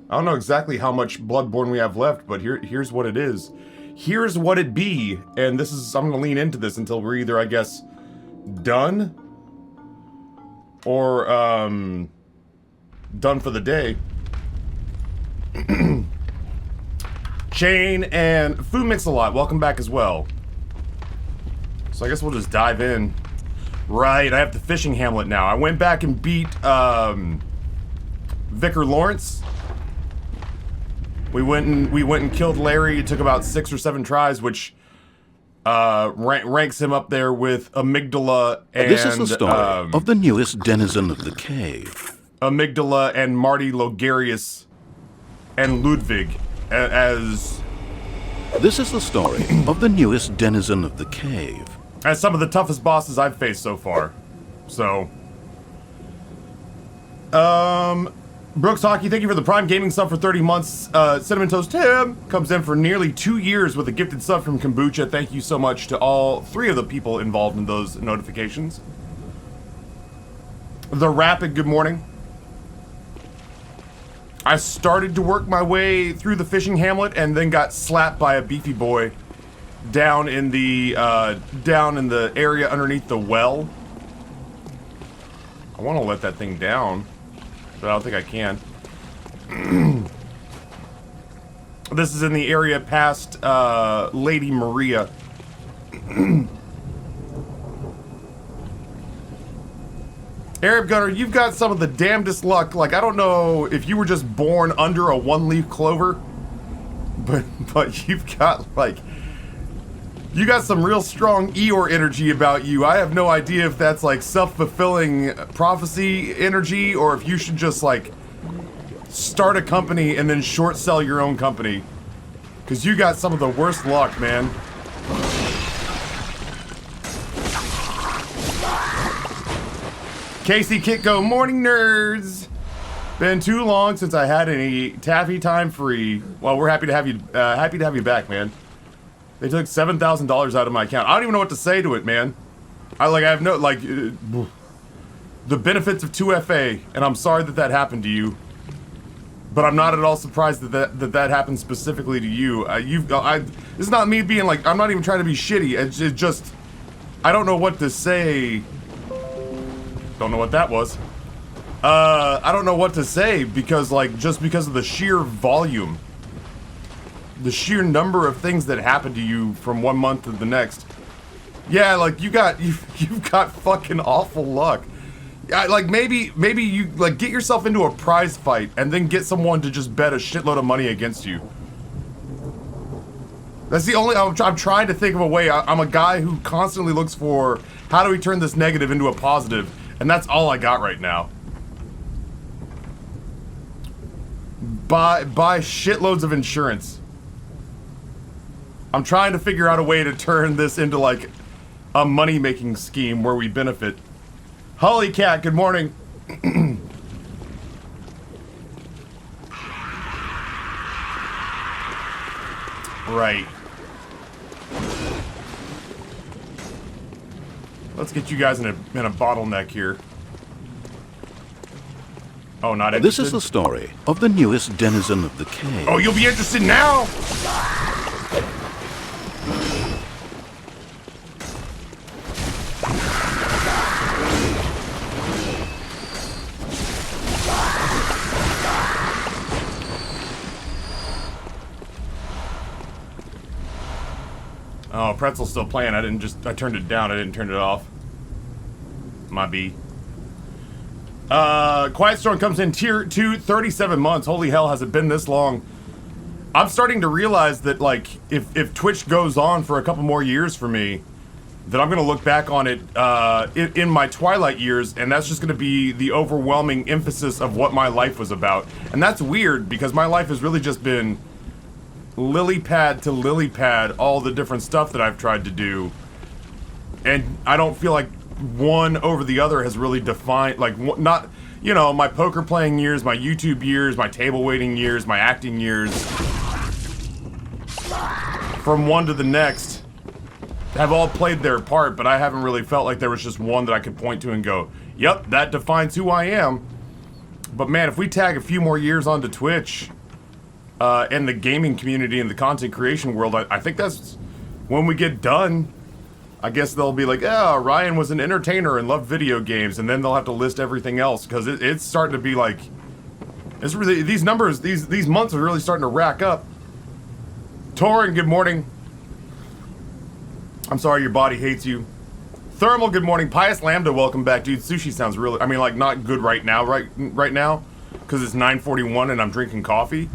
I don't know exactly how much BloodBorne we have left, but here's what it is. Here's what it be, and this is, I'm gonna lean into this until we're either, I guess, done, or, done for the day. Chain and Food Mix-a-Lot, welcome back as well. So I guess we'll just dive in. Right, I have the fishing hamlet now. I went back and beat, Vicar Lawrence. We went and killed Larry. It took about 6 or 7 tries, which ranks him up there with Amygdala and This is the story of the newest denizen of the cave. Amygdala and Marty Logarius and Ludwig as This is the story of the newest denizen of the cave. as some of the toughest bosses I've faced so far. So, Brooks Hockey, thank you for the Prime Gaming sub for 30 months. Cinnamon Toast Tim comes in for nearly 2 years with a gifted sub from Kombucha. Thank you so much to all 3 of the people involved in those notifications. The Rapid, good morning. I started to work my way through the fishing hamlet and then got slapped by a beefy boy down in the area underneath the well. I want to let that thing down, but I don't think I can. This is in the area past Lady Maria. Arab Gunner, you've got some of the damnedest luck. Like, I don't know if you were just born under a one-leaf clover, but you've got, like, you got some real strong Eeyore energy about you. I have no idea if that's, like, self-fulfilling prophecy energy, or if you should just, like, start a company and then short sell your own company. Because you got some of the worst luck, man. Casey Kitco, morning nerds. Been too long since I had any taffy time free. Well, we're happy to have you. Happy to have you back, man. They took $7,000 out of my account. I don't even know what to say to it, man. I have no the benefits of 2FA, and I'm sorry that happened to you. But I'm not at all surprised that happened specifically to you. This is not me being like, I'm not even trying to be shitty. It's just, I don't know what to say. Don't know what that was. I don't know what to say because, like, just because of the sheer volume. The sheer number of things that happen to you from one month to the next. Yeah, like, you've got fucking awful luck. Like, maybe you, like, get yourself into a prize fight and then get someone to just bet a shitload of money against you. That's the only, I'm trying to think of a way. I'm a guy who constantly looks for, how do we turn this negative into a positive? And that's all I got right now. Buy shitloads of insurance. I'm trying to figure out a way to turn this into, like, a money-making scheme where we benefit. Holly Cat, good morning. Right. Let's get you guys in a bottleneck here. Oh, not interested? This is the story of the newest denizen of the cave. Oh, you'll be interested now? Oh, Pretzel's still playing. I turned it down. I didn't turn it off. My B. Quiet Storm comes in tier 2, 37 months. Holy hell, has it been this long? I'm starting to realize that, like, if Twitch goes on for a couple more years for me, that I'm going to look back on it in my twilight years, and that's just going to be the overwhelming emphasis of what my life was about. And that's weird, because my life has really just been lily pad to lily pad, all the different stuff that I've tried to do. And I don't feel like one over the other has really defined, like, not, you know, my poker playing years, my YouTube years, my table waiting years, my acting years, from one to the next, have all played their part, but I haven't really felt like there was just one that I could point to and go, yep, that defines who I am. But man, if we tag a few more years onto Twitch, and the gaming community and the content creation world, I think that's when we get done. I guess they'll be like, "Oh, Ryan was an entertainer and loved video games," and then they'll have to list everything else because it's starting to be like, it's really these numbers, these months are really starting to rack up. Torin, good morning. I'm sorry your body hates you. Thermal, good morning. Pious Lambda, welcome back, dude. Sushi sounds really, I mean, like not good right now, right now, because it's 9:41 and I'm drinking coffee.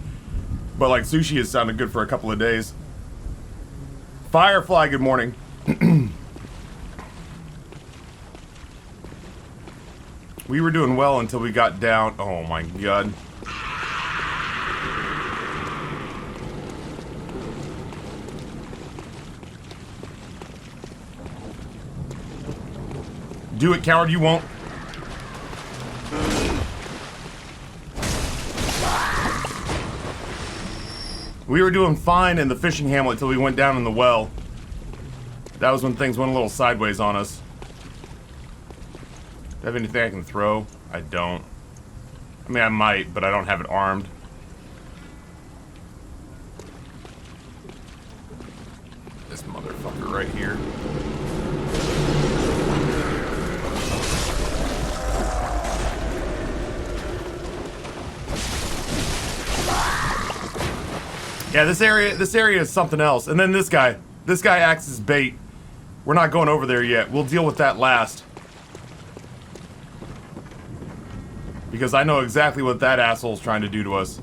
But like sushi has sounded good for a couple of days. Firefly, good morning. We were doing well until we got down. Oh my god. Do it, coward, you won't. We were doing fine in the fishing hamlet till we went down in the well. That was when things went a little sideways on us. Do I have anything I can throw? I don't. I mean, I might, but I don't have it armed. This motherfucker right here. Yeah, this area is something else. And then this guy acts as bait. We're not going over there yet. We'll deal with that last. Because I know exactly what that asshole's trying to do to us.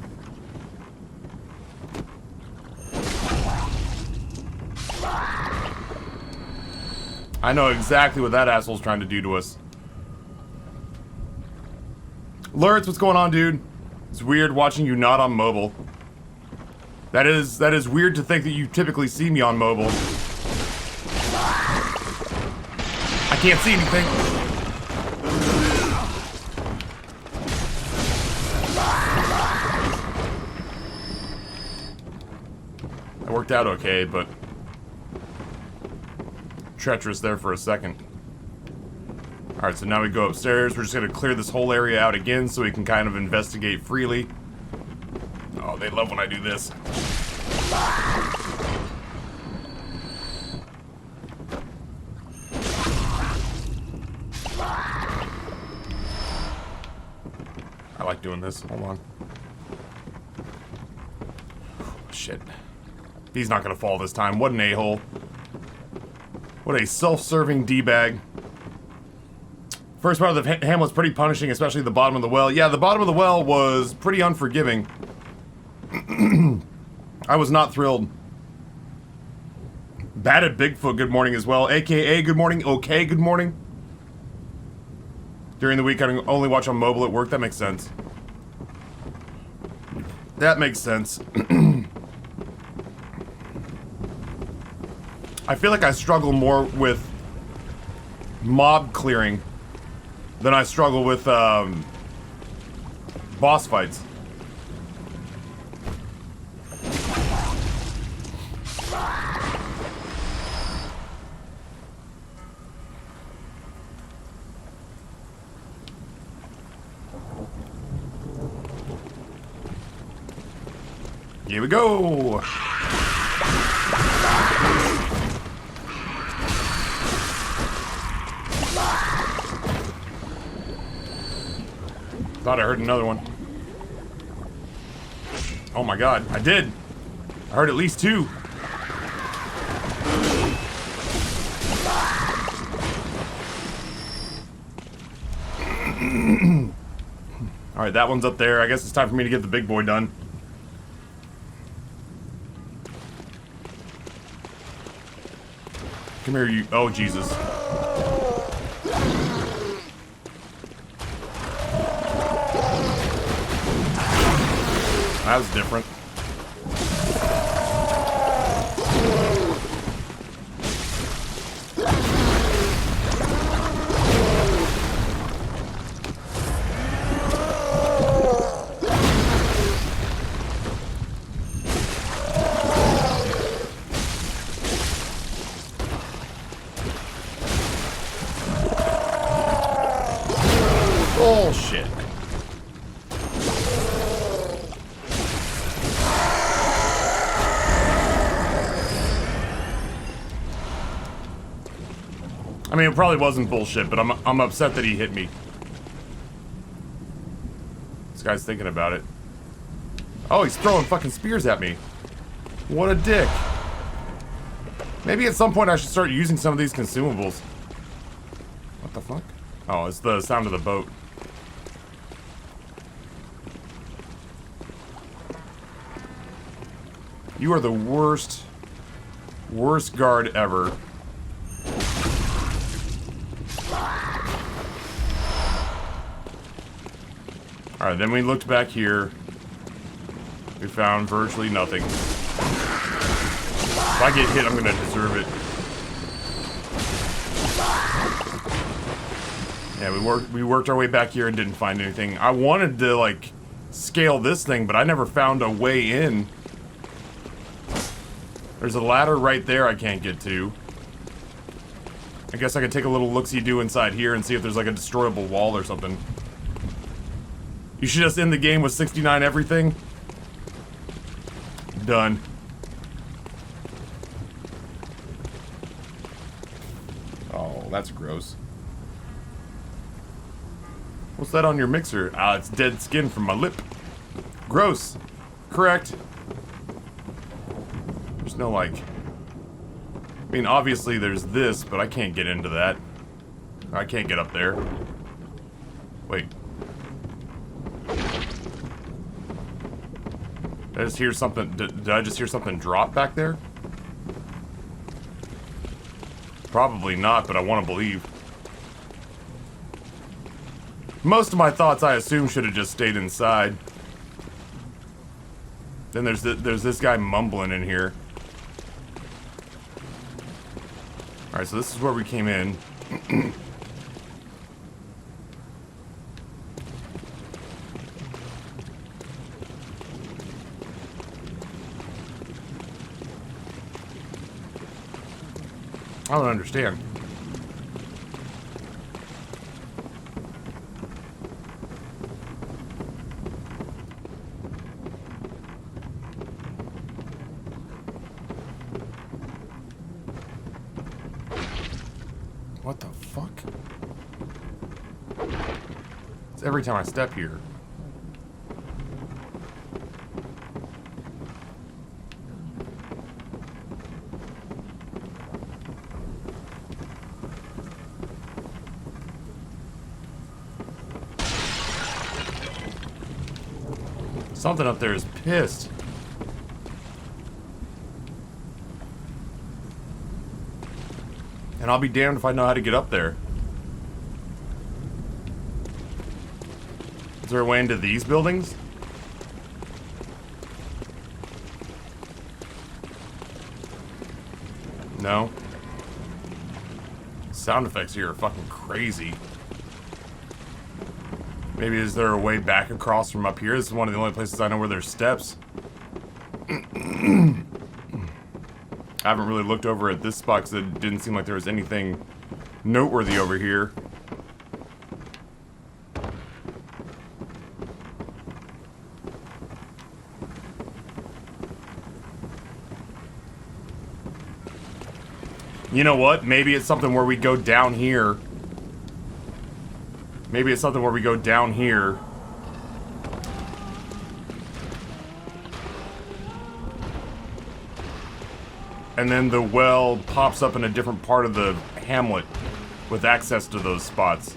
I know exactly what that asshole's trying to do to us. Lurtz, what's going on, dude? It's weird watching you not on mobile. That is weird to think that you typically see me on mobile. I can't see anything. That worked out okay, but treacherous there for a second. Alright, so now we go upstairs. We're just gonna clear this whole area out again so we can kind of investigate freely. Oh, they love when I do this. I like doing this. Hold on. Shit. He's not gonna fall this time. What an a-hole. What a self-serving D-bag. First part of the hamlet's pretty punishing, especially the bottom of the well. Yeah, the bottom of the well was pretty unforgiving. I was not thrilled. Batted Bigfoot, good morning as well. AKA, good morning. Okay, good morning. During the week, I can only watch on mobile at work. That makes sense. That makes sense. I feel like I struggle more with mob clearing than I struggle with boss fights. Here we go. Thought I heard another one. Oh my god, I did. I heard at least two. Alright, that one's up there. I guess it's time for me to get the big boy done. Come here, you. Oh, Jesus. That was different. Oh, shit. I mean, it probably wasn't bullshit, but I'm upset that he hit me. This guy's thinking about it. Oh, he's throwing fucking spears at me. What a dick. Maybe at some point I should start using some of these consumables. What the fuck? Oh, it's the sound of the boat. You are the worst guard ever. Alright, then we looked back here. We found virtually nothing. If I get hit, I'm gonna deserve it. Yeah, we worked our way back here and didn't find anything. I wanted to, like, scale this thing, but I never found a way in. There's a ladder right there I can't get to. I guess I could take a little look-see-do inside here and see if there's, like, a destroyable wall or something. You should just end the game with 69 everything. Done. Oh, that's gross. What's that on your mixer? Ah, it's dead skin from my lip. Gross. Correct. There's no, like... I mean, obviously there's this, but I can't get into that. I can't get up there. Wait. Did I just hear something... Did I just hear something drop back there? Probably not, but I want to believe. Most of my thoughts, I assume, should have just stayed inside. Then there's this guy mumbling in here. Alright, so this is where we came in. I don't understand. What the fuck? It's every time I step here. Something up there is pissed. And I'll be damned if I know how to get up there. Is there a way into these buildings? No. Sound effects here are fucking crazy. Maybe is there a way back across from up here? This is one of the only places I know where there's steps. I haven't really looked over at this spot because it didn't seem like there was anything noteworthy over here. You know what? Maybe it's something where we go down here. Maybe it's something where we go down here. And then the well pops up in a different part of the hamlet with access to those spots.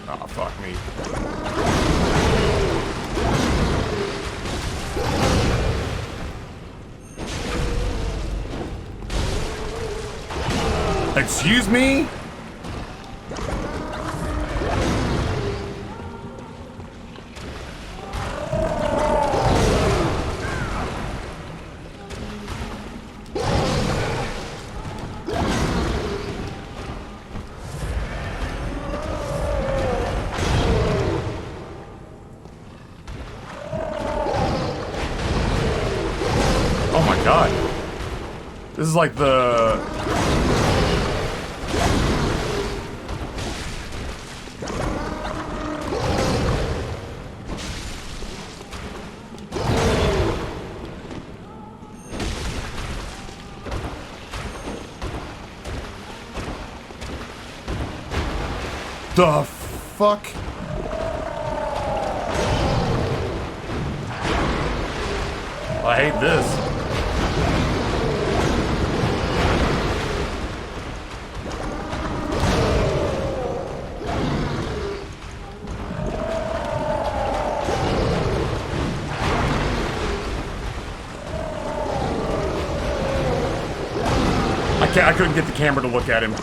Oh, fuck me. Excuse me? God. This is like the... the fuck? I hate this. I couldn't get the camera to look at him.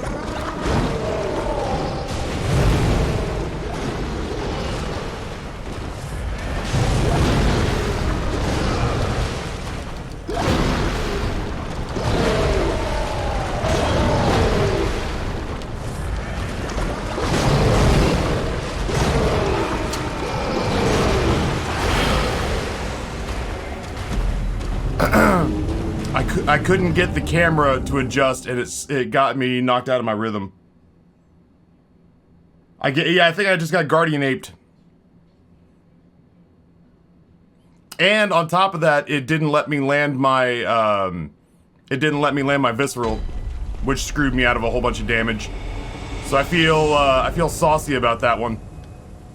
I couldn't get the camera to adjust, and it got me knocked out of my rhythm. I think I just got Guardian aped. And on top of that, it didn't let me land my visceral, which screwed me out of a whole bunch of damage. So I feel saucy about that one.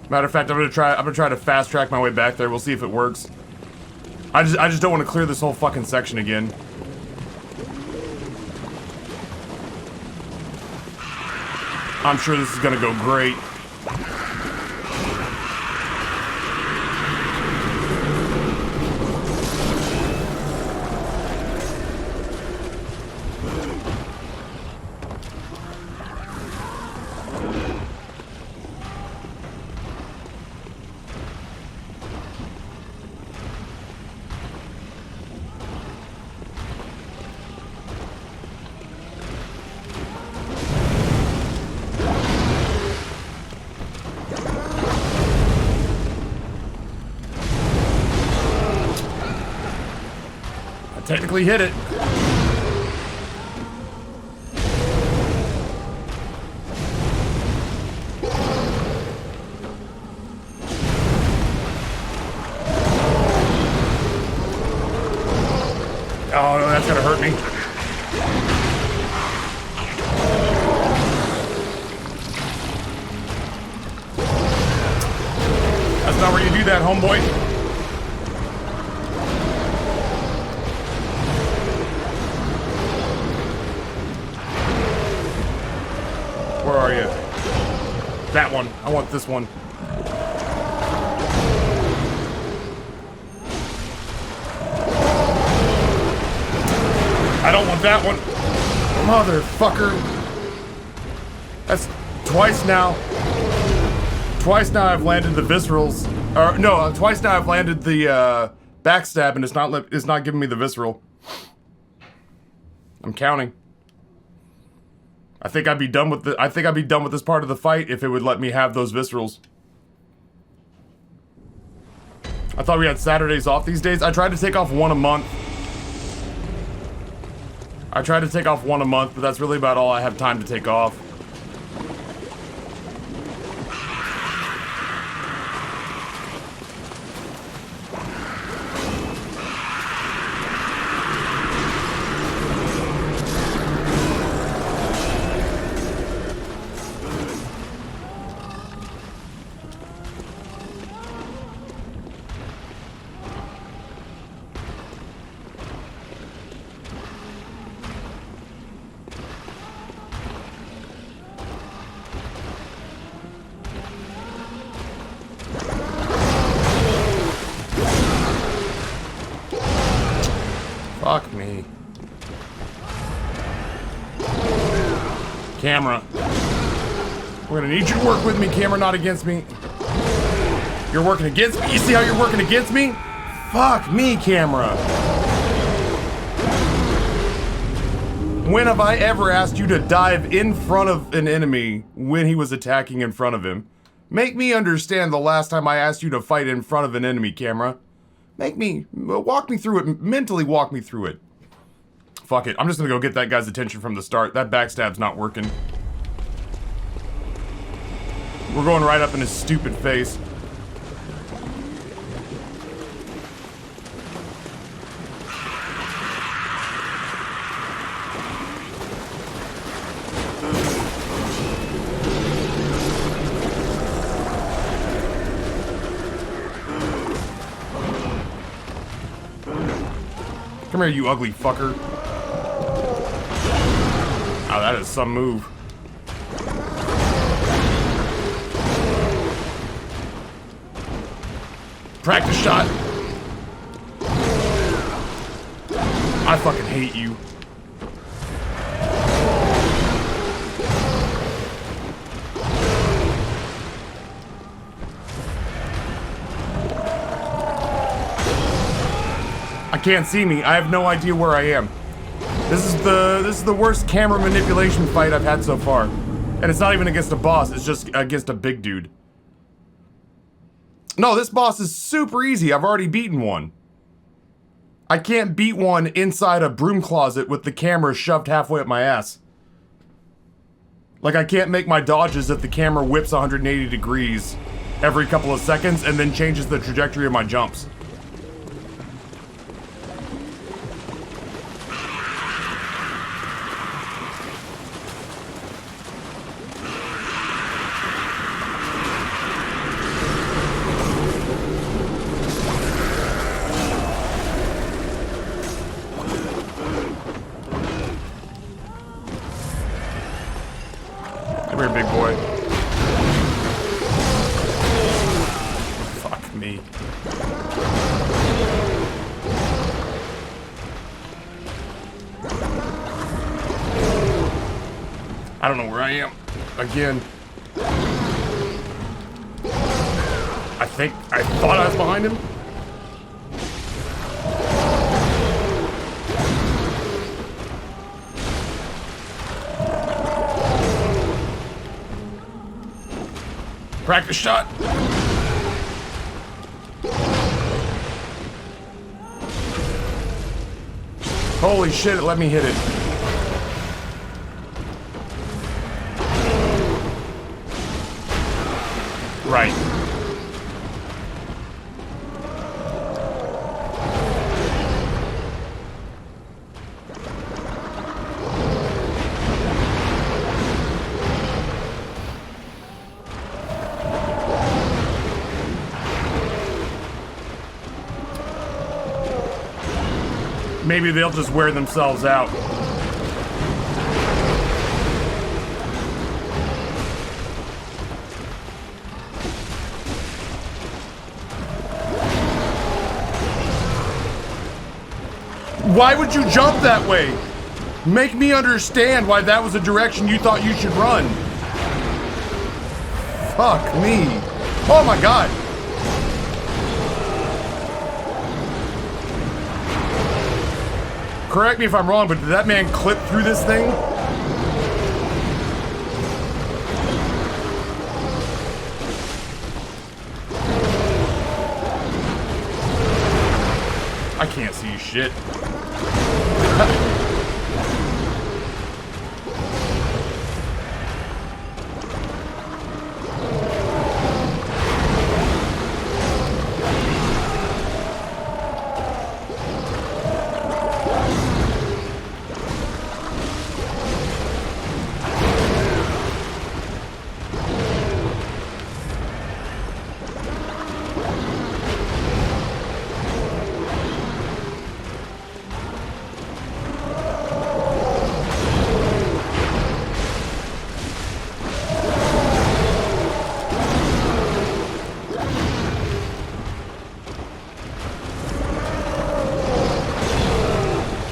Matter of fact, I'm gonna try to fast track my way back there. We'll see if it works. I just don't want to clear this whole fucking section again. I'm sure this is gonna go great. Technically hit it. Oh no, that's gonna hurt me. That's not where you do that, homeboy. Where are you? That one. I want this one. I don't want that one. Motherfucker. That's twice now. Twice now I've landed the viscerals. Or no, twice now I've landed the backstab and it's not giving me the visceral. I'm counting. I think I'd be done with this part of the fight if it would let me have those viscerals. I thought we had Saturdays off these days. I tried to take off one a month. But that's really about all I have time to take off. Fuck me. Camera. We're gonna need you to work with me, camera, not against me. You're working against me? You see how you're working against me? Fuck me, camera. When have I ever asked you to dive in front of an enemy when he was attacking in front of him? Make me understand the last time I asked you to fight in front of an enemy, camera. Walk me through it, mentally walk me through it. Fuck it, I'm just gonna go get that guy's attention from the start. That backstab's not working. We're going right up in his stupid face. Come here, you ugly fucker. Oh, that is some move. Practice shot. I fucking hate you. I can't see me. I have no idea where I am. This is the worst camera manipulation fight I've had so far. And it's not even against a boss, it's just against a big dude. No, this boss is super easy. I've already beaten one. I can't beat one inside a broom closet with the camera shoved halfway up my ass. Like, I can't make my dodges if the camera whips 180 degrees every couple of seconds and then changes the trajectory of my jumps. Come here, big boy. Fuck me. I don't know where I am. Again. I thought I was behind him. Practice shot. Holy shit, it let me hit it. Right. Maybe they'll just wear themselves out. Why would you jump that way? Make me understand why that was the direction you thought you should run. Fuck me. Oh my god. Correct me if I'm wrong, but did that man clip through this thing? I can't see shit.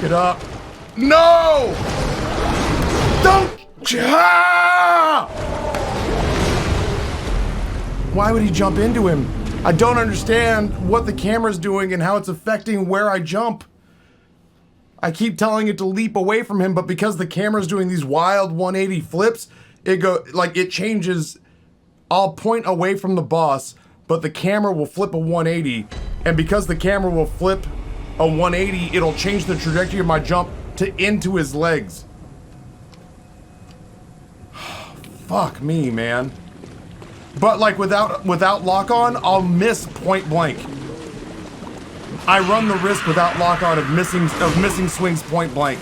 Get up. No! Don't! Ah! Why would he jump into him? I don't understand what the camera's doing and how it's affecting where I jump. I keep telling it to leap away from him, but because the camera's doing these wild 180 flips, it changes. I'll point away from the boss, but the camera will flip a 180, and because the camera will flip a 180, it'll change the trajectory of my jump to into his legs. Fuck me, man. But like without lock on, I'll miss point blank. I run the risk without lock on of missing swings point blank.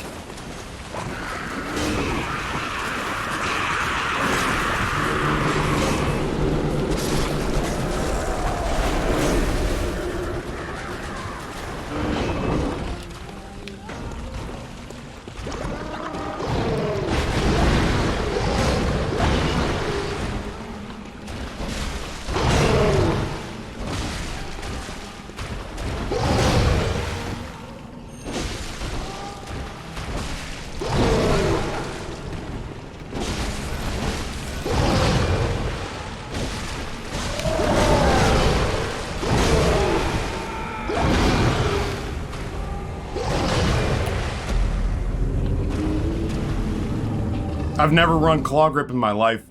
I've never run claw grip in my life.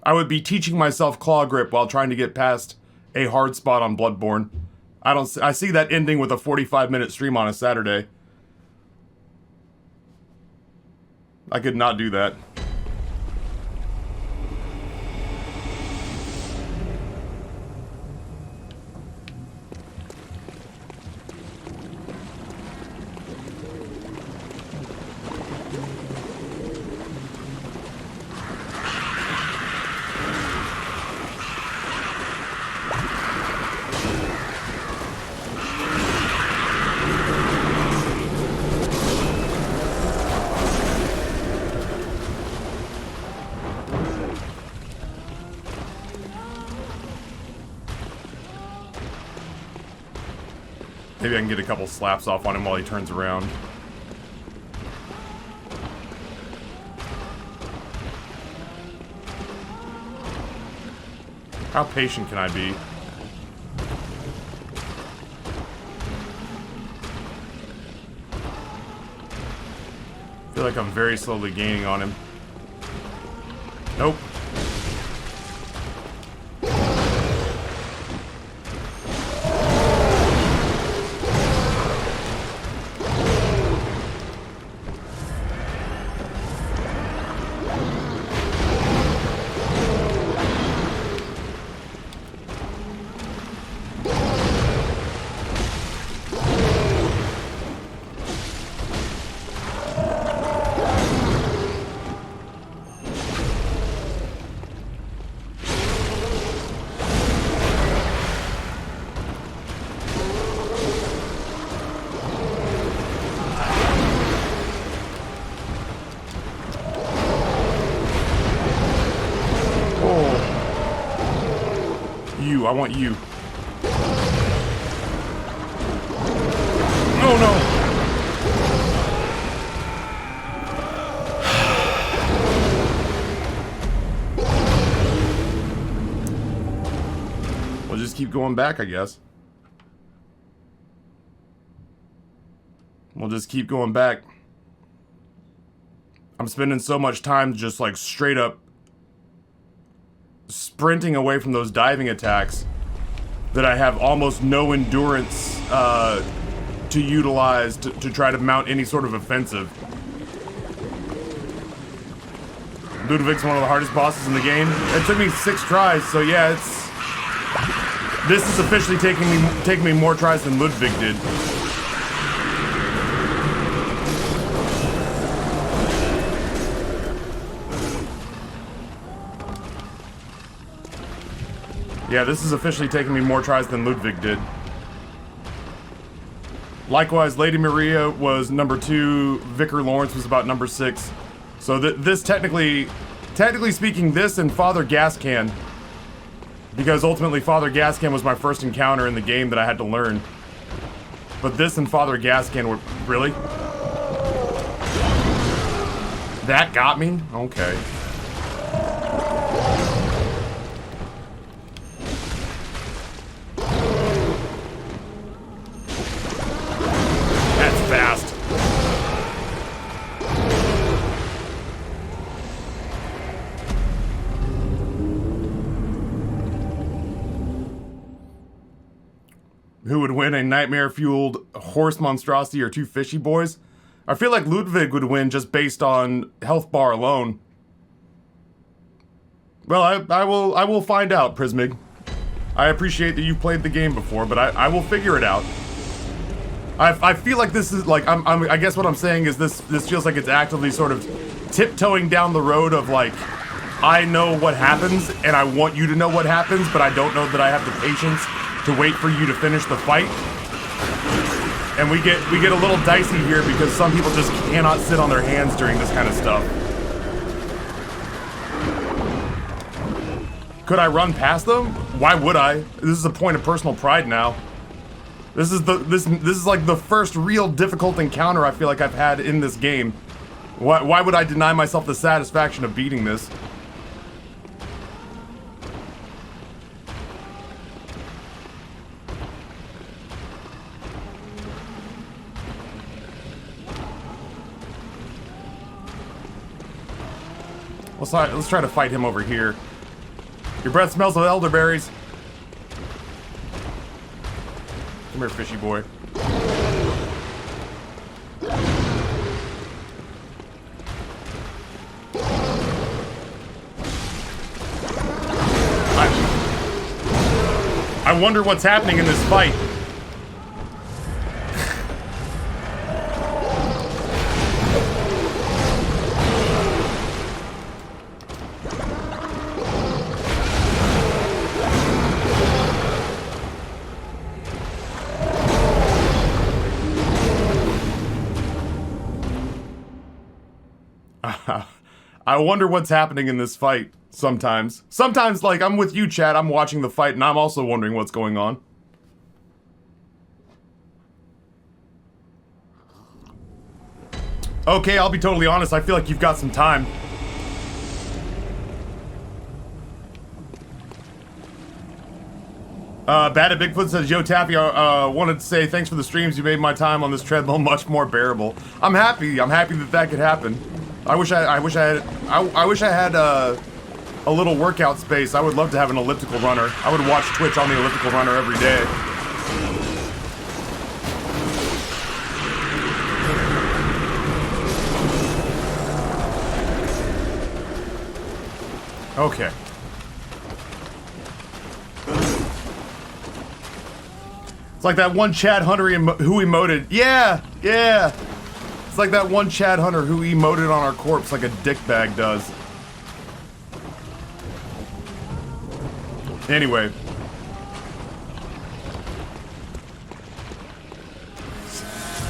I would be teaching myself claw grip while trying to get past a hard spot on BloodBorne. I see that ending with a 45-minute stream on a Saturday. I could not do that. Maybe I can get a couple slaps off on him while he turns around. How patient can I be? I feel like I'm very slowly gaining on him. Nope. I want you. Oh no! We'll just keep going back, I guess. We'll just keep going back. I'm spending so much time just like straight up sprinting away from those diving attacks that I have almost no endurance to utilize to try to mount any sort of offensive. Ludwig's one of the hardest bosses in the game. It took me 6 tries, so yeah, this is officially taking me more tries than Ludwig did. Yeah, this is officially taking me more tries than Ludwig did. Likewise, Lady Maria was number 2, Vicar Lawrence was about number 6. So this technically speaking, this and Father Gascan, because ultimately Father Gascan was my first encounter in the game that I had to learn. But this and Father Gascan were, really? That got me? Okay. Fast. Who would win, a nightmare-fueled horse monstrosity or 2 fishy boys? I feel like Ludwig would win just based on health bar alone. Well, I will find out, Prismig. I appreciate that you've played the game before, but I will figure it out. I feel like this is like I guess what I'm saying is this feels like it's actively sort of tiptoeing down the road of like, I know what happens and I want you to know what happens, but I don't know that I have the patience to wait for you to finish the fight. And we get a little dicey here because some people just cannot sit on their hands during this kind of stuff. Could I run past them? Why would I? This is a point of personal pride now. This is like the first real difficult encounter I feel like I've had in this game. Why would I deny myself the satisfaction of beating this? Let's try to fight him over here. Your breath smells of elderberries. Come here, fishy boy. I wonder what's happening in this fight. I wonder what's happening in this fight sometimes. Sometimes, like, I'm with you, Chad, I'm watching the fight, and I'm also wondering what's going on. Okay, I'll be totally honest, I feel like you've got some time. Bad at Bigfoot says, Yo, Taffy, wanted to say thanks for the streams. You made my time on this treadmill much more bearable. I'm happy that could happen. I wish I had a little workout space. I would love to have an elliptical runner. I would watch Twitch on the elliptical runner every day. Okay. It's like that one Chad Hunter who emoted. Yeah, yeah. It's like that one Chad Hunter who emoted on our corpse like a dickbag does. Anyway.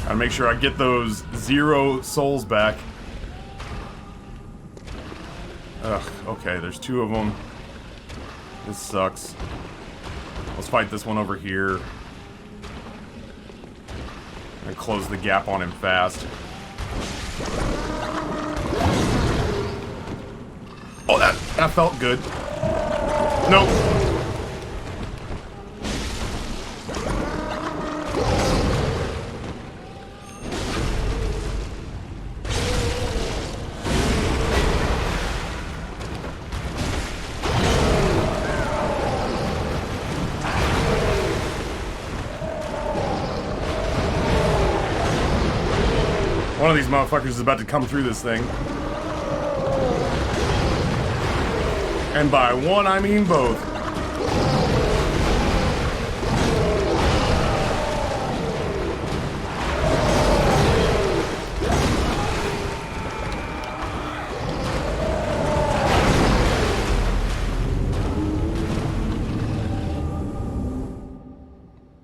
Gotta make sure I get those 0 souls back. Ugh, okay, there's 2 of them. This sucks. Let's fight this one over here. And close the gap on him fast. Oh, that felt good. Nope. One of these motherfuckers is about to come through this thing. And by one, I mean both.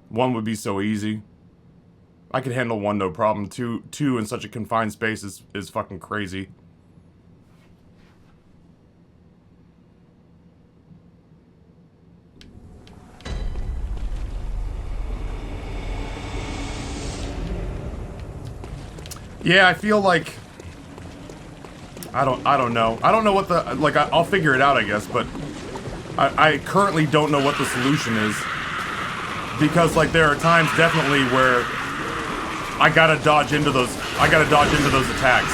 One would be so easy. I could handle one no problem. Two in such a confined space is fucking crazy. Yeah, I feel like I don't know. I don't know what the like. I'll figure it out, I guess. But I currently don't know what the solution is, because like there are times definitely where I gotta dodge into those. I gotta dodge into those attacks.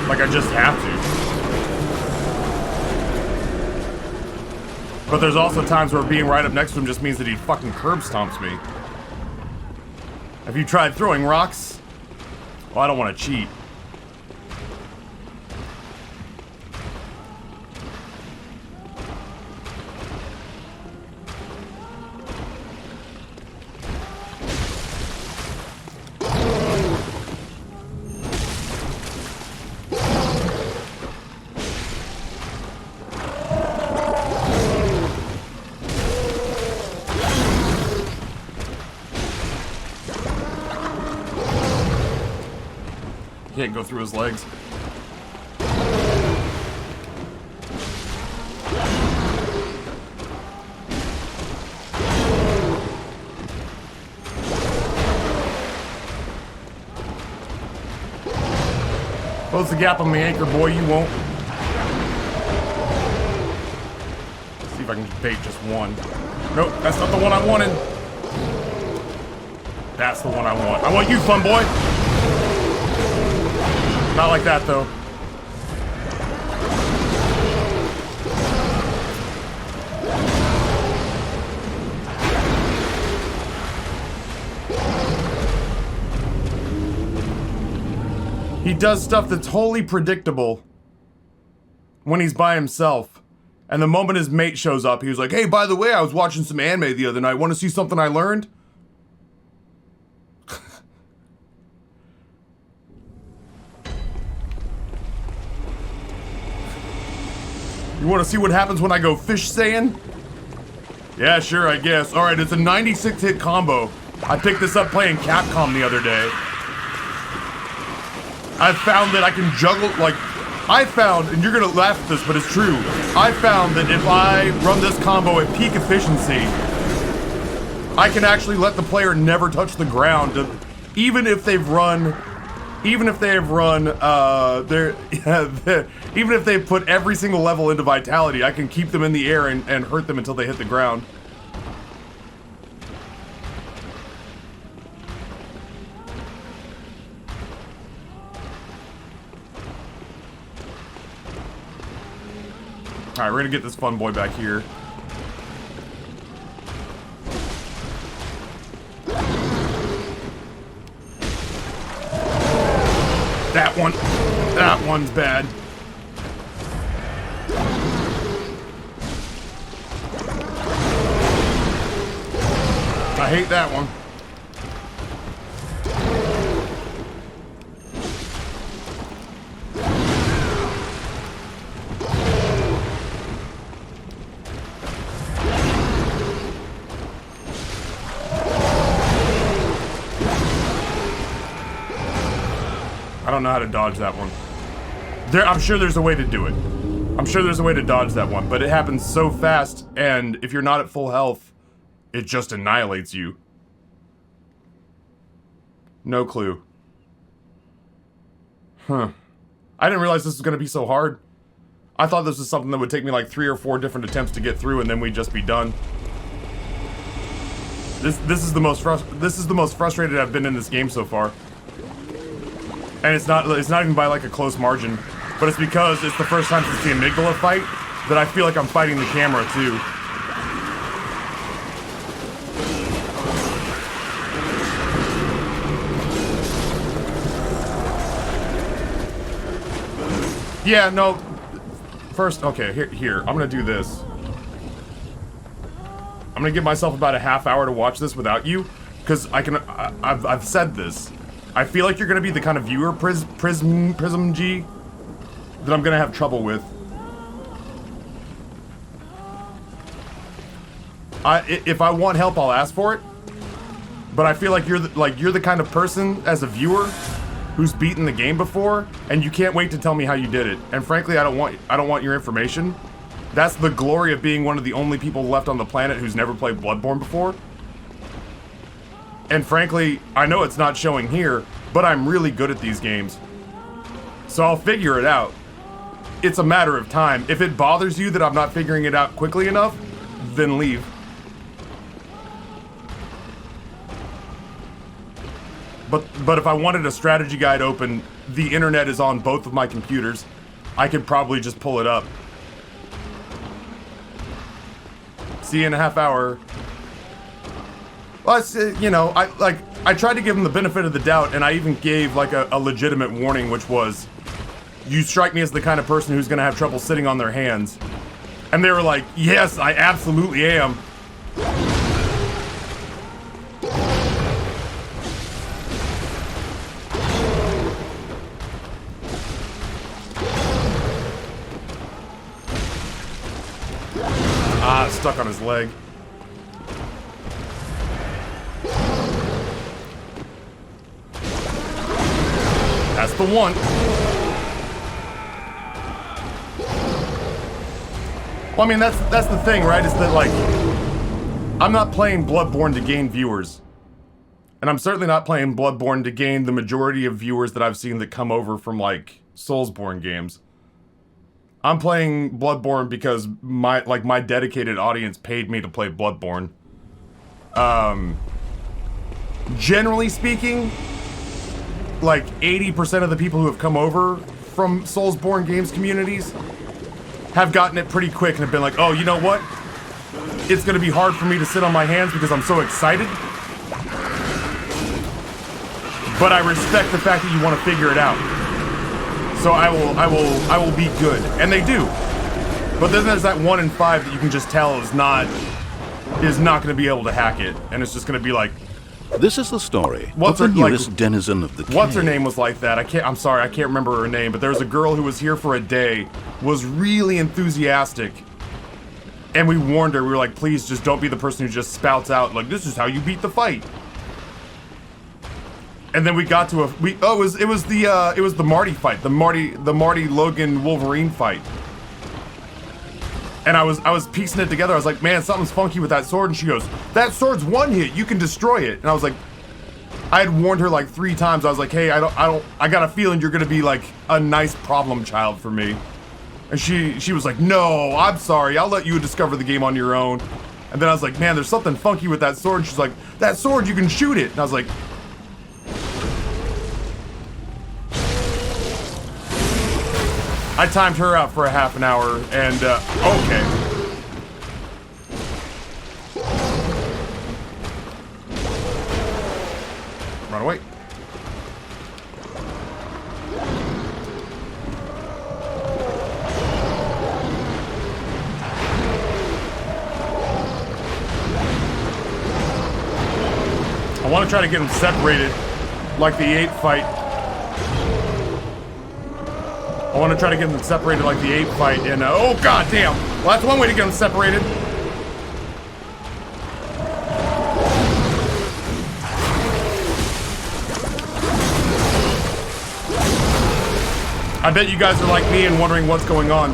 Like I just have to. But there's also times where being right up next to him just means that he fucking curb stomps me. Have you tried throwing rocks? Well, I don't want to cheat. Can't go through his legs. Close the gap on the anchor, boy, you won't. Let's see if I can bait just one. Nope, that's not the one I wanted. That's the one I want. I want you, fun boy! Not like that, though. He does stuff that's wholly predictable when he's by himself. And the moment his mate shows up, he was like, hey, by the way, I was watching some anime the other night. Want to see something I learned? You want to see what happens when I go fish Saiyan? Yeah, sure, I guess. Alright, it's a 96 hit combo. I picked this up playing Capcom the other day. I found that I can juggle, like, I found, and you're gonna laugh at this, but it's true. I found that if I run this combo at peak efficiency, I can actually let the player never touch the ground, even if they've run, even if they've put every single level into Vitality, I can keep them in the air and hurt them until they hit the ground. Alright, we're gonna get this fun boy back here. That one's bad. I hate that one. I don't know how to dodge that one. I'm sure there's a way to do it. I'm sure there's a way to dodge that one, but it happens so fast, and if you're not at full health, it just annihilates you. No clue. Huh. I didn't realize this was gonna be so hard. I thought this was something that would take me like 3 or 4 different attempts to get through, and then we'd just be done. This is the most frustrated I've been in this game so far. And it's not even by like a close margin, but it's because it's the first time since the amygdala fight that I feel like I'm fighting the camera too. Yeah, no. First, okay, here. I'm gonna do this. I'm gonna give myself about a half hour to watch this without you, because I've said this. I feel like you're gonna be the kind of viewer, Prism G, that I'm gonna have trouble with. If I want help, I'll ask for it. But I feel like you're the kind of person as a viewer who's beaten the game before, and you can't wait to tell me how you did it. And frankly, I don't want your information. That's the glory of being one of the only people left on the planet who's never played BloodBorne before. And frankly, I know it's not showing here, but I'm really good at these games. So I'll figure it out. It's a matter of time. If it bothers you that I'm not figuring it out quickly enough, then leave. But if I wanted a strategy guide open, the internet is on both of my computers. I could probably just pull it up. See you in a half hour. Well, it's, you know, I tried to give them the benefit of the doubt, and I even gave like a legitimate warning, which was, you strike me as the kind of person who's gonna have trouble sitting on their hands. And they were like, yes, I absolutely am. Ah, stuck on his leg. That's the one. Well, I mean, that's the thing, right? Is that, like, I'm not playing BloodBorne to gain viewers. And I'm certainly not playing BloodBorne to gain the majority of viewers that I've seen that come over from, like, Soulsborne games. I'm playing BloodBorne because my dedicated audience paid me to play BloodBorne. Generally speaking, like 80% of the people who have come over from Soulsborne games communities have gotten it pretty quick and have been like, oh, you know what? It's gonna be hard for me to sit on my hands because I'm so excited. But I respect the fact that you want to figure it out. So I will be good, and they do. But then there's that 1 in 5 that you can just tell is not going to be able to hack it, and it's just going to be like. This is the story What's of the her, newest denizen of the cave. What's her name was like that? I'm sorry, I can't remember her name, but there was a girl who was here for a day, was really enthusiastic, and we warned her. We were like, please, just don't be the person who just spouts out like, this is how you beat the fight. And then we got to it was the Marty fight, the Marty Logan Wolverine fight. And I was piecing it together. I was like, man, something's funky with that sword. And she goes, that sword's one hit. You can destroy it. And I was like, I had warned her like 3 times. I was like, hey, I got a feeling you're gonna be like a nice problem child for me. And she was like, no, I'm sorry. I'll let you discover the game on your own. And then I was like, man, there's something funky with that sword. And she's like, that sword, you can shoot it. And I was like, I timed her out for a half an hour, and, okay. Run away. I want to try to get them separated, like the 8 fight. I want to try to get them separated like the 8 fight and, oh god damn! Well, that's one way to get them separated. I bet you guys are like me and wondering what's going on.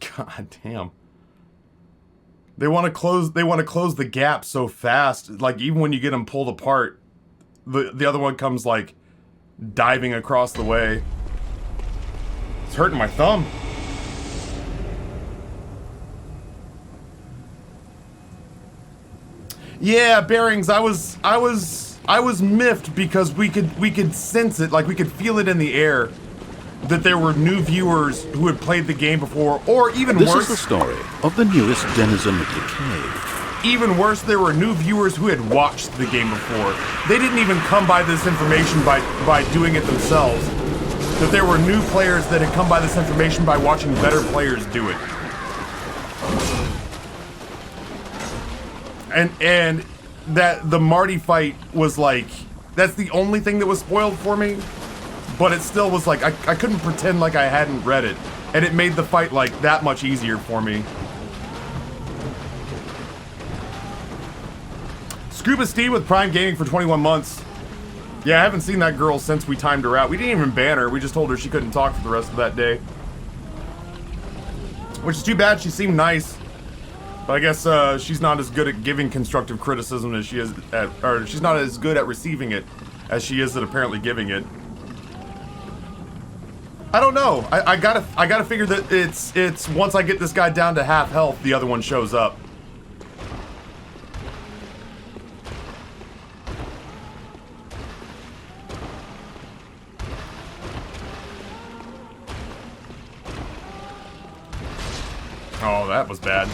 God damn. They want to close the gap so fast. Like, even when you get them pulled apart, the other one comes like diving across the way. It's hurting my thumb. Yeah, bearings. I was miffed because we could sense it, like we could feel it in the air. That there were new viewers who had played the game before, or even worse... This is the story of the newest denizen of the cave. Even worse, there were new viewers who had watched the game before. They didn't even come by this information by doing it themselves. That there were new players that had come by this information by watching better players do it. And that the Marty fight was like... That's the only thing that was spoiled for me. But it still was like, I couldn't pretend like I hadn't read it. And it made the fight like that much easier for me. Scuba Steve with Prime Gaming for 21 months. Yeah, I haven't seen that girl since we timed her out. We didn't even ban her. We just told her she couldn't talk for the rest of that day. Which is too bad. She seemed nice. But I guess she's not as good at giving constructive criticism as she is at, or she's not as good at receiving it as she is at apparently giving it. I don't know. I gotta figure that it's once I get this guy down to half health, the other one shows up. Oh, that was bad.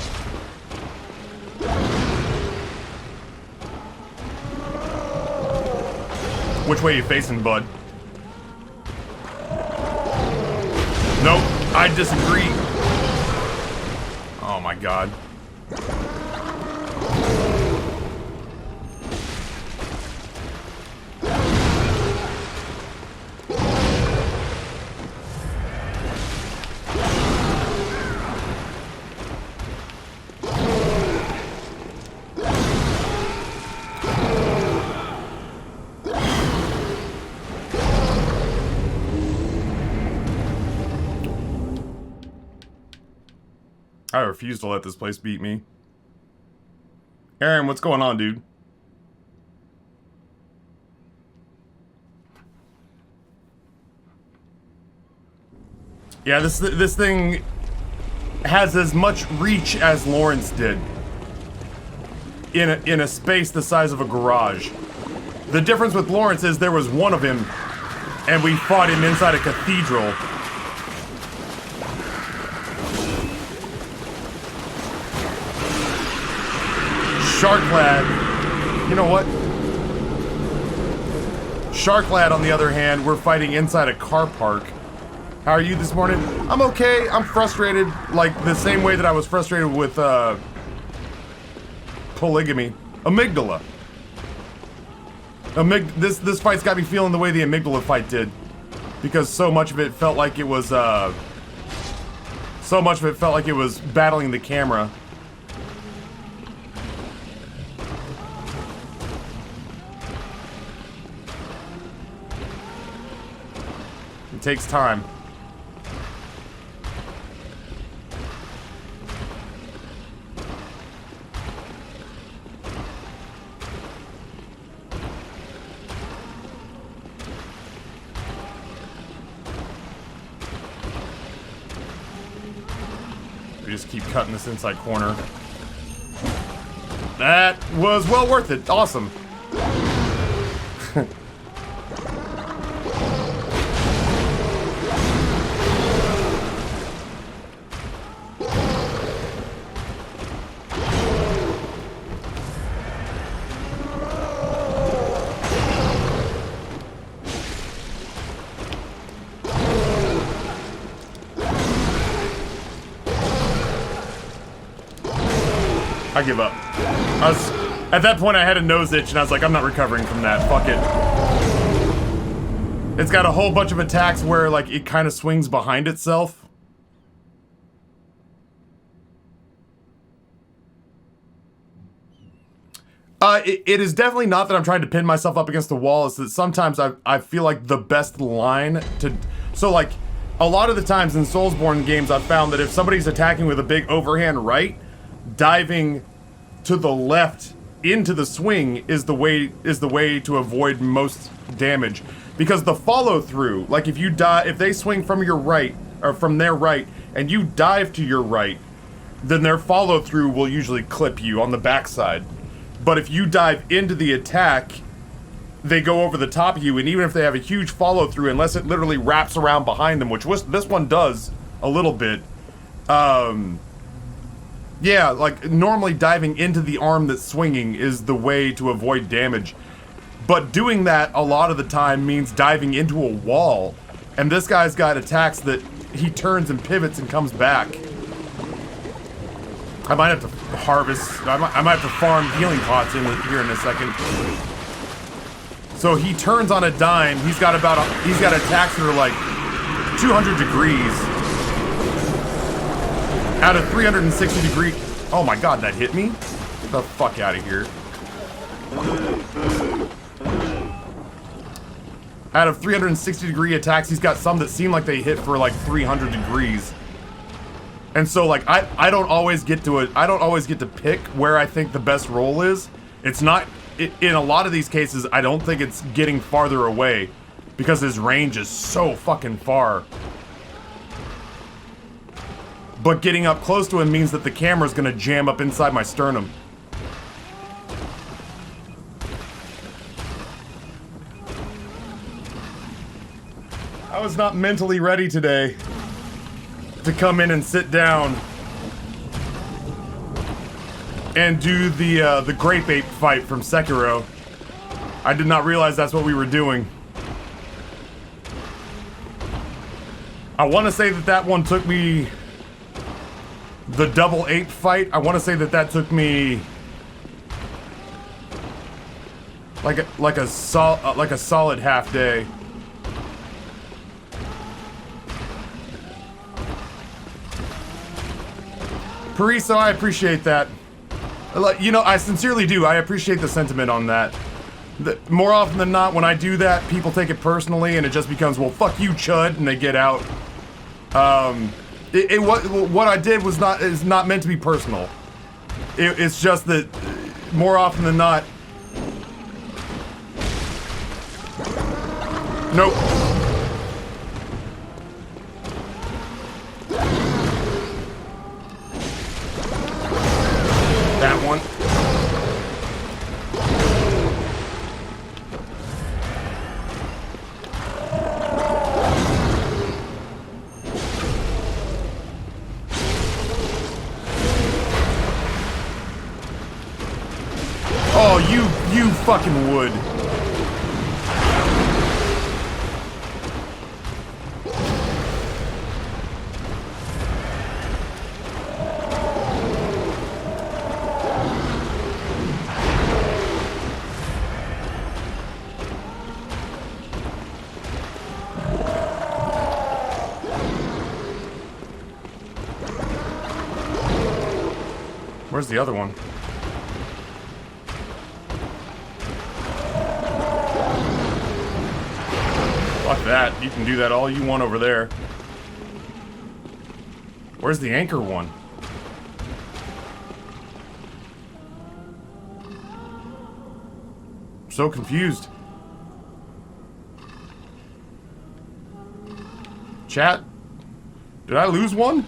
Which way you facing, bud? Nope, I disagree. Oh my god. I refuse to let this place beat me. Aaron, what's going on, dude? Yeah, this thing has as much reach as Lawrence did. In a space the size of a garage. The difference with Lawrence is there was one of him, and we fought him inside a cathedral. Sharklad, you know what? Sharklad, on the other hand, we're fighting inside a car park. How are you this morning? I'm okay. I'm frustrated, like the same way that I was frustrated with polygamy. Amygdala. This fight's got me feeling the way the amygdala fight did, because so much of it felt like it was battling the camera. It takes time. We just keep cutting this inside corner. That was well worth it. Awesome. I give up. At that point, I had a nose itch, and I was like, I'm not recovering from that. Fuck it. It's got a whole bunch of attacks where, like, it kind of swings behind itself. It is definitely not that I'm trying to pin myself up against the wall. It's that sometimes I feel like the best line to... So, like, a lot of the times in Soulsborne games, I've found that if somebody's attacking with a big overhand right, diving to the left into the swing is the way to avoid most damage, because the follow through, like if they swing from your right or from their right and you dive to your right, then their follow through will usually clip you on the backside. But if you dive into the attack, they go over the top of you, and even if they have a huge follow through, unless it literally wraps around behind them, which this one does a little bit, yeah, like, normally diving into the arm that's swinging is the way to avoid damage. But doing that a lot of the time means diving into a wall. And this guy's got attacks that he turns and pivots and comes back. I might have to harvest, I might have to farm healing pots here in a second. So he turns on a dime. He's got attacks that are like 200 degrees. Out of 360 degree... Oh my god, that hit me? Get the fuck out of here. Out of 360 degree attacks, he's got some that seem like they hit for like 300 degrees. And so, like, I don't always get to pick where I think the best roll is. It's not... in a lot of these cases, I don't think it's getting farther away, because his range is so fucking far. But getting up close to him means that the camera's gonna jam up inside my sternum. I was not mentally ready today to come in and sit down and do the grape ape fight from Sekiro. I did not realize that's what we were doing. I want to say that one took me... The double ape fight, I want to say that took me like a solid half day. Parisa, I appreciate that. You know, I sincerely do. I appreciate the sentiment on that. More often than not, when I do that, people take it personally, and it just becomes, well, fuck you, chud, and they get out. What I did is not meant to be personal. It's just that more often than not. Nope. That one. fucking would. Where's the other one? Fuck that. You can do that all you want over there. Where's the anchor one? I'm so confused. Chat? Did I lose one?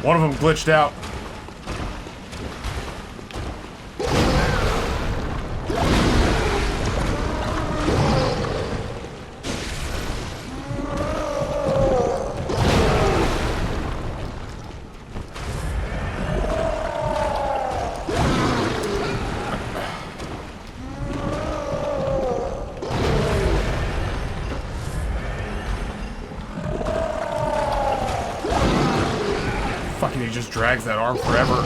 One of them glitched out. Fucking, he just drags that arm forever.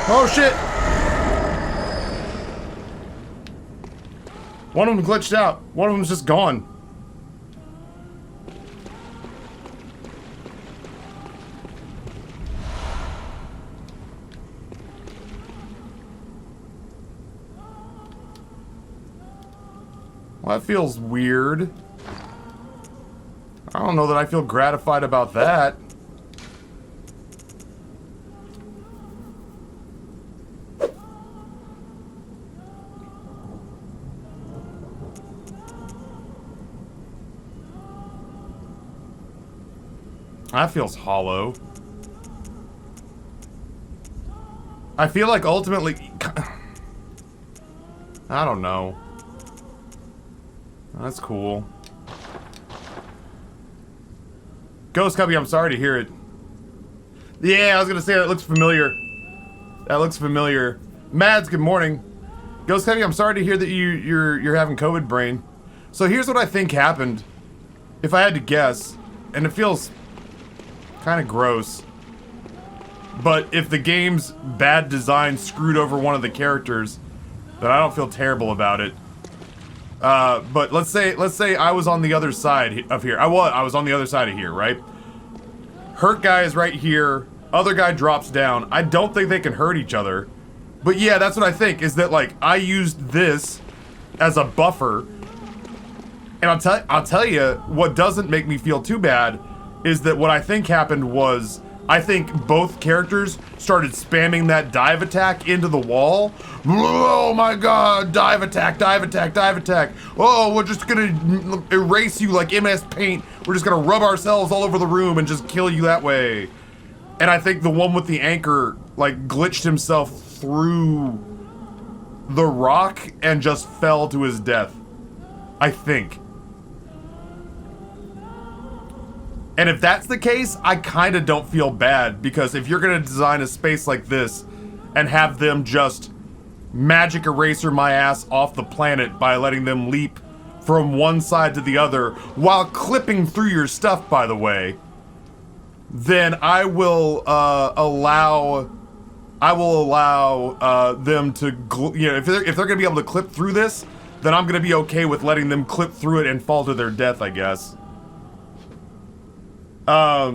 Oh shit! One of them glitched out. One of them's just gone. Well, that feels weird. I don't know that I feel gratified about that. That feels hollow. I feel like ultimately... I don't know. That's cool. Ghost Cubby, I'm sorry to hear it. Yeah, I was gonna say that looks familiar. That looks familiar. Mads, good morning. Ghost Cubby, I'm sorry to hear that you're having COVID brain. So here's what I think happened. If I had to guess, and it feels kind of gross, but if the game's bad design screwed over one of the characters, then I don't feel terrible about it. But let's say I was on the other side of here. I was on the other side of here, right? Hurt guy is right here. Other guy drops down. I don't think they can hurt each other. But yeah, that's what I think, is that like I used this as a buffer. And I'll tell you what doesn't make me feel too bad is that what I think happened was, I think both characters started spamming that dive attack into the wall. Oh my god, dive attack, dive attack, dive attack. Oh, we're just gonna erase you like MS Paint. We're just gonna rub ourselves all over the room and just kill you that way. And I think the one with the anchor, like, glitched himself through the rock and just fell to his death. I think. And if that's the case, I kind of don't feel bad, because if you're going to design a space like this and have them just magic eraser my ass off the planet by letting them leap from one side to the other while clipping through your stuff, by the way, then I will allow them to, if they're going to be able to clip through this, then I'm going to be okay with letting them clip through it and fall to their death, I guess. I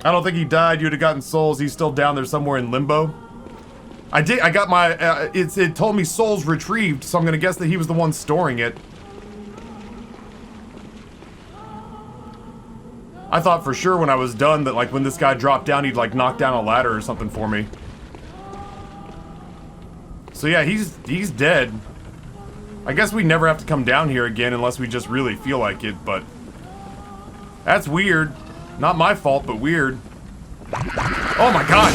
don't think he died. You'd have gotten souls. He's still down there somewhere in limbo. I got my, it told me souls retrieved, so I'm gonna guess that he was the one storing it. I thought for sure when I was done that, like, when this guy dropped down, he'd, like, knock down a ladder or something for me. So yeah, he's dead. I guess we never have to come down here again unless we just really feel like it, but... That's weird. Not my fault, but weird. Oh my god!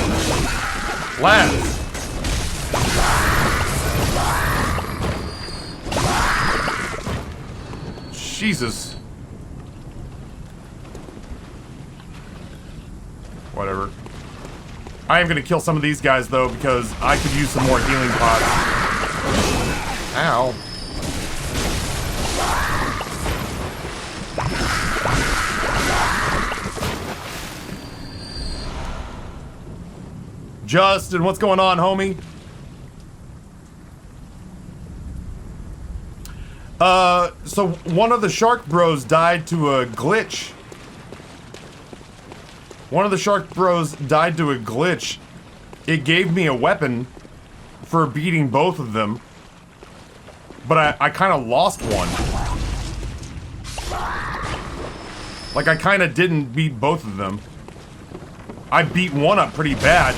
Lads! Jesus. Whatever. I am gonna kill some of these guys though, because I could use some more healing pots. Ow. Justin, what's going on, homie? So one of the Shark Bros died to a glitch. One of the Shark Bros died to a glitch. It gave me a weapon for beating both of them. But I kind of lost one. Like, I kind of didn't beat both of them. I beat one up pretty bad.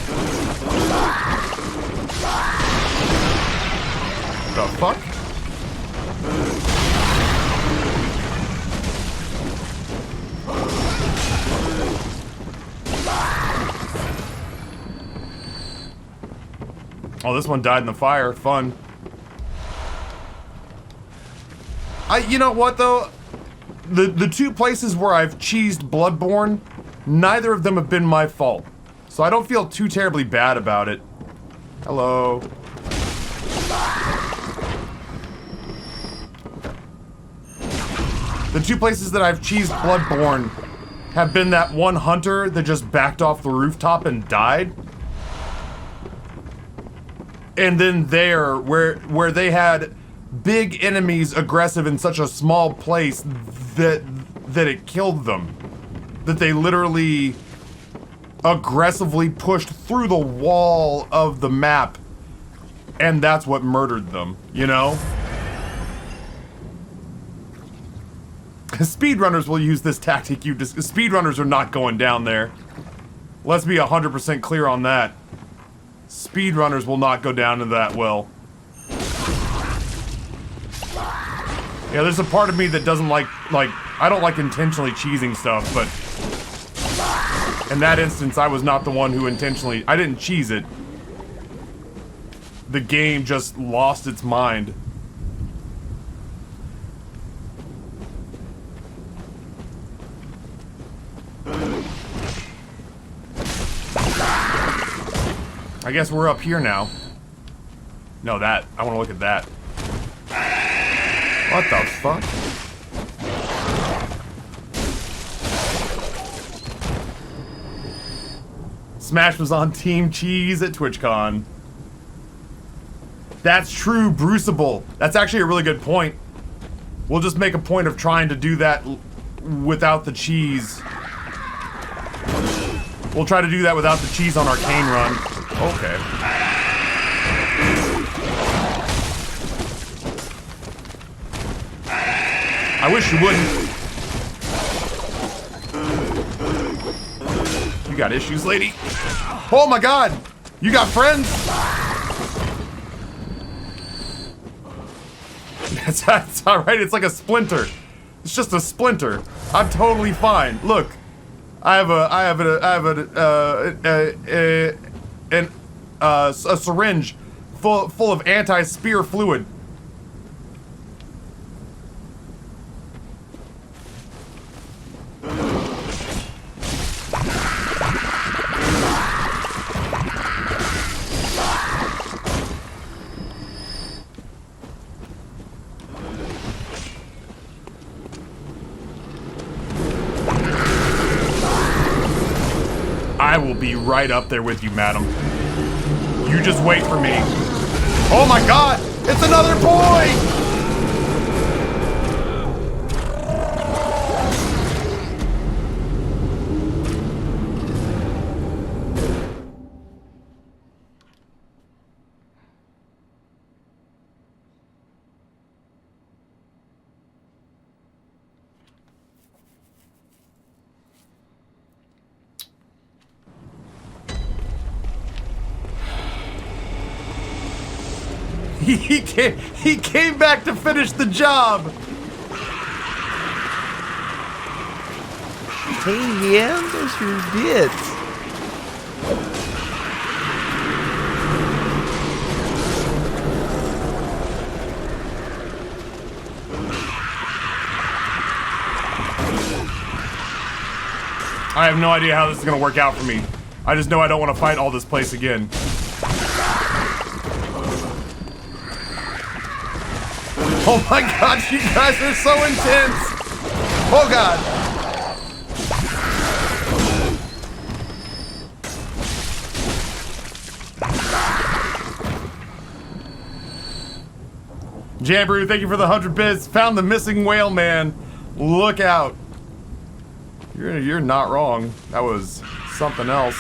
The fuck? Oh, this one died in the fire. Fun. You know what though? The two places where I've cheesed BloodBorne, neither of them have been my fault. So I don't feel too terribly bad about it. Hello. The two places that I've cheesed BloodBorne have been that one hunter that just backed off the rooftop and died. And then there, where they had big enemies aggressive in such a small place that it killed them. That they literally aggressively pushed through the wall of the map, and that's what murdered them, you know? Speedrunners will use this tactic. Speedrunners are not going down there. Let's be 100% clear on that. Speedrunners will not go down to that well. Yeah, there's a part of me that doesn't like, I don't like intentionally cheesing stuff, but in that instance, I was not the one who intentionally, I didn't cheese it. The game just lost its mind. I guess we're up here now. No, that. I want to look at that. What the fuck? Smash was on Team Cheese at TwitchCon. That's true, Bruceable. That's actually a really good point. We'll just make a point of trying to do that without the cheese. We'll try to do that without the cheese on Arcane Run. Okay. I wish you wouldn't. You got issues, lady? Oh my god! You got friends? That's alright, it's like a splinter. It's just a splinter. I'm totally fine. Look. I have a syringe full of anti-spear fluid. I will be right up there with you, madam. You just wait for me. Oh my god! It's another boy! He came back to finish the job. Hey man, those are your bits. I have no idea how this is gonna work out for me. I just know I don't want to fight all this place again. Oh my god, you guys are so intense! Oh god! Jambrew, thank you for the 100 bits. Found the missing whale man. Look out. You're not wrong. That was something else.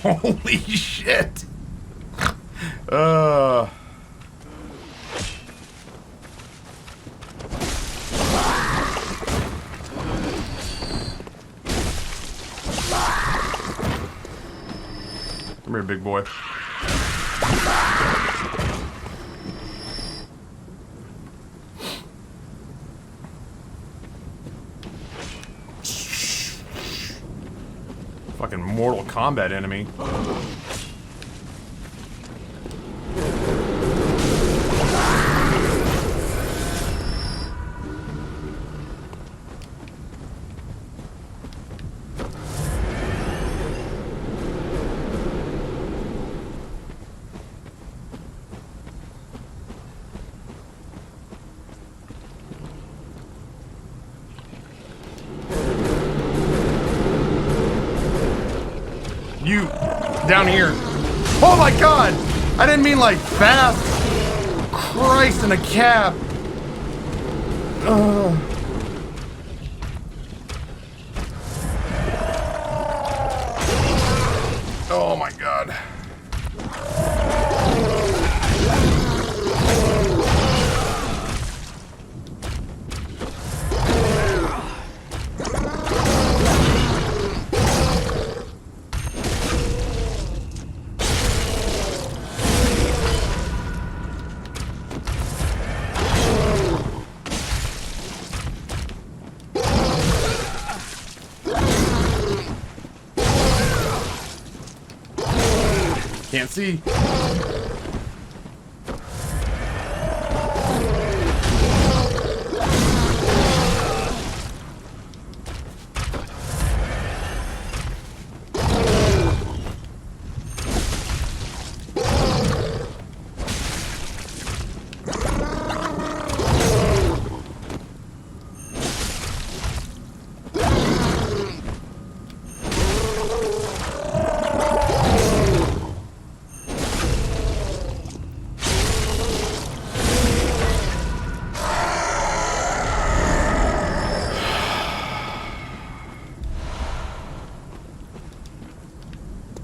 Holy shit. Come here, big boy. Fucking Mortal Kombat enemy. You down here. Oh my god! I didn't mean like fast. Christ in a cab. Oh my god. Can't see.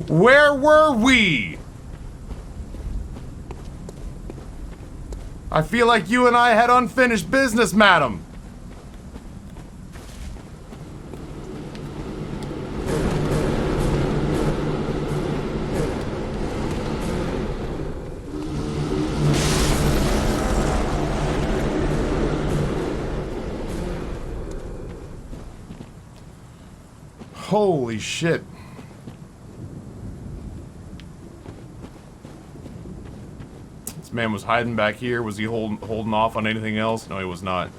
Where were we? I feel like you and I had unfinished business, madam. Holy shit. This man was hiding back here. Was he holding off on anything else? No, he was not.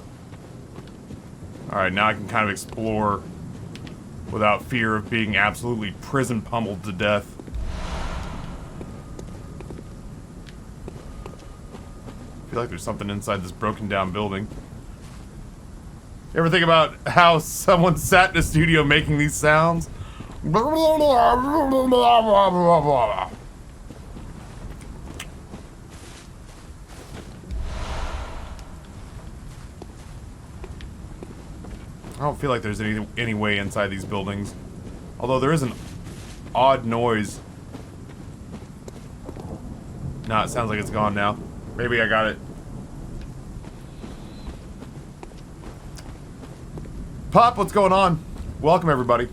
Alright, now I can kind of explore without fear of being absolutely prison pummeled to death. I feel like there's something inside this broken down building. You ever think about how someone sat in a studio making these sounds? I don't feel like there's any way inside these buildings. Although there is an odd noise Nah, it sounds like it's gone now. Maybe I got it. Pop, what's going on? Welcome, everybody.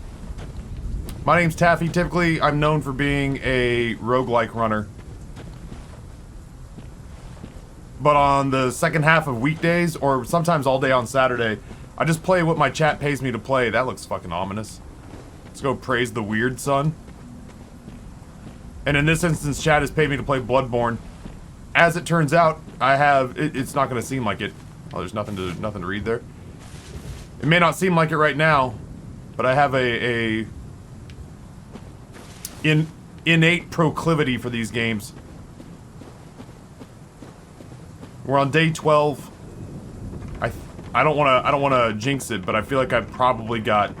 My name's Taffy. Typically, I'm known for being a roguelike runner. But on the second half of weekdays, or sometimes all day on Saturday, I just play what my chat pays me to play. That looks fucking ominous. Let's go praise the weird son. And in this instance, chat has paid me to play BloodBorne. As it turns out, I have... It's not going to seem like it. Oh, there's nothing to read there. It may not seem like it right now, but I have a innate proclivity for these games. We're on day 12. I don't want to jinx it, but I feel like I've probably got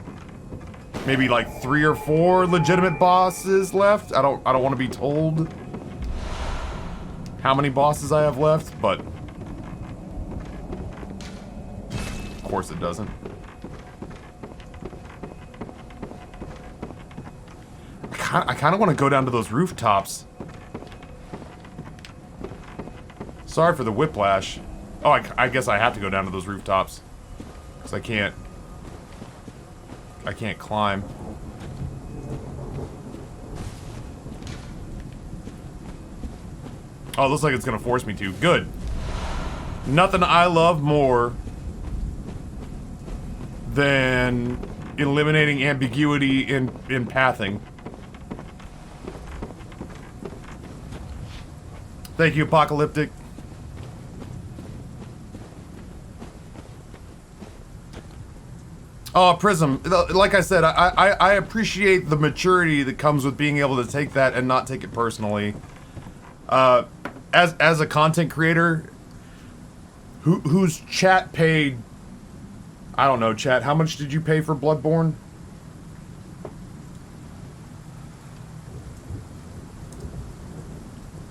maybe like 3 or 4 legitimate bosses left. I don't want to be told how many bosses I have left, but of course it doesn't. I kind of want to go down to those rooftops. Sorry for the whiplash. Oh, I guess I have to go down to those rooftops. Because I can't climb. Oh, it looks like it's going to force me to. Good. Nothing I love more than eliminating ambiguity in pathing. Thank you, Apocalyptic. Oh, Prism. Like I said, I appreciate the maturity that comes with being able to take that and not take it personally. As a content creator, whose chat paid... I don't know, chat. How much did you pay for BloodBorne?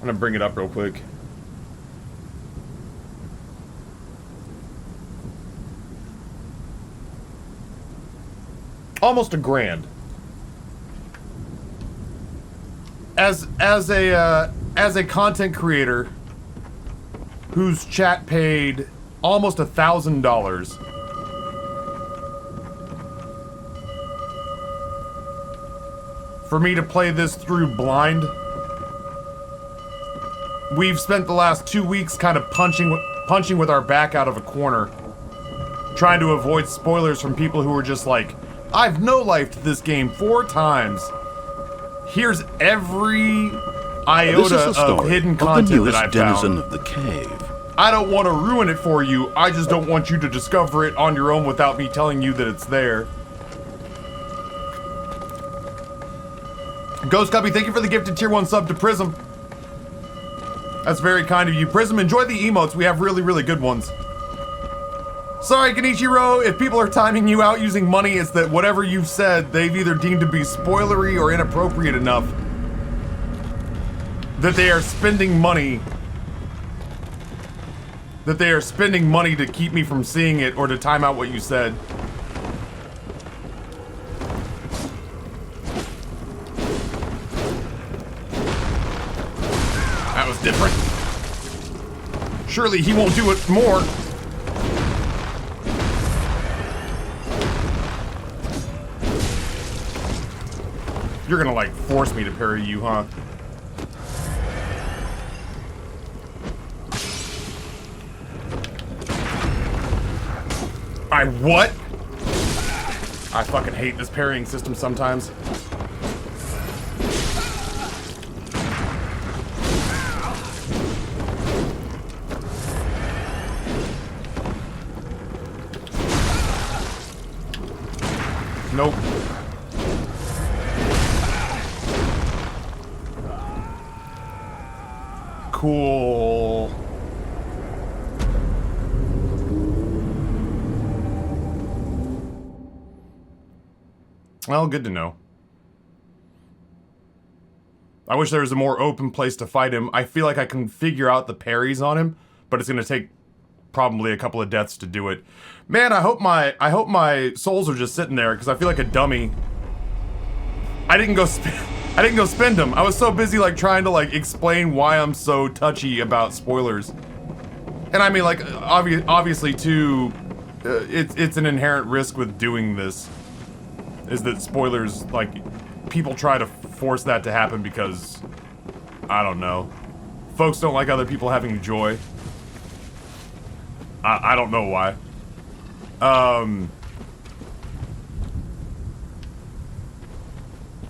I'm gonna bring it up real quick. Almost $1,000. As a content creator whose chat paid almost $1,000 for me to play this through blind. We've spent the last 2 weeks kind of punching with our back out of a corner, trying to avoid spoilers from people who are just like, I've no-lifed this game 4 times. Here's every iota of hidden content that I've found. Of the cave. I don't want to ruin it for you. I just don't want you to discover it on your own without me telling you that it's there. Ghost Cubby, thank you for the gifted tier 1 sub to Prism. That's very kind of you. Prism, enjoy the emotes. We have really, really good ones. Sorry, Genichiro, if people are timing you out using money, it's that whatever you've said, they've either deemed to be spoilery or inappropriate enough that they are spending money. That they are spending money to keep me from seeing it or to time out what you said. That was different. Surely he won't do it more. You're gonna, like, force me to parry you, huh? I what? I fucking hate this parrying system sometimes. Nope. Cool. Well, good to know. I wish there was a more open place to fight him. I feel like I can figure out the parries on him, but it's gonna take probably a couple of deaths to do it. Man, I hope my souls are just sitting there because I feel like a dummy. I didn't go I didn't go spend them. I was so busy like trying to like explain why I'm so touchy about spoilers. And I mean like obviously too, it's an inherent risk with doing this. Is that spoilers, like, people try to force that to happen because, I don't know. Folks don't like other people having joy. I don't know why.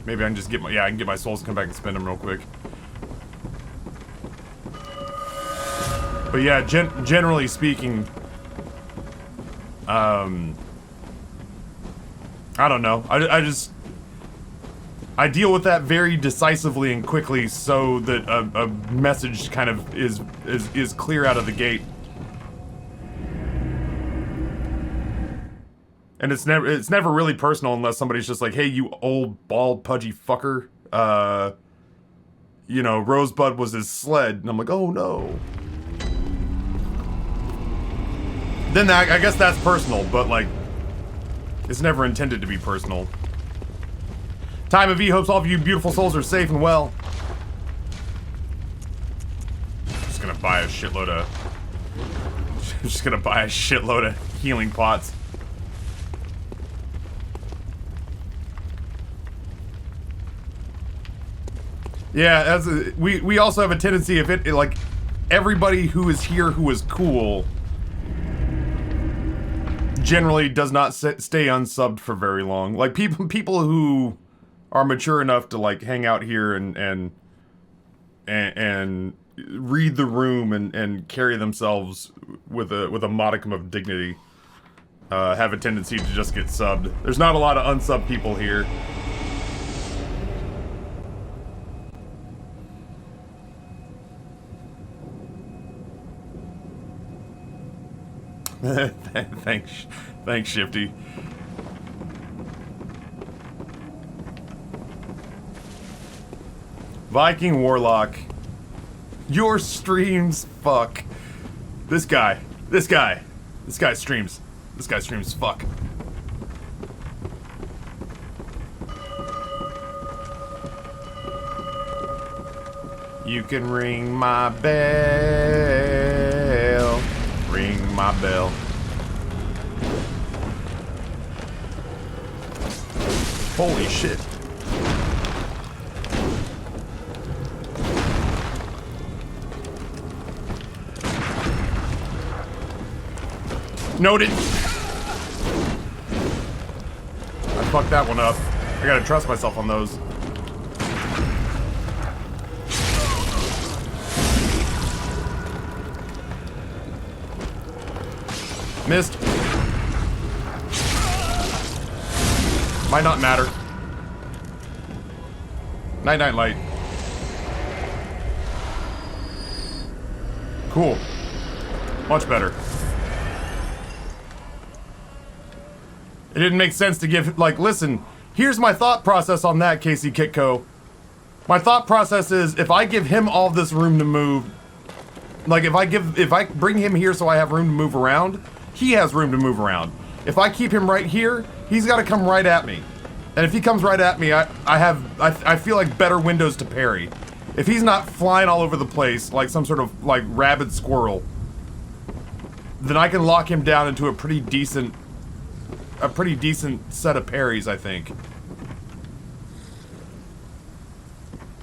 Maybe I can just get my, yeah, I can get my souls to come back and spend them real quick. But yeah, generally speaking, I don't know. I deal with that very decisively and quickly so that a message kind of is clear out of the gate. And it's never really personal unless somebody's just like, hey, you old, bald, pudgy fucker. You know, Rosebud was his sled. And I'm like, oh no. Then I guess that's personal, but like, it's never intended to be personal. Time of E hopes all of you beautiful souls are safe and well. Just gonna buy a shitload of healing pots. Yeah, we also have a tendency, if it like everybody who is here who is cool generally does not stay unsubbed for very long. Like people who are mature enough to like hang out here and read the room and carry themselves with a modicum of dignity have a tendency to just get subbed. There's not a lot of unsubbed people here. Thanks, Shifty. Viking Warlock. Your streams fuck. This guy streams fuck. You can ring my bell. Ring my bell. Holy shit. Noted. I fucked that one up. I gotta trust myself on those. Missed. Might not matter. Night-night light. Cool. Much better. It didn't make sense to give, like, listen, here's my thought process on that, Casey Kitco. My thought process is, if I give him all this room to move, like, if I bring him here so I have room to move around, he has room to move around. If I keep him right here, he's got to come right at me. And if he comes right at me, I feel like better windows to parry. If he's not flying all over the place like some sort of like rabid squirrel, then I can lock him down into a pretty decent set of parries, I think.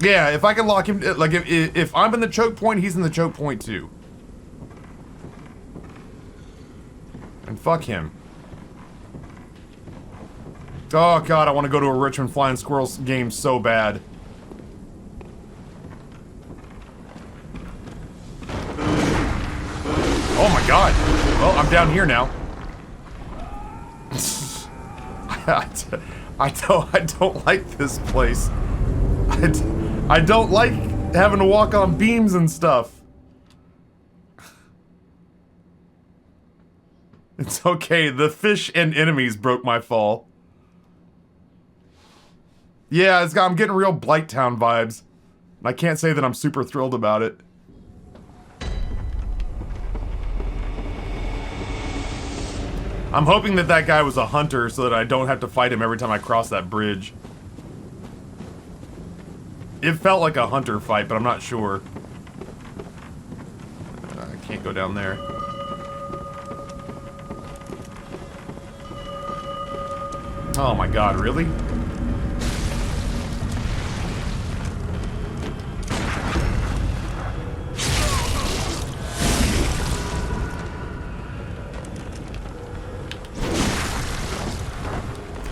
Yeah, if I can lock him, like if I'm in the choke point, he's in the choke point too. And fuck him. Oh god, I want to go to a Richmond Flying Squirrels game so bad. Oh my god. Well, I'm down here now. I don't like this place. I don't like having to walk on beams and stuff. It's okay, the fish and enemies broke my fall. Yeah, I'm getting real Blighttown vibes. I can't say that I'm super thrilled about it. I'm hoping that that guy was a hunter so that I don't have to fight him every time I cross that bridge. It felt like a hunter fight, but I'm not sure. I can't go down there. Oh my god, really?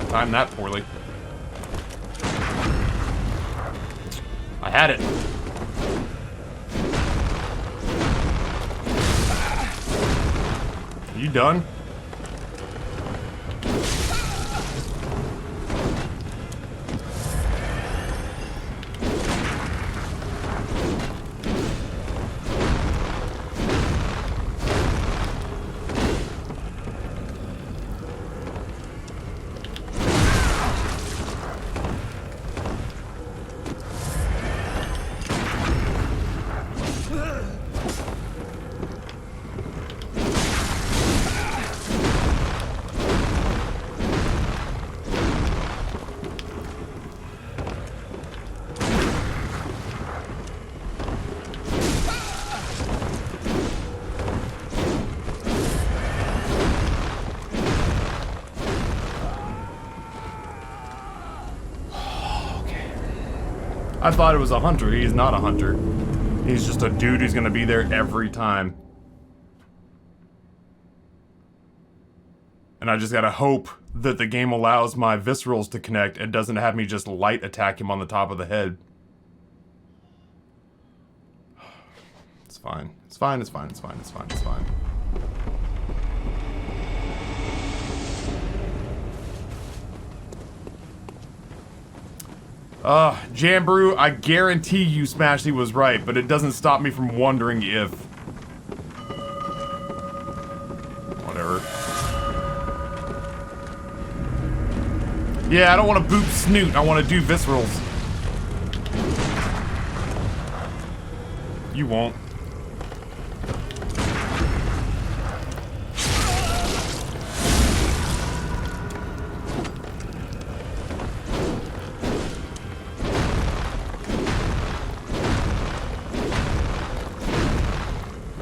Timed that poorly. I had it. You done? I thought it was a hunter. He's not a hunter. He's just a dude who's gonna be there every time. And I just gotta hope that the game allows my viscerals to connect and doesn't have me just light attack him on the top of the head. It's fine. It's fine, it's fine, it's fine, it's fine, it's fine. Jambrew, I guarantee you Smashy was right, but it doesn't stop me from wondering if. Whatever. Yeah, I don't want to boop Snoot, I want to do viscerals. You won't.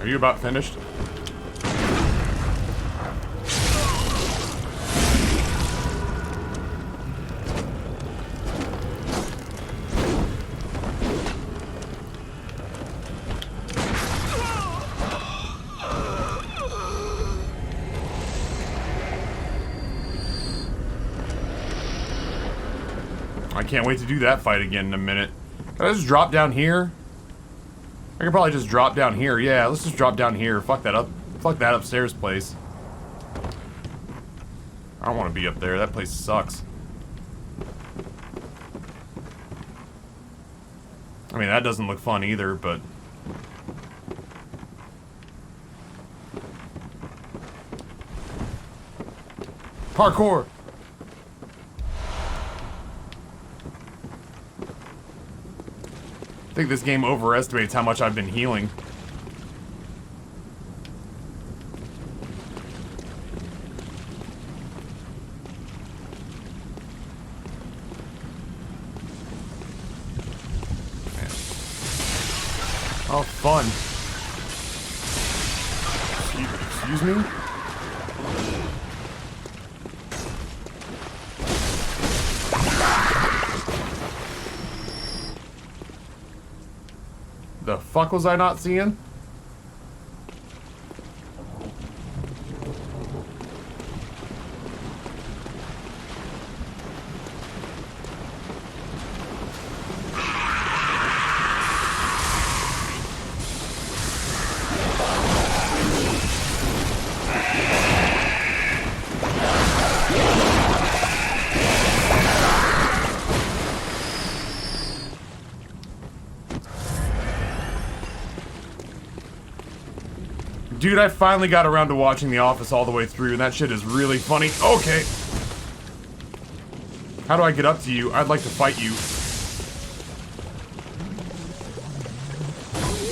Are you about finished? I can't wait to do that fight again in a minute. Can I just drop down here? I could probably just drop down here. Yeah, let's just drop down here. Fuck that up. Fuck that upstairs place. I don't want to be up there. That place sucks. I mean, that doesn't look fun either, but... Parkour! I think this game overestimates how much I've been healing. Man. Oh, fun. Excuse me? The fuck was I not seeing? Dude, I finally got around to watching The Office all the way through, and that shit is really funny. Okay. How do I get up to you? I'd like to fight you.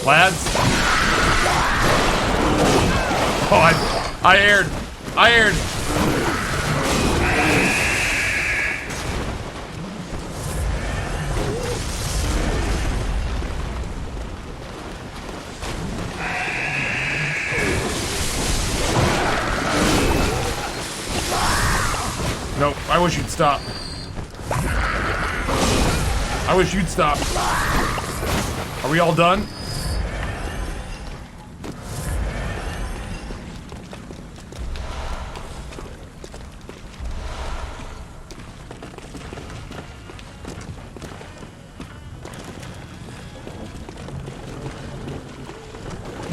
Lads? Oh, I aired. I aired. stop. I wish you'd stop. Are we all done?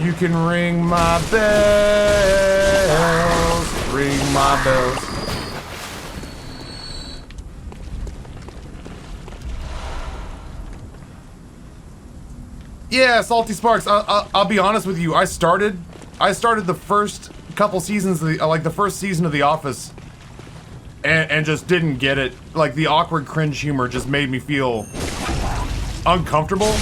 You can ring my bells, ring my bells. Yeah, Salty Sparks. I'll be honest with you. I started the first couple seasons, like the first season of The Office, and just didn't get it. Like the awkward cringe humor just made me feel uncomfortable.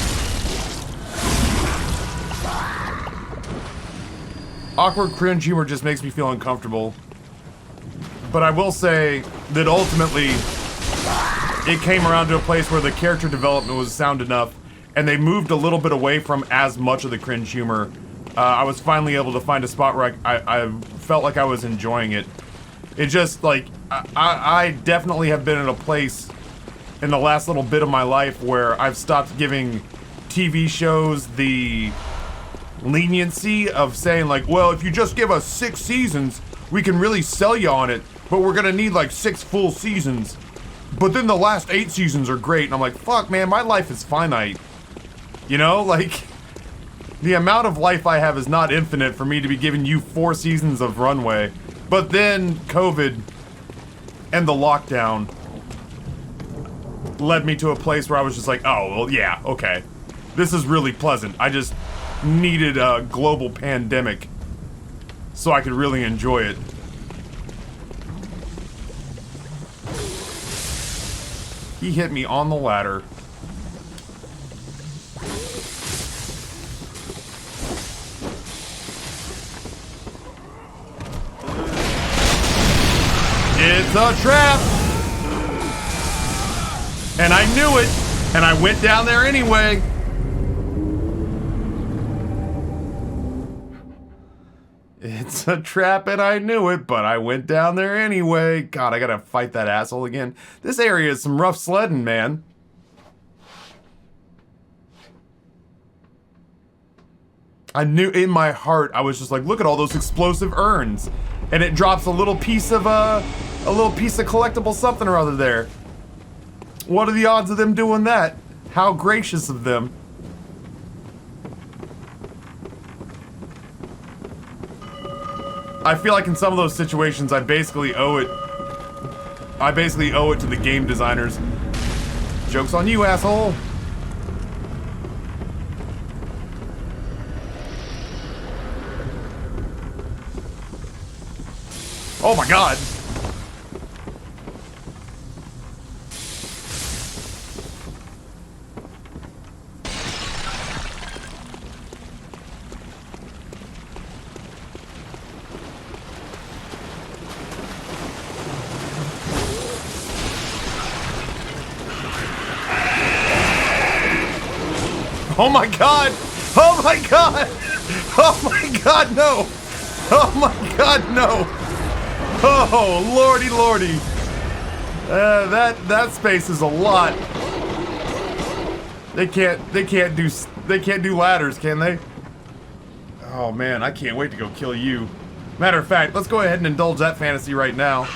Awkward cringe humor just makes me feel uncomfortable. But I will say that ultimately, it came around to a place where the character development was sound enough, and they moved a little bit away from as much of the cringe humor. I was finally able to find a spot where I felt like I was enjoying it. It just, like, I definitely have been in a place in the last little bit of my life where I've stopped giving TV shows the leniency of saying, like, well, if you just give us 6 seasons, we can really sell you on it, but we're gonna need like 6 full seasons. But then the last 8 seasons are great, and I'm like, fuck, man, my life is finite. You know, like, the amount of life I have is not infinite for me to be giving you 4 seasons of runway. But then COVID and the lockdown led me to a place where I was just like, oh, well, yeah, okay. This is really pleasant. I just needed a global pandemic so I could really enjoy it. He hit me on the ladder. It's a trap! And I knew it, and I went down there anyway. It's a trap and I knew it, but I went down there anyway. God, I gotta fight that asshole again. This area is some rough sledding, man. I knew in my heart, I was just like, look at all those explosive urns. And it drops a little piece of collectible something or other there. What are the odds of them doing that? How gracious of them. I feel like in some of those situations, I basically owe it to the game designers. Joke's on you, asshole. Oh my god. Oh my god! Oh my god! Oh my god, no! Oh my god, no! Oh, lordy lordy. That space is a lot. They can't do ladders, can they? Oh man, I can't wait to go kill you. Matter of fact, let's go ahead and indulge that fantasy right now.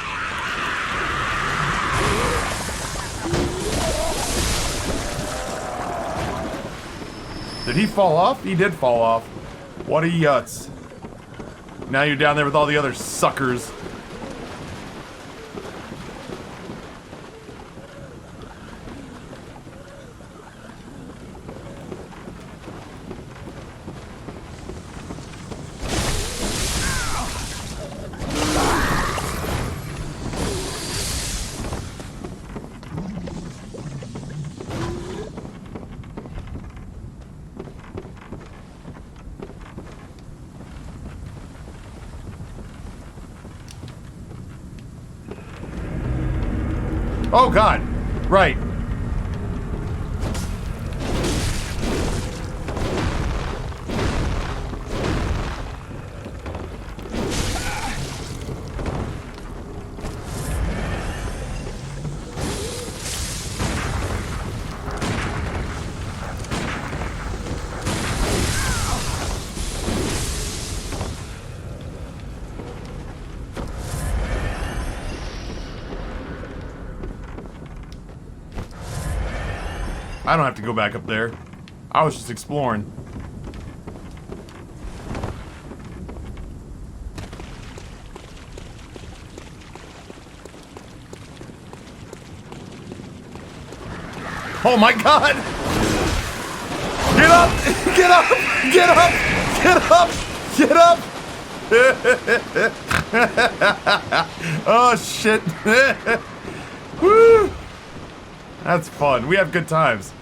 Did he fall off? He did fall off. What a yutz. Now you're down there with all the other suckers. Oh god, right. I don't have to go back up there. I was just exploring. Oh my god! Get up! Get up! Get up! Get up! Get up! Oh shit! Woo! That's fun. We have good times.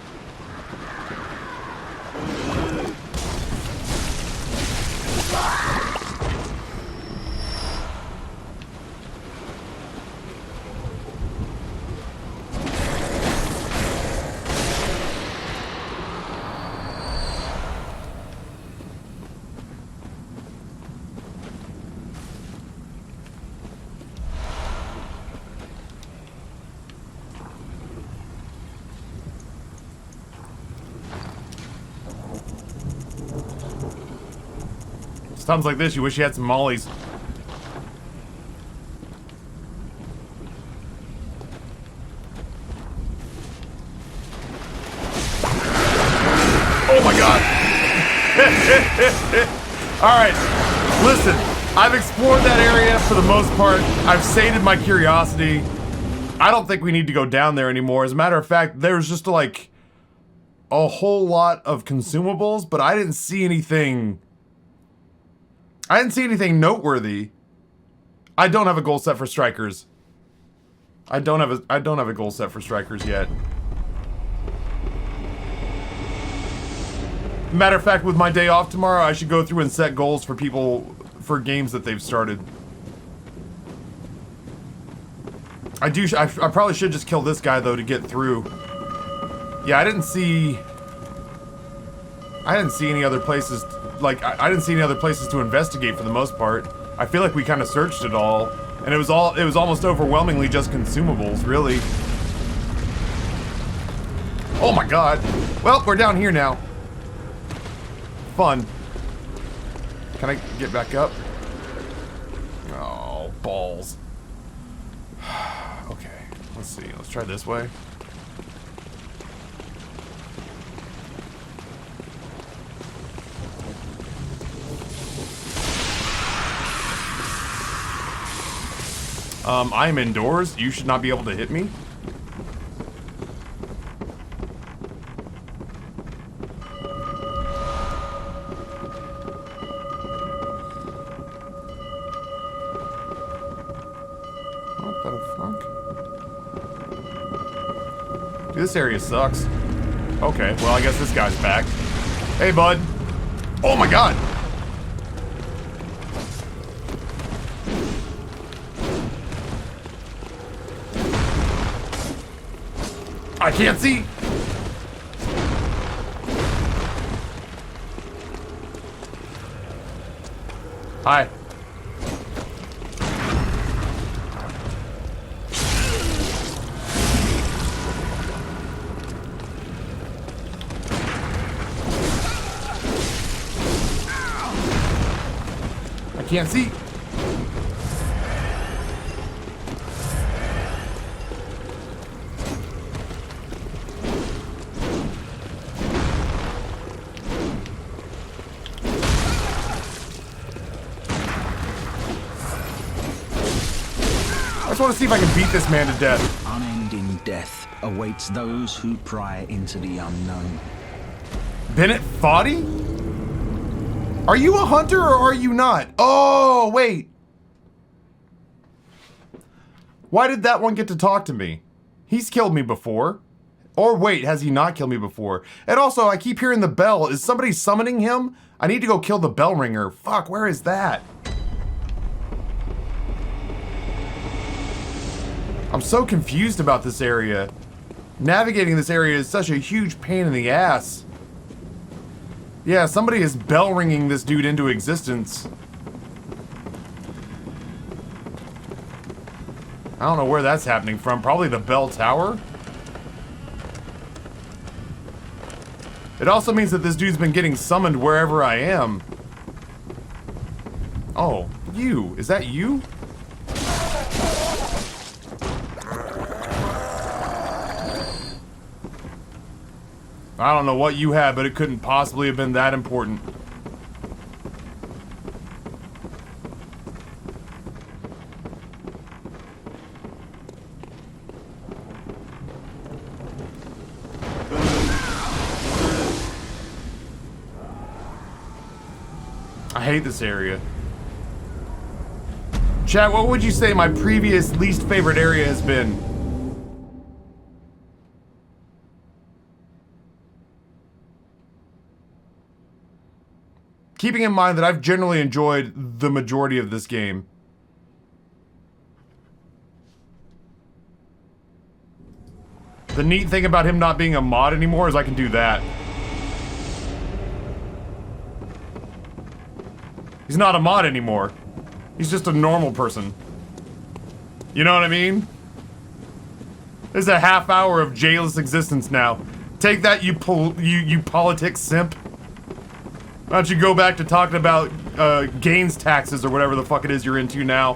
Times like this, you wish you had some mollies. Oh my god! Alright, listen. I've explored that area for the most part. I've sated my curiosity. I don't think we need to go down there anymore. As a matter of fact, there's just like a whole lot of consumables, but I didn't see anything. I didn't see anything noteworthy. I don't have a goal set for strikers. I don't have a goal set for strikers yet. Matter of fact, with my day off tomorrow, I should go through and set goals for people for games that they've started. I probably should just kill this guy though to get through. Yeah, I didn't see any other places. Like, I didn't see any other places to investigate for the most part. I feel like we kind of searched it all, and it was almost overwhelmingly just consumables, really. Oh my god. Well, we're down here now. Fun. Can I get back up? Oh, balls. Okay, let's see. Let's try this way. I'm indoors. You should not be able to hit me. What the fuck? Dude, this area sucks. Okay, well, I guess this guy's back. Hey, bud. Oh my god! I can't see! Hi. I can't see. I just want to see if I can beat this man to death. Unending death awaits those who pry into the unknown. Bennett Foddy? Are you a hunter or are you not? Oh, wait. Why did that one get to talk to me? He's killed me before. Or wait, has he not killed me before? And also, I keep hearing the bell. Is somebody summoning him? I need to go kill the bell ringer. Fuck, where is that? I'm so confused about this area. Navigating this area is such a huge pain in the ass. Yeah, somebody is bell ringing this dude into existence. I don't know where that's happening from. Probably the bell tower? It also means that this dude's been getting summoned wherever I am. Oh, you. Is that you? I don't know what you had, but it couldn't possibly have been that important. I hate this area. Chat, what would you say my previous least favorite area has been? Keeping in mind that I've generally enjoyed the majority of this game. The neat thing about him not being a mod anymore is I can do that. He's not a mod anymore. He's just a normal person. You know what I mean? This is a half hour of jailless existence now. Take that, you politics simp. Why don't you go back to talking about gains taxes or whatever the fuck it is you're into now?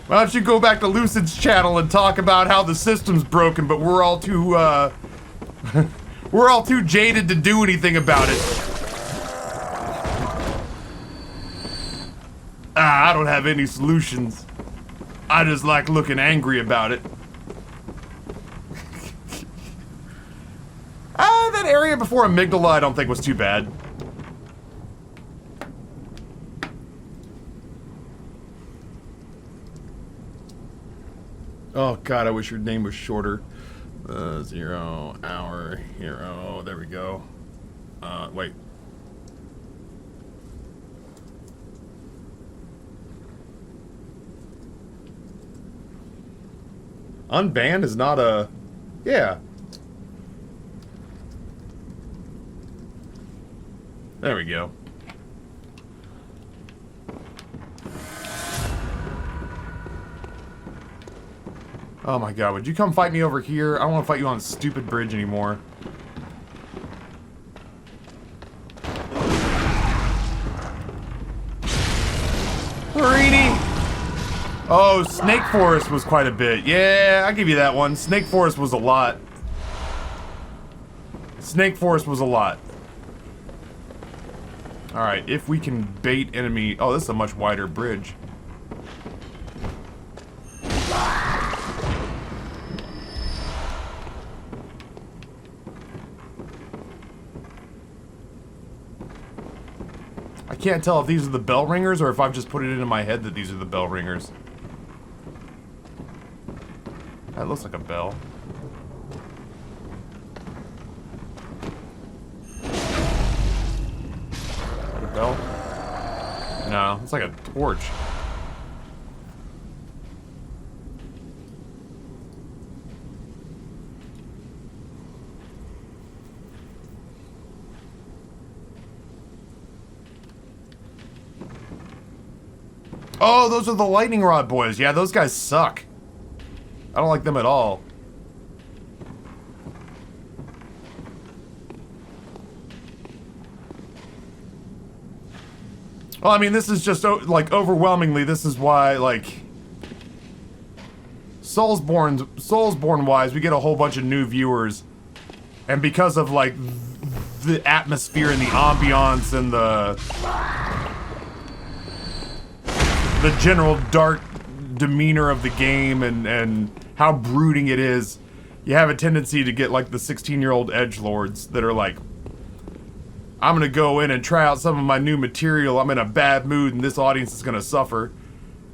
Why don't you go back to Lucid's channel and talk about how the system's broken, but we're all too we're all too jaded to do anything about it. I don't have any solutions. I just like looking angry about it. That area before Amygdala I don't think was too bad. Oh god, I wish your name was shorter. 0 hour hero. There we go. Wait. Unbanned is not a... Yeah. There we go. Oh my god, would you come fight me over here? I don't want to fight you on this stupid bridge anymore. Greedy! Oh, Snake Forest was quite a bit. Yeah, I'll give you that one. Snake Forest was a lot. Snake Forest was a lot. Alright, if we can bait enemy... Oh, this is a much wider bridge. I can't tell if these are the bell ringers or if I've just put it into my head that these are the bell ringers. That looks like a bell. Bell? No, it's like a torch. Oh, those are the lightning rod boys. Yeah, those guys suck. I don't like them at all. Well, I mean, this is just, like, overwhelmingly, this is why, like... Soulsborne-wise, we get a whole bunch of new viewers. And because of, like, the atmosphere and the ambiance and the general dark demeanor of the game and how brooding it is, you have a tendency to get, like, the 16-year-old edgelords that are like, I'm gonna go in and try out some of my new material. I'm in a bad mood and this audience is gonna suffer.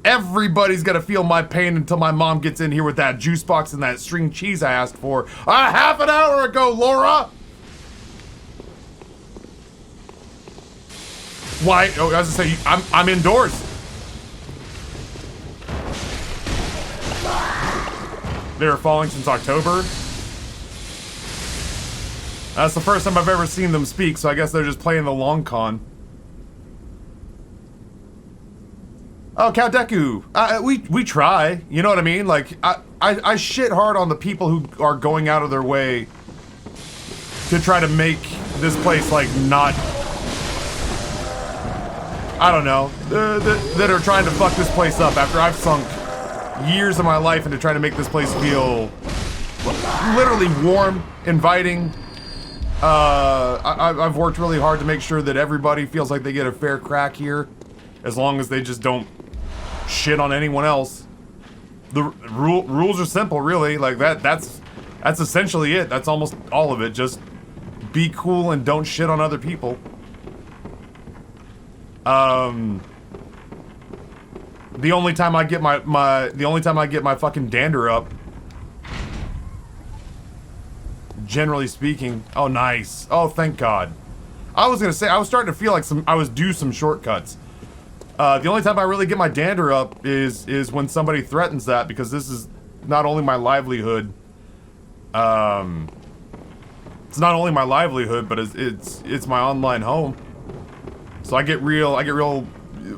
Everybody's gonna feel my pain until my mom gets in here with that juice box and that string cheese I asked for a half an hour ago, Laura! Why? Oh, I was gonna say, I'm indoors. They were falling since October. That's the first time I've ever seen them speak, so I guess they're just playing the long con. Oh, Count Deku. We try. You know what I mean? Like, I shit hard on the people who are going out of their way to try to make this place, like, not... I don't know. That are trying to fuck this place up after I've sunk years of my life into trying to make this place feel literally warm, inviting. I've worked really hard to make sure that everybody feels like they get a fair crack here, as long as they just don't shit on anyone else. The rules are simple, really. Like that's essentially it. That's almost all of it. Just be cool and don't shit on other people. The only time I get my fucking dander up, generally speaking. Oh, nice. Oh, thank God. I was gonna say, I was starting to feel like I was due some shortcuts. The only time I really get my dander up is when somebody threatens that, because this is not only my livelihood. It's not only my livelihood, but it's my online home. So I get real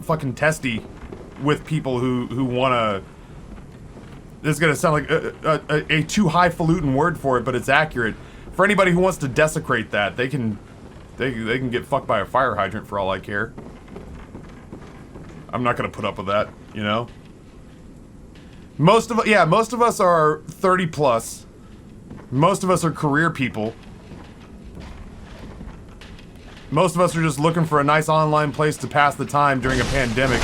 fucking testy with people who wanna. This is gonna sound like a too highfalutin word for it, but it's accurate. For anybody who wants to desecrate that, they can get fucked by a fire hydrant for all I care. I'm not gonna put up with that, you know? Most of us are 30 plus. Most of us are career people. Most of us are just looking for a nice online place to pass the time during a pandemic.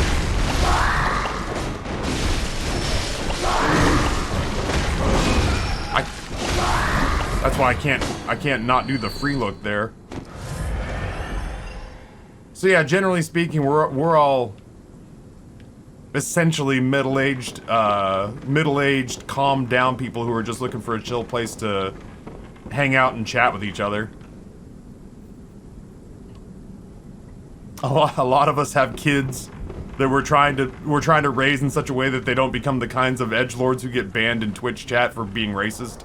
That's why I can't not do the free look there. So yeah, generally speaking, we're all essentially middle-aged, calmed down people who are just looking for a chill place to hang out and chat with each other. A lot of us have kids that we're trying to raise in such a way that they don't become the kinds of edgelords who get banned in Twitch chat for being racist.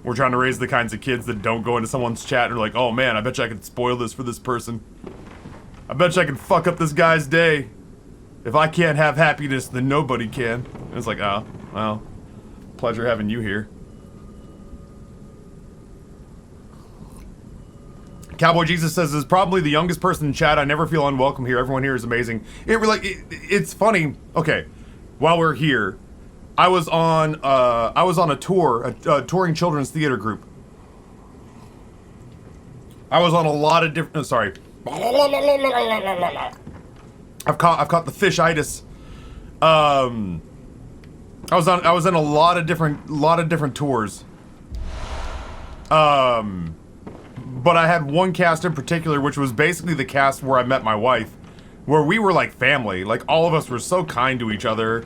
We're trying to raise the kinds of kids that don't go into someone's chat and are like, oh man, I bet you I could spoil this for this person. I bet you I can fuck up this guy's day. If I can't have happiness, then nobody can. And it's like, oh, well, pleasure having you here. Cowboy Jesus says, is probably the youngest person in chat. I never feel unwelcome here. Everyone here is amazing. It's funny. Okay, while we're here, I was on a tour, a touring children's theater group. I was on a lot of different. Sorry, I've caught the fishitis. I was in a lot of different tours. But I had one cast in particular, which was basically the cast where I met my wife, where we were like family. Like all of us were so kind to each other.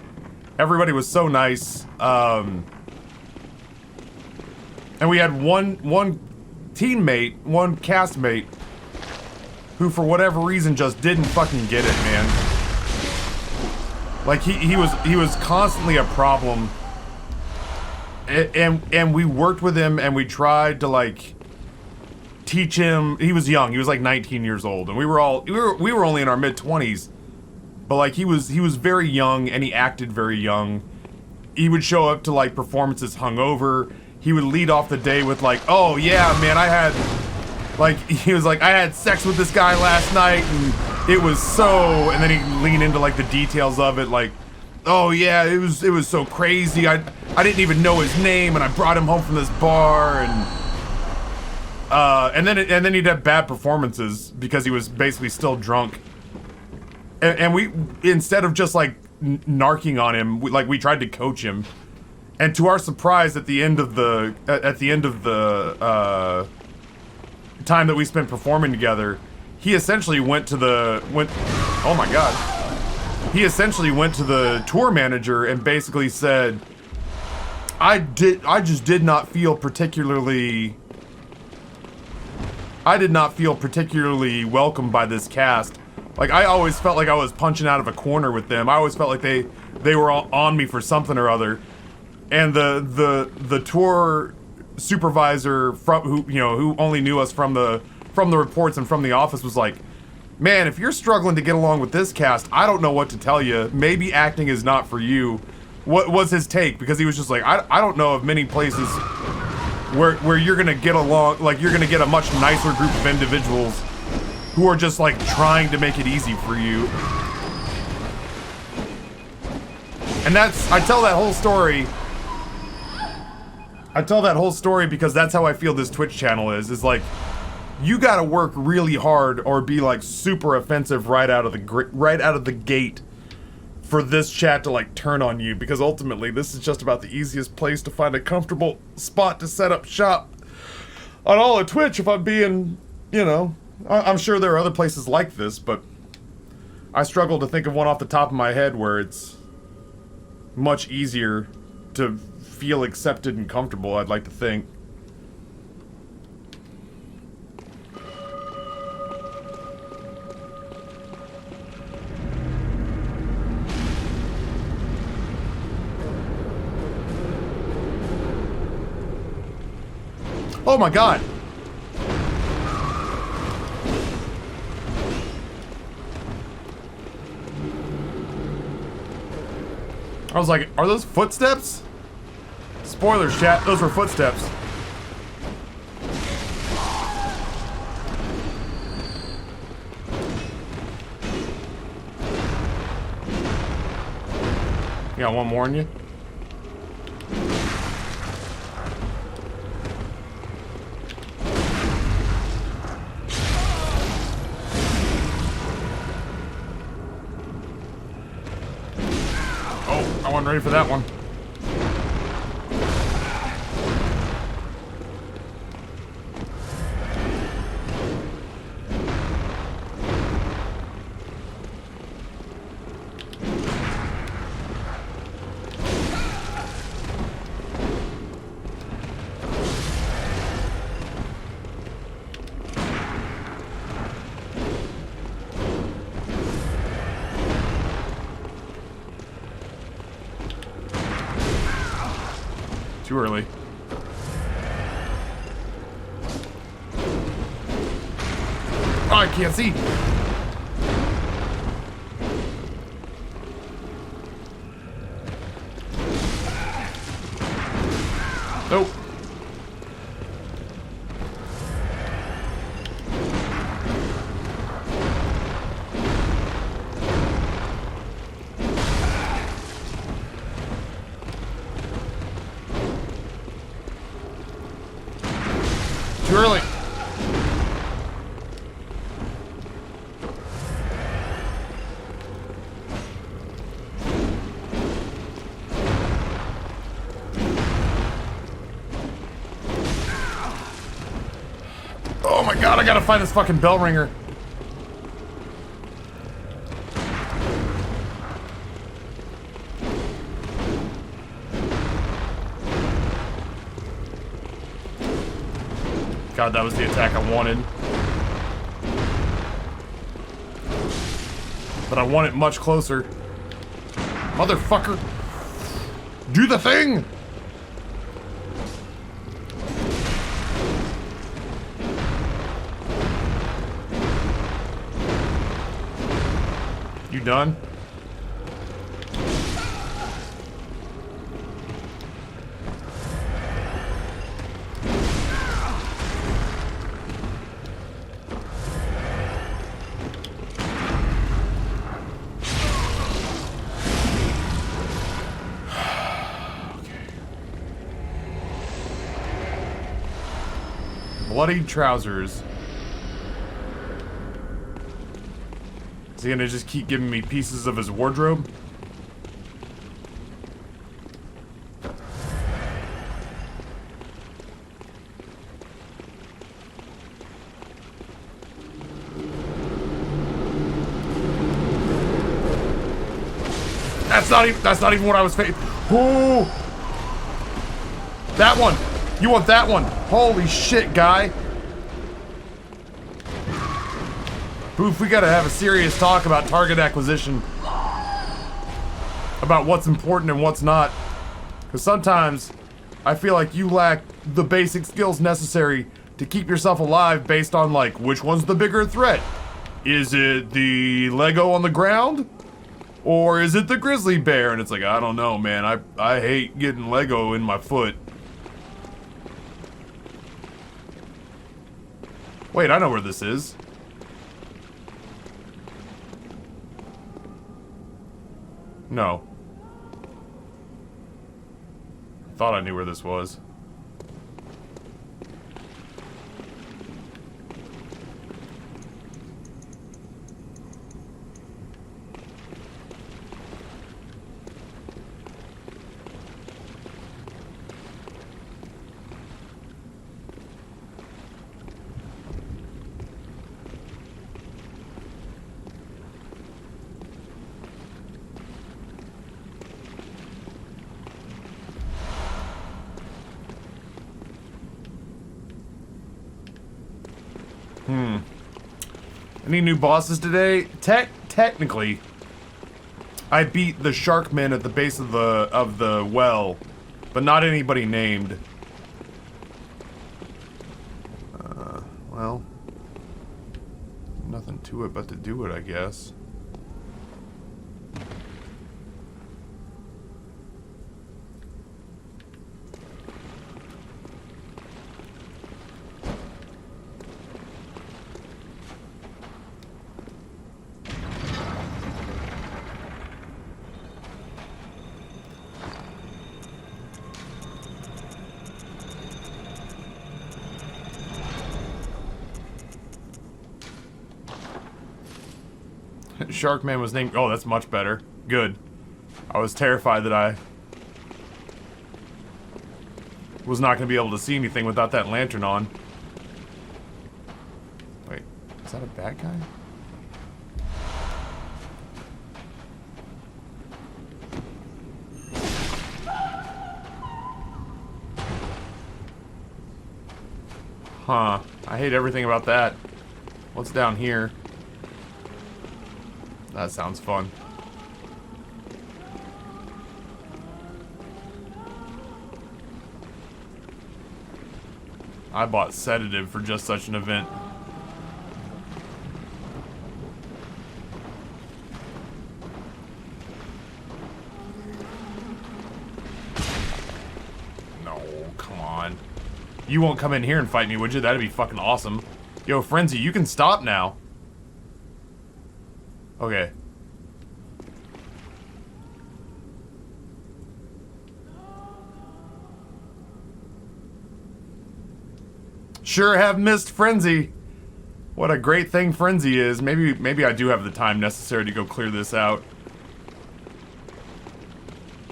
Everybody was so nice. And we had one teammate, one castmate, who for whatever reason just didn't fucking get it, man. Like he was constantly a problem. And we worked with him and we tried to like teach him. He was young. He was like 19 years old, and we were only in our mid-20s. But like he was very young, and he acted very young. He would show up to like performances hungover. He would lead off the day with like, "Oh yeah, man, I had sex with this guy last night, and it was so." And then he'd lean into like the details of it, like, "Oh yeah, it was so crazy. I didn't even know his name, and I brought him home from this bar, and then he'd have bad performances because he was basically still drunk." And we, instead of just like narking on him, we tried to coach him. And to our surprise, at the end of the time that we spent performing together, he essentially went to the tour manager and basically said, I just did not feel particularly welcomed by this cast. Like, I always felt like I was punching out of a corner with them. I always felt like they were all on me for something or other. And the tour supervisor who only knew us from the reports and from the office was like, "Man, if you're struggling to get along with this cast, I don't know what to tell you. Maybe acting is not for you." What was his take? Because he was just like, I don't know of many places where you're gonna get along, like you're gonna get a much nicer group of individuals who are just like trying to make it easy for you. And that's, I tell that whole story. I tell that whole story because that's how I feel this Twitch channel is like, you gotta work really hard or be like super offensive right out of the gate for this chat to like turn on you, because ultimately this is just about the easiest place to find a comfortable spot to set up shop on all of Twitch, if I'm being, you know, I'm sure there are other places like this, but I struggle to think of one off the top of my head where it's much easier to feel accepted and comfortable, I'd like to think. Oh my god! I was like, are those footsteps? Spoilers, chat, those were footsteps. You got one more in you? Oh, I wasn't ready for that one. Too early. Oh, I can't see. Nope. Too early. Oh my god, I gotta find this fucking bell ringer. God, that was the attack I wanted. But I want it much closer. Motherfucker! Do the thing! You done? Bloody trousers. Is he gonna just keep giving me pieces of his wardrobe? That's not even what I was facing. Ooh! That one! You want that one? Holy shit, guy! Boof, we gotta have a serious talk about target acquisition. About what's important and what's not. Because sometimes, I feel like you lack the basic skills necessary to keep yourself alive based on, like, which one's the bigger threat? Is it the Lego on the ground? Or is it the grizzly bear? And it's like, I don't know, man. I hate getting Lego in my foot. Wait, I know where this is. No. Thought I knew where this was. Any new bosses today? Technically, I beat the Sharkman at the base of the well, but not anybody named. Well, nothing to it but to do it, I guess. Sharkman was named... Oh, that's much better. Good. I was terrified that I was not going to be able to see anything without that lantern on. Wait, is that a bad guy? Huh. I hate everything about that. What's down here? That sounds fun. I bought sedative for just such an event. No, come on. You won't come in here and fight me, would you? That'd be fucking awesome. Yo, Frenzy, you can stop now. Okay. Sure have missed Frenzy. What a great thing Frenzy is. Maybe I do have the time necessary to go clear this out.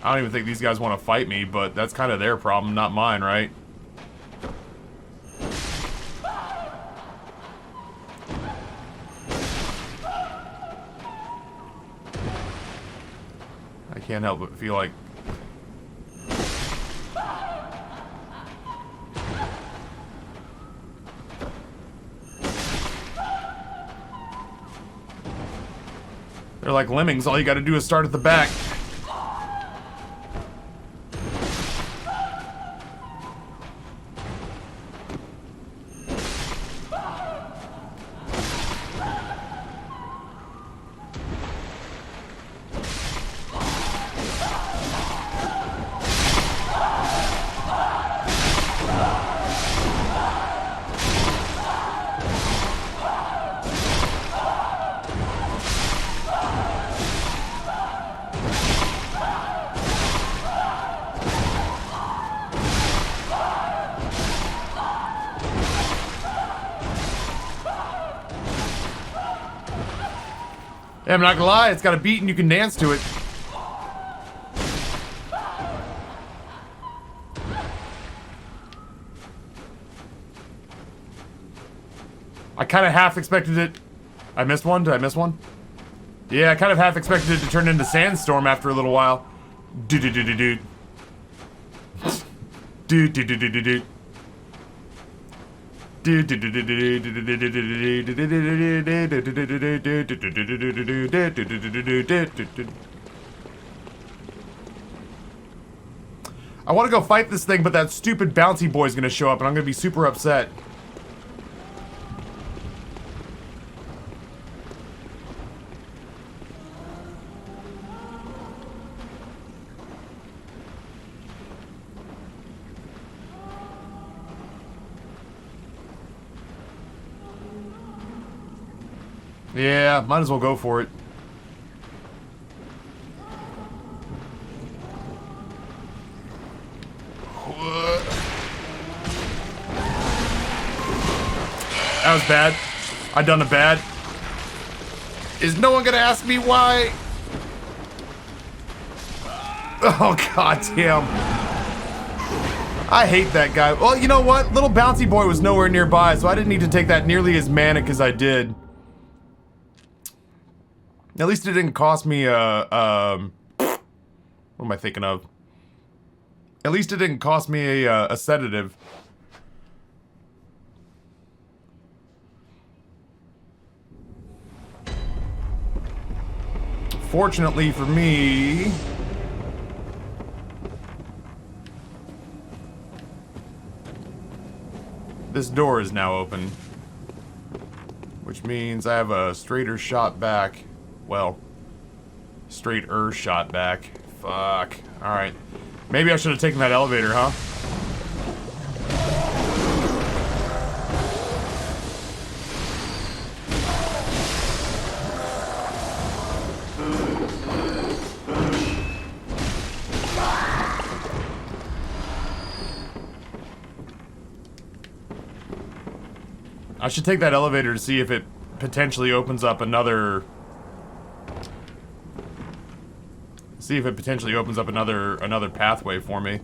I don't even think these guys want to fight me, but that's kind of their problem, not mine, right? I can't help but feel like... They're like lemmings, all you gotta do is start at the back. Yeah, I'm not gonna lie, it's got a beat and you can dance to it. I kind of half expected it. I missed one? Did I miss one? Yeah, I kind of half expected it to turn into Sandstorm after a little while. Do-do-do-do-do. Do-do-do-do-do-do. I want to go fight this thing, but that stupid bouncy boy's gonna show up and I'm gonna be super upset. Yeah, might as well go for it. was bad. I done it bad. Is no one gonna ask me why? Oh, god damn. I hate that guy. Well, you know what? Little bouncy boy was nowhere nearby, so I didn't need to take that nearly as manic as I did. At least it didn't cost me what am I thinking of? At least it didn't cost me a sedative. Fortunately for me, this door is now open, which means I have a straighter shot back. Well, straighter shot back. Fuck. Alright. Maybe I should have taken that elevator, huh? I should take that elevator to see if it potentially opens up another... See if it potentially opens up another pathway for me.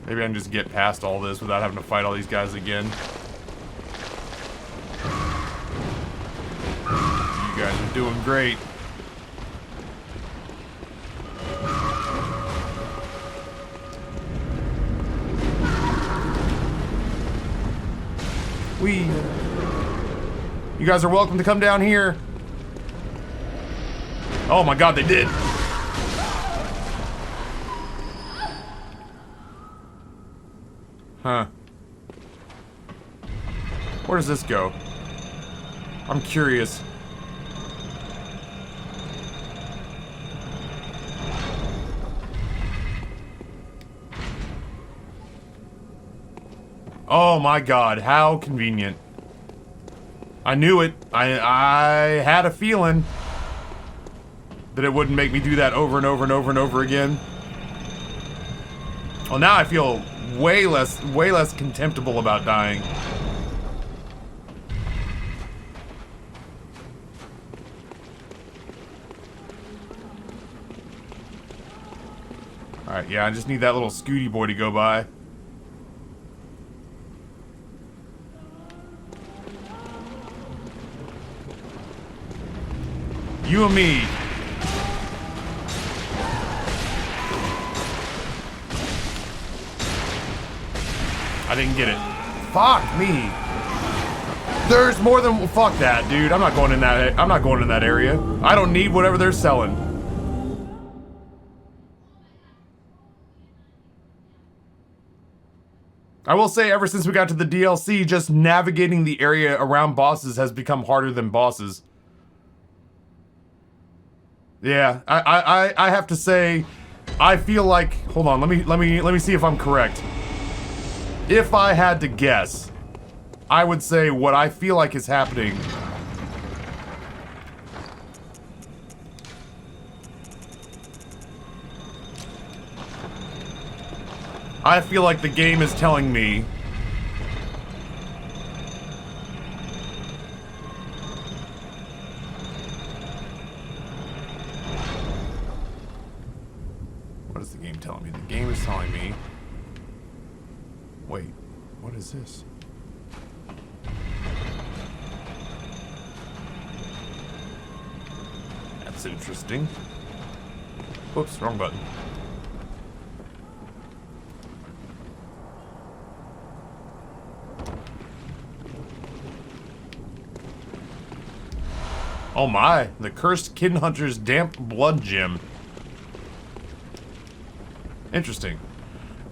Maybe I can just get past all this without having to fight all these guys again. You guys are doing great. You guys are welcome to come down here. Oh my god, they did. Huh. Where does this go? I'm curious. Oh my god, how convenient. I knew it. I had a feeling that it wouldn't make me do that over and over and over and over again. Well, now I feel way less contemptible about dying. Alright, yeah, I just need that little Scooty boy to go by. You and me. I didn't get it. Fuck me. There's more than fuck that, dude. I'm not going in that area. I don't need whatever they're selling. I will say, ever since we got to the DLC, just navigating the area around bosses has become harder than bosses. Yeah, I have to say, I feel like, hold on, let me see if I'm correct. If I had to guess, I would say what I feel like is happening. I feel like the game is telling me what is the game telling me? The game is telling me. Wait, what is this? That's interesting. Whoops, wrong button. Oh my, the Cursed Kid Hunter's Damp Blood Gem. Interesting.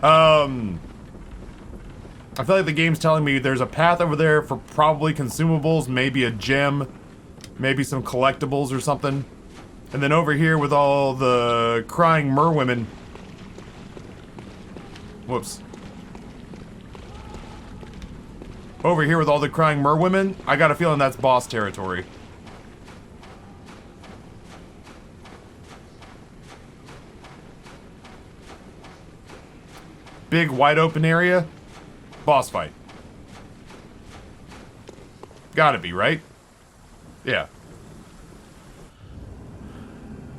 I feel like the game's telling me there's a path over there for probably consumables, maybe a gem, maybe some collectibles or something. And then over here with all the crying merwomen. Whoops. Over here with all the crying merwomen, I got a feeling that's boss territory. Big wide open area. boss fight. Gotta be, right? Yeah.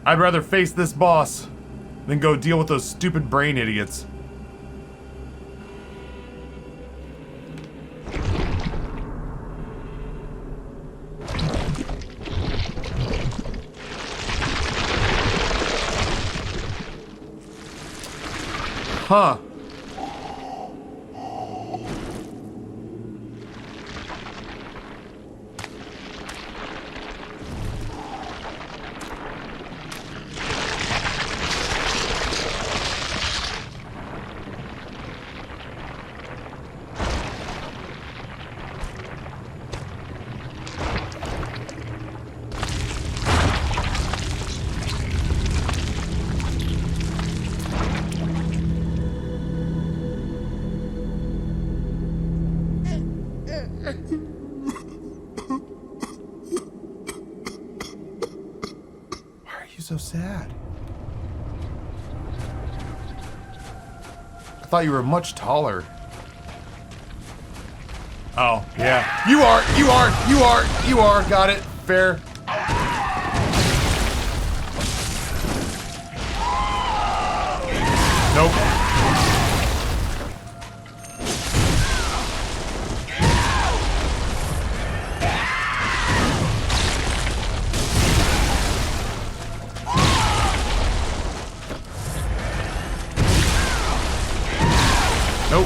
I'd rather face this boss than go deal with those stupid brain idiots. Huh. So sad. I thought you were much taller. Oh, yeah. You are. Got it. Fair. Nope. Nope.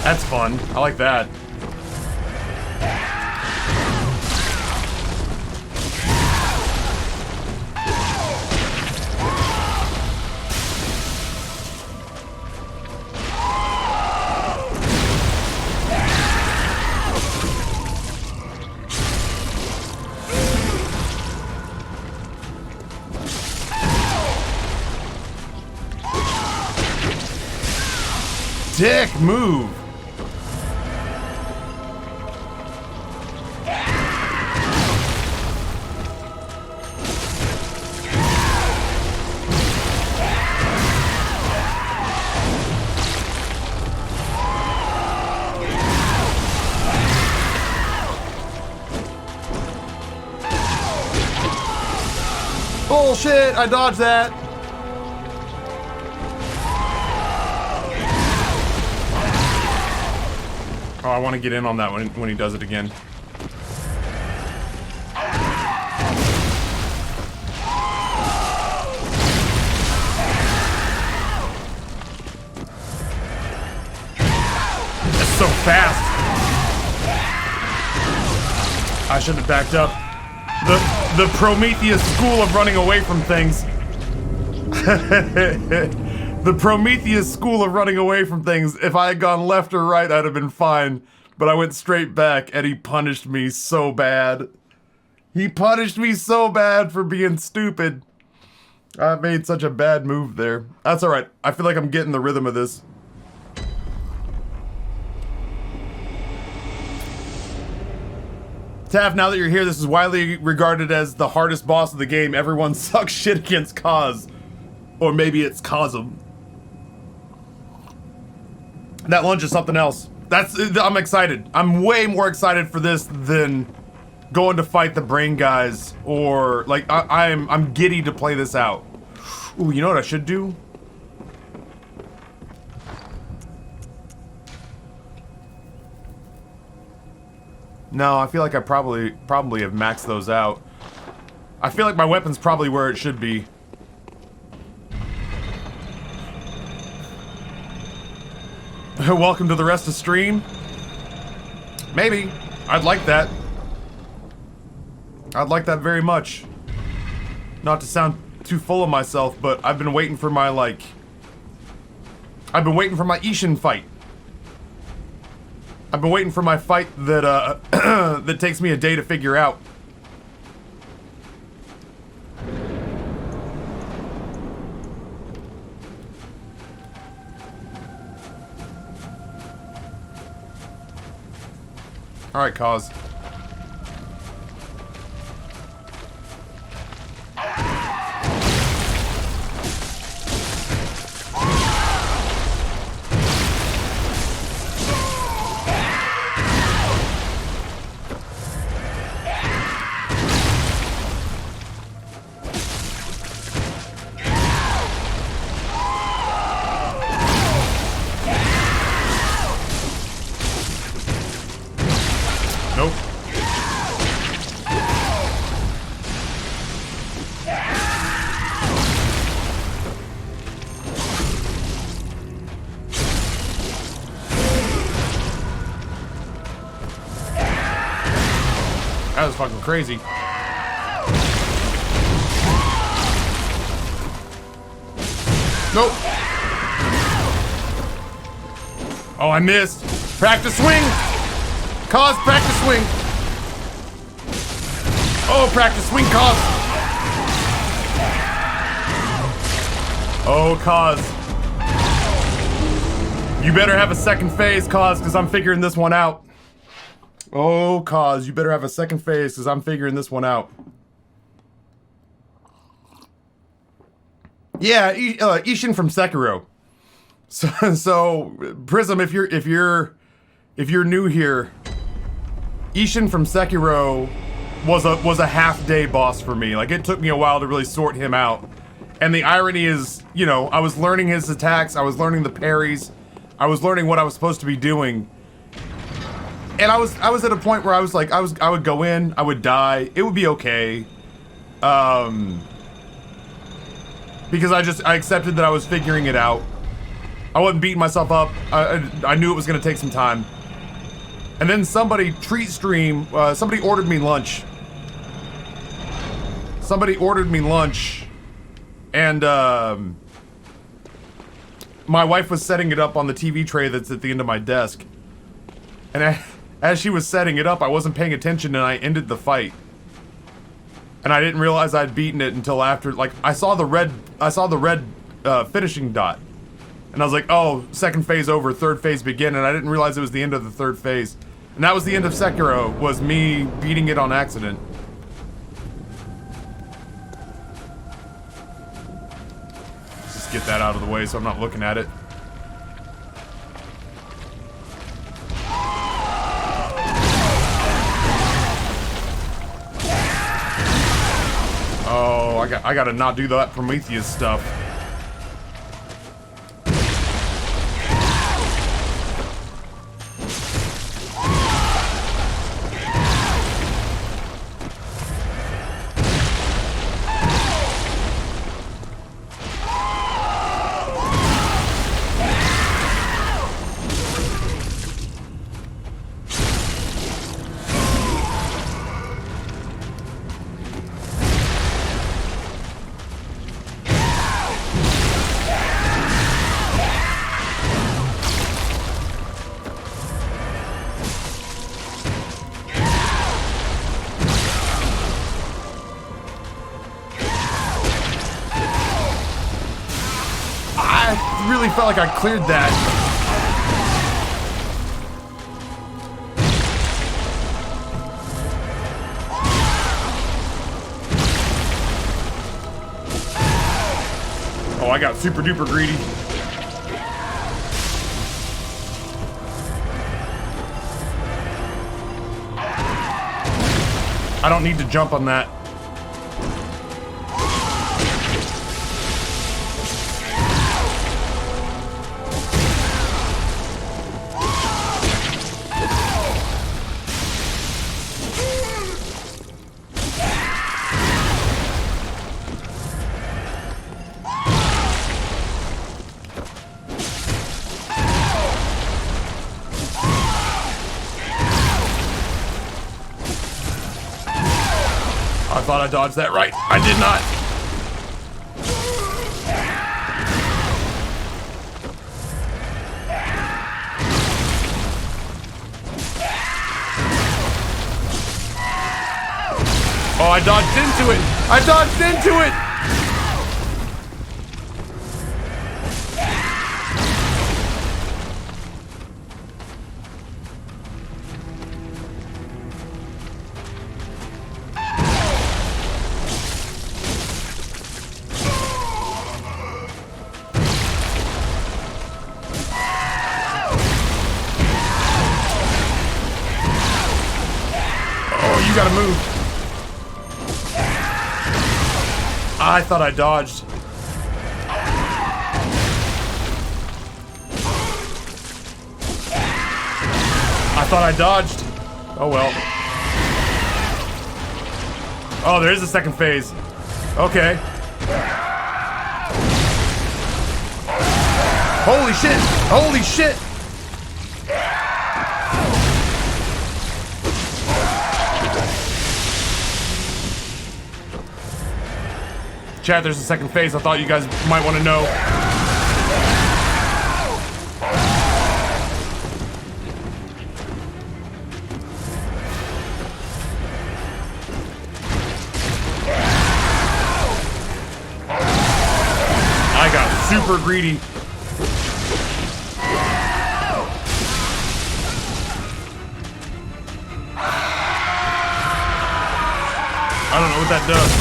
That's fun. I like that. Dick move. Bullshit, I dodged that. Oh, I want to get in on that when he does it again. That's so fast. I should have backed up. The Prometheus school of running away from things. The Prometheus school of running away from things. If I had gone left or right, I'd have been fine. But I went straight back, and he punished me so bad. He punished me so bad for being stupid. I made such a bad move there. That's alright. I feel like I'm getting the rhythm of this. Taff, now that you're here, this is widely regarded as the hardest boss of the game. Everyone sucks shit against Kaz. Or maybe it's Kazum. That lunch is something else. I'm excited. I'm way more excited for this than going to fight the brain guys, or like I'm giddy to play this out. Ooh, you know what I should do? No, I feel like I probably have maxed those out. I feel like my weapon's probably where it should be. Welcome to the rest of stream. Maybe. I'd like that. I'd like that very much. Not to sound too full of myself, but I've been waiting for my, like... I've been waiting for my Ishin fight. I've been waiting for my fight that, that takes me a day to figure out. Alright, Kaz. Nope. That was fucking crazy. Nope. Oh, I missed. Practice swing. Cause practice swing. Oh, practice swing, cause. Oh, cause. You better have a second phase, cause, because I'm figuring this one out. Oh, cause, you better have a second phase, because I'm figuring this one out. Yeah, Ishin from Sekiro. So Prism, if you're new here, Ishin from Sekiro was a half-day boss for me. Like, it took me a while to really sort him out. And the irony is, you know, I was learning his attacks, I was learning the parries, I was learning what I was supposed to be doing. And I was at a point where I was like, I would go in, I would die, it would be okay. Because I accepted that I was figuring it out. I wasn't beating myself up. I knew it was gonna take some time. And then somebody somebody ordered me lunch. And my wife was setting it up on the TV tray that's at the end of my desk. And as she was setting it up, I wasn't paying attention and I ended the fight. And I didn't realize I'd beaten it until after, like, I saw the red finishing dot. And I was like, oh, second phase over, third phase begin, and I didn't realize it was the end of the third phase. And that was the end of Sekiro, was me beating it on accident. Let's just get that out of the way so I'm not looking at it. Oh, I gotta not do that Prometheus stuff. Really felt like I cleared that. Oh, I got super duper greedy. I don't need to jump on that. I thought I dodged that right. I did not. Oh, I dodged into it. I dodged into it. You gotta move. I thought I dodged. I thought I dodged. Oh well. Oh, there is a second phase. Okay. Holy shit! Holy shit! Chat, there's a second phase. I thought you guys might want to know. I got super greedy. I don't know what that does.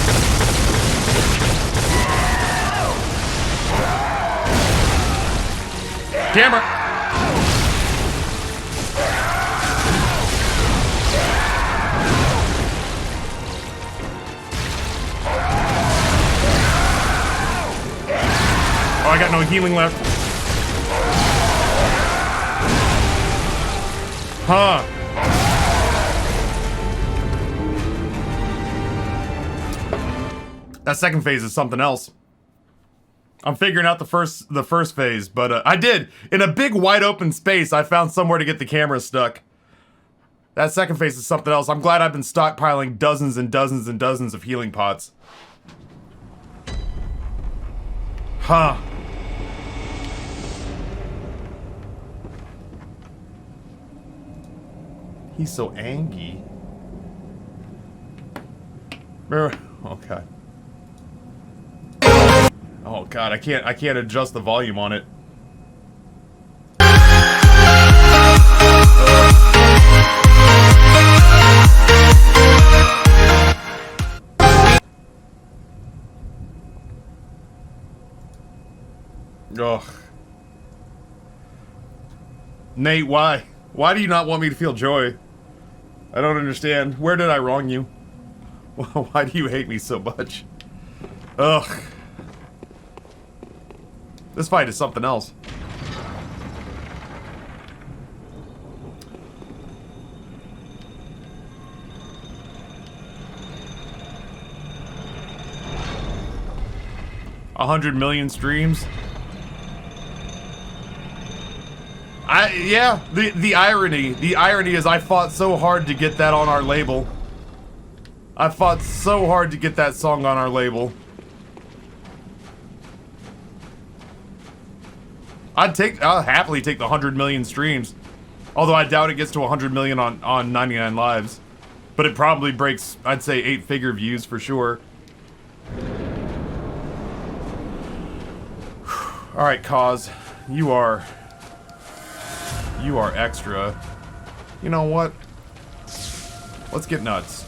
Camera! Oh, I got no healing left. Huh. That second phase is something else. I'm figuring out the first phase, but I did. In a big wide open space, I found somewhere to get the camera stuck. That second phase is something else. I'm glad I've been stockpiling dozens and dozens and dozens of healing pots. Huh. He's so angry. Okay. Oh god, I can't adjust the volume on it. Ugh. Nate, why? Why do you not want me to feel joy? I don't understand. Where did I wrong you? Why do you hate me so much? Ugh. This fight is something else. $100 million streams. Yeah, the irony is I fought so hard to get that on our label. I fought so hard to get that song on our label. I'll happily take the 100 million streams. Although I doubt it gets to 100 million on 99 lives. But it probably breaks, I'd say, 8-figure views for sure. Alright, Cause. You are extra. You know what? Let's get nuts.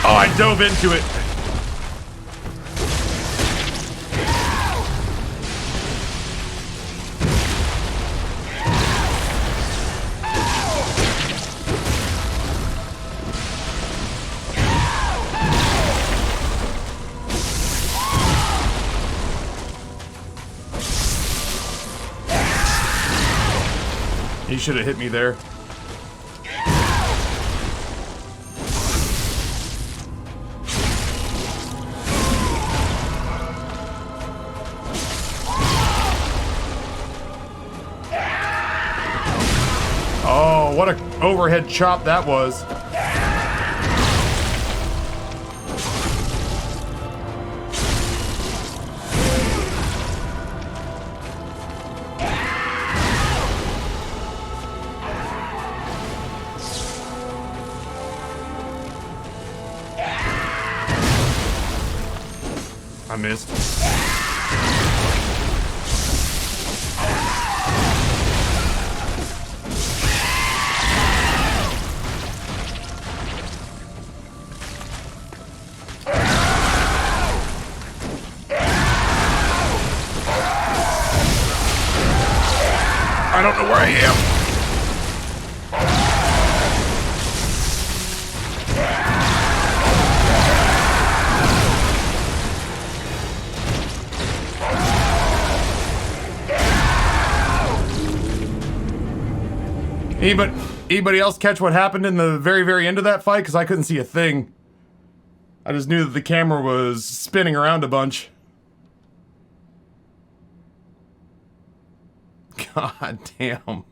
Oh, I dove into it. He should have hit me there. Oh, what a overhead chop that was. I missed. Anybody else catch what happened in the very, very end of that fight? Because I couldn't see a thing. I just knew that the camera was spinning around a bunch. God damn.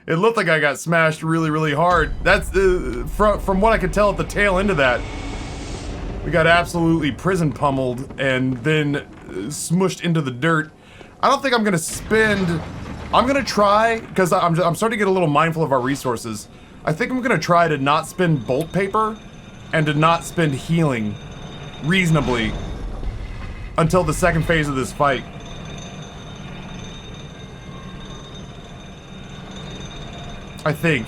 It looked like I got smashed really, really hard. That's, from what I could tell at the tail end of that, we got absolutely prison pummeled and then smushed into the dirt. I don't think I'm gonna spend... I'm gonna try, because I'm starting to get a little mindful of our resources. I think I'm gonna try to not spend bolt paper and to not spend healing reasonably until the second phase of this fight. I think.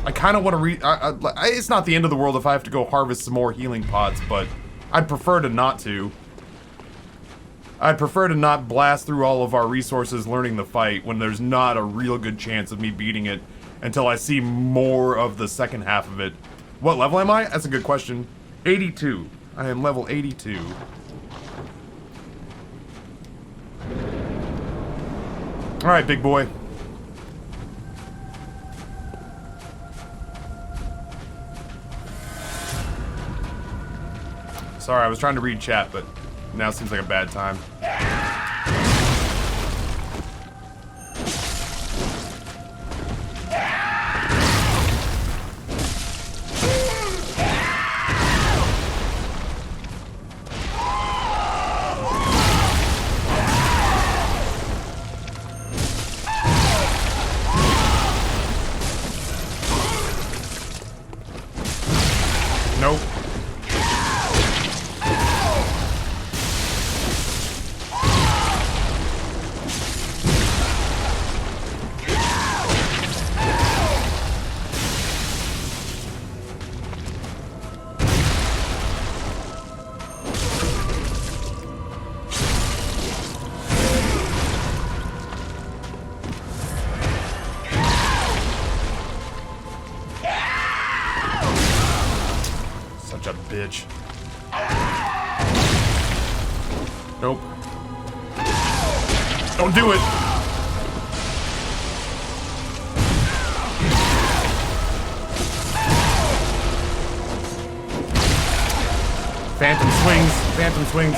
I kind of want to it's not the end of the world if I have to go harvest some more healing pots, but I'd prefer to not to. I'd prefer to not blast through all of our resources learning the fight when there's not a real good chance of me beating it until I see more of the second half of it. What level am I? That's a good question. 82. I am level 82. Alright, big boy. Sorry, I was trying to read chat, but now seems like a bad time. Nope. Such a bitch. Nope. Don't do it. Phantom swings. Phantom swings.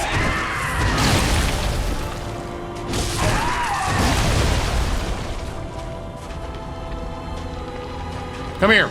Come here.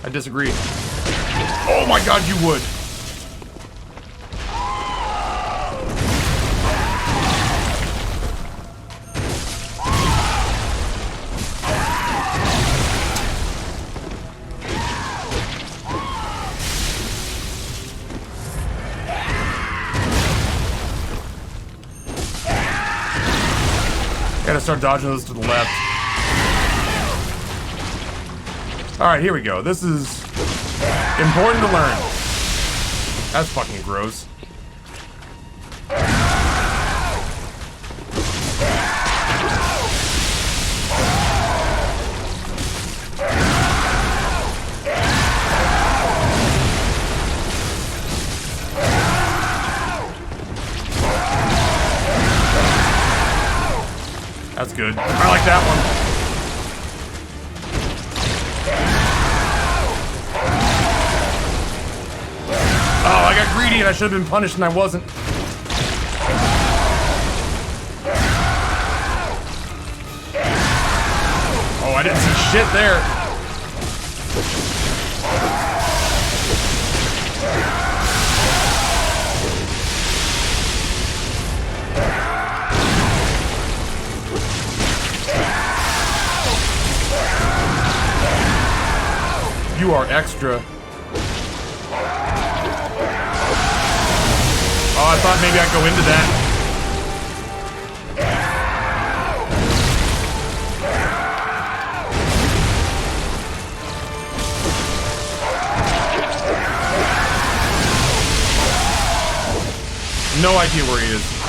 I disagree. Oh my god, you would. Gotta start dodging those to the left. Alright, here we go. This is important to learn. That's fucking gross. That's good. I like that one. Oh, I got greedy and I should have been punished and I wasn't. Oh, I didn't see shit there. You are extra. Oh, I thought maybe I'd go into that. No idea where he is.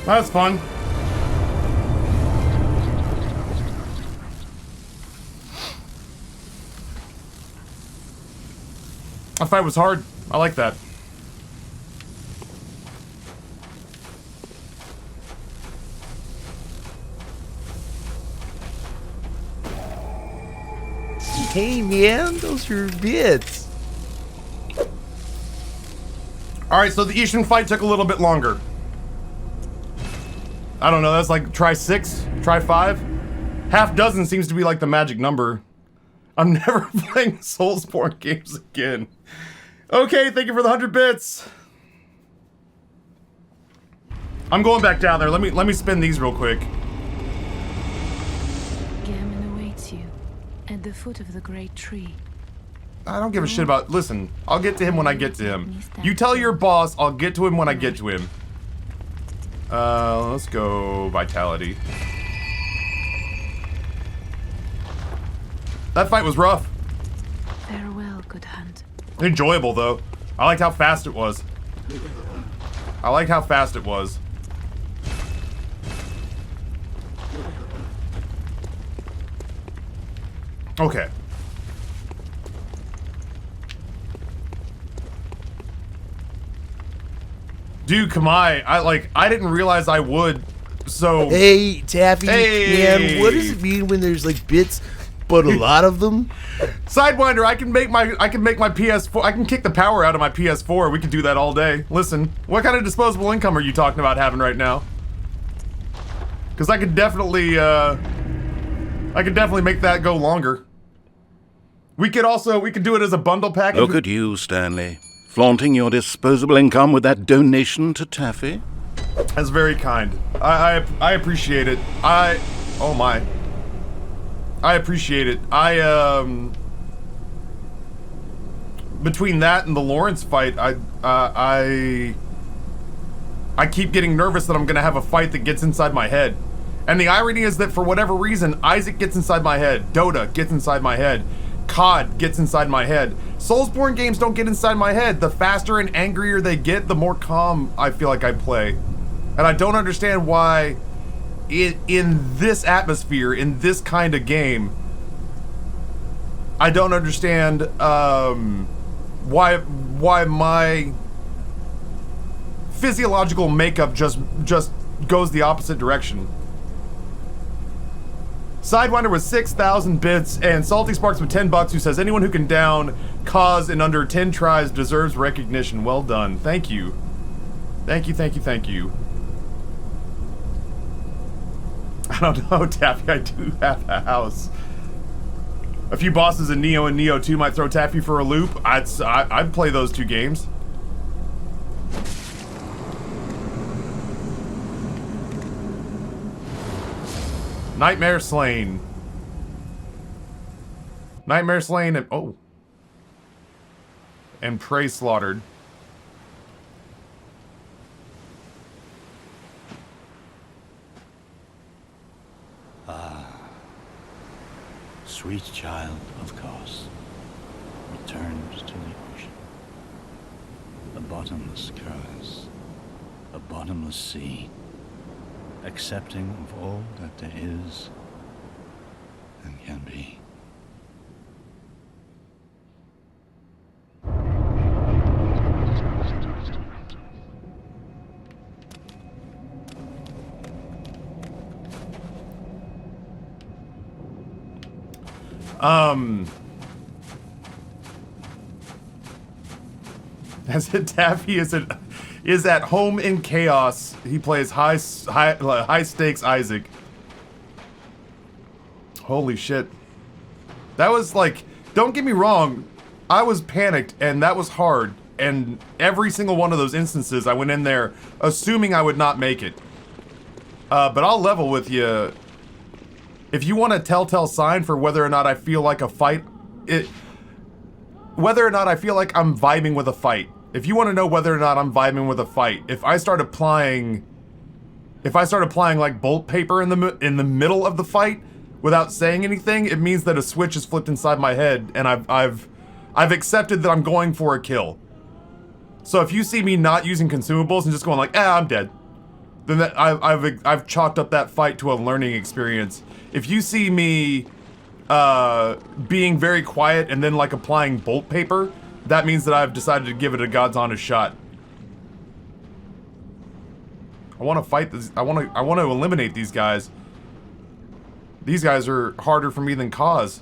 That's fun. That fight was hard. I like that. Hey man, those are bits. Alright, so the Ishin fight took a little bit longer. I don't know, that's like try 6, try 5. Half dozen seems to be like the magic number. I'm never playing Soulsborne games again. Okay, thank you for the 100 bits. I'm going back down there. Let me spin these real quick. Gammon awaits you at the foot of the great tree. I don't give a shit about. Listen, I'll get to him when I get to him. You tell your boss I'll get to him when I get to him. Let's go Vitality. That fight was rough. Farewell, good hunt. Enjoyable though. I liked how fast it was. I liked how fast it was. Okay. Dude, Kamai, I didn't realize I would, so... Hey, Taffy, Hey. man, what does it mean when there's like bits, but a lot of them? Sidewinder, I can make my PS4, I can kick the power out of my PS4, we can do that all day. Listen, what kind of disposable income are you talking about having right now? Because I could definitely make that go longer. We could do it as a bundle package. Look at you, Stanley. Flaunting your disposable income with that donation to Taffy? That's very kind. I appreciate it. Oh my. I appreciate it. Between that and the Lawrence fight, I keep getting nervous that I'm gonna have a fight that gets inside my head. And the irony is that for whatever reason, Isaac gets inside my head, Dota gets inside my head, COD gets inside my head. Soulsborne games don't get inside my head. The faster and angrier they get, the more calm I feel like I play. And I don't understand why in this atmosphere, in this kind of game, I don't understand why my physiological makeup just goes the opposite direction. Sidewinder with 6,000 bits and Salty Sparks with 10 bucks, who says anyone who can down Cause in under 10 tries deserves recognition. Well done. Thank you. Thank you, thank you, thank you. I don't know, Taffy, I do have a house. A few bosses in Neo and Neo 2 might throw Taffy for a loop. I'd play those 2 games. Nightmare Slain. Nightmare Slain and... oh. And Prey Slaughtered. Sweet child of course returns to the ocean. A bottomless curse, a bottomless sea, accepting of all that there is and can be. As it Taffy is at home in chaos. He plays high stakes Isaac. Holy shit. That was like, don't get me wrong, I was panicked and that was hard. And every single one of those instances I went in there assuming I would not make it. But I'll level with you. If you want a telltale sign for whether or not I feel like a fight, whether or not I feel like I'm vibing with a fight. If you want to know whether or not I'm vibing with a fight, if I start applying like bolt paper in the middle of the fight without saying anything, it means that a switch is flipped inside my head and I've accepted that I'm going for a kill. So if you see me not using consumables and just going like, I'm dead, then that I've chalked up that fight to a learning experience. If you see me being very quiet and then like applying bolt paper, that means that I've decided to give it a God's honest shot. I want to fight this. I want to eliminate these guys. These guys are harder for me than Cause.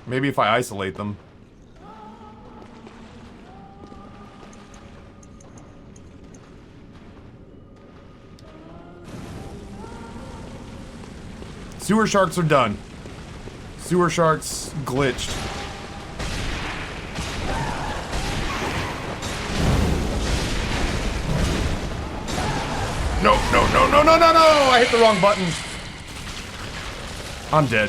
Maybe if I isolate them. Sewer sharks are done. Sewer sharks glitched. No, no, no, no, no, no, no! I hit the wrong button. I'm dead.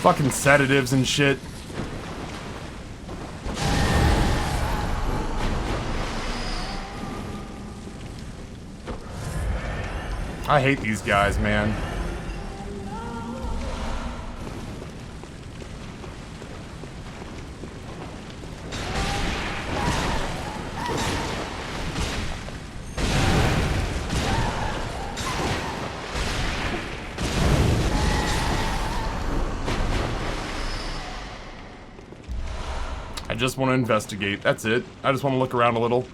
Fucking sedatives and shit. I hate these guys, man. I just want to investigate. That's it. I just want to look around a little.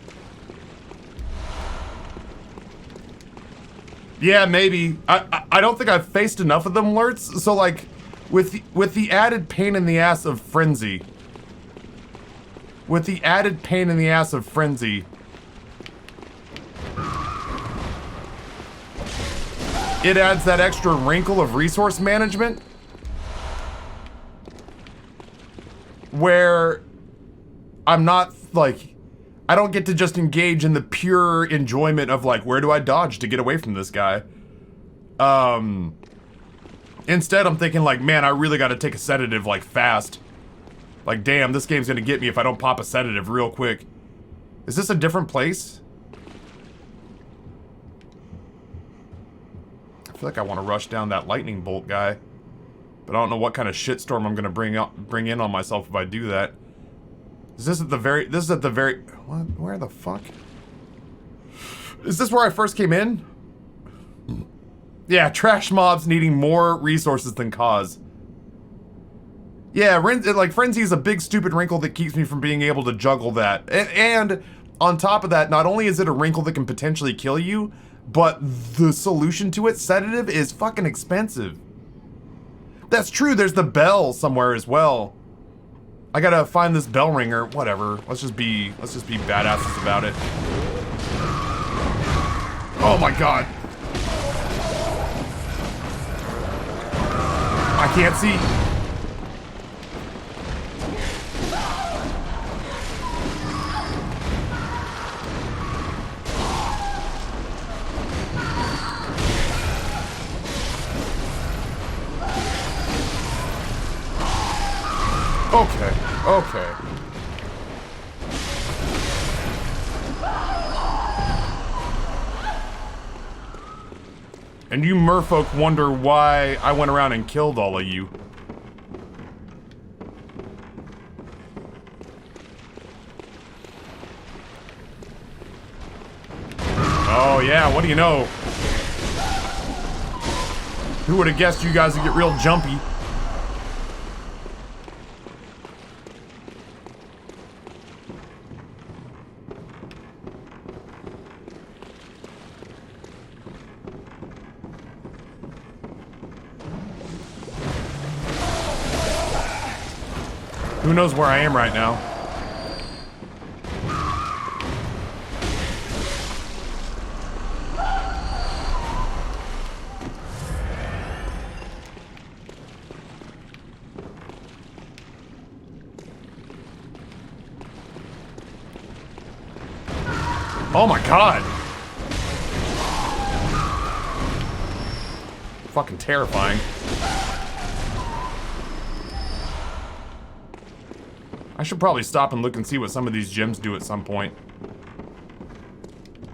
Yeah, maybe. I don't think I've faced enough of them alerts. So like, with the added pain in the ass of frenzy. With the added pain in the ass of frenzy. It adds that extra wrinkle of resource management. Where I'm not like, I don't get to just engage in the pure enjoyment of like, where do I dodge to get away from this guy? Instead, I'm thinking like, man, I really got to take a sedative like fast. Like, damn, this game's gonna get me if I don't pop a sedative real quick. Is this a different place? I feel like I want to rush down that lightning bolt guy, but I don't know what kind of shitstorm I'm gonna bring in on myself if I do that. Is this at the very, what, where the fuck? Is this where I first came in? Yeah, trash mobs needing more resources than Cause. Yeah, like, Frenzy is a big stupid wrinkle that keeps me from being able to juggle that. And on top of that, not only is it a wrinkle that can potentially kill you, but the solution to it, sedative, is fucking expensive. That's true, there's the bell somewhere as well. I gotta find this bell ringer, whatever. Let's just be badasses about it. Oh my god. I can't see. Okay, okay. And you merfolk wonder why I went around and killed all of you. Oh yeah, what do you know? Who would have guessed you guys would get real jumpy? Who knows where I am right now? Oh my god! Fucking terrifying. I should probably stop and look and see what some of these gems do at some point.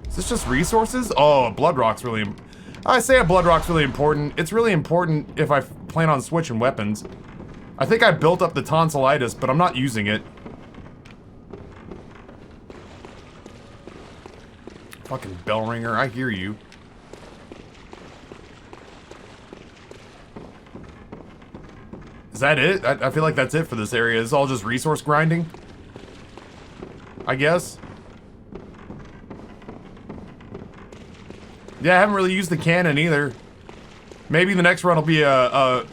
Is this just resources? Oh, a blood rock's really... I say a blood rock's really important. It's really important if I plan on switching weapons. I think I built up the tonsillitis, but I'm not using it. Fucking bell ringer, I hear you. Is that it? I feel like that's it for this area. It's all just resource grinding, I guess. Yeah, I haven't really used the cannon either. Maybe the next run will be a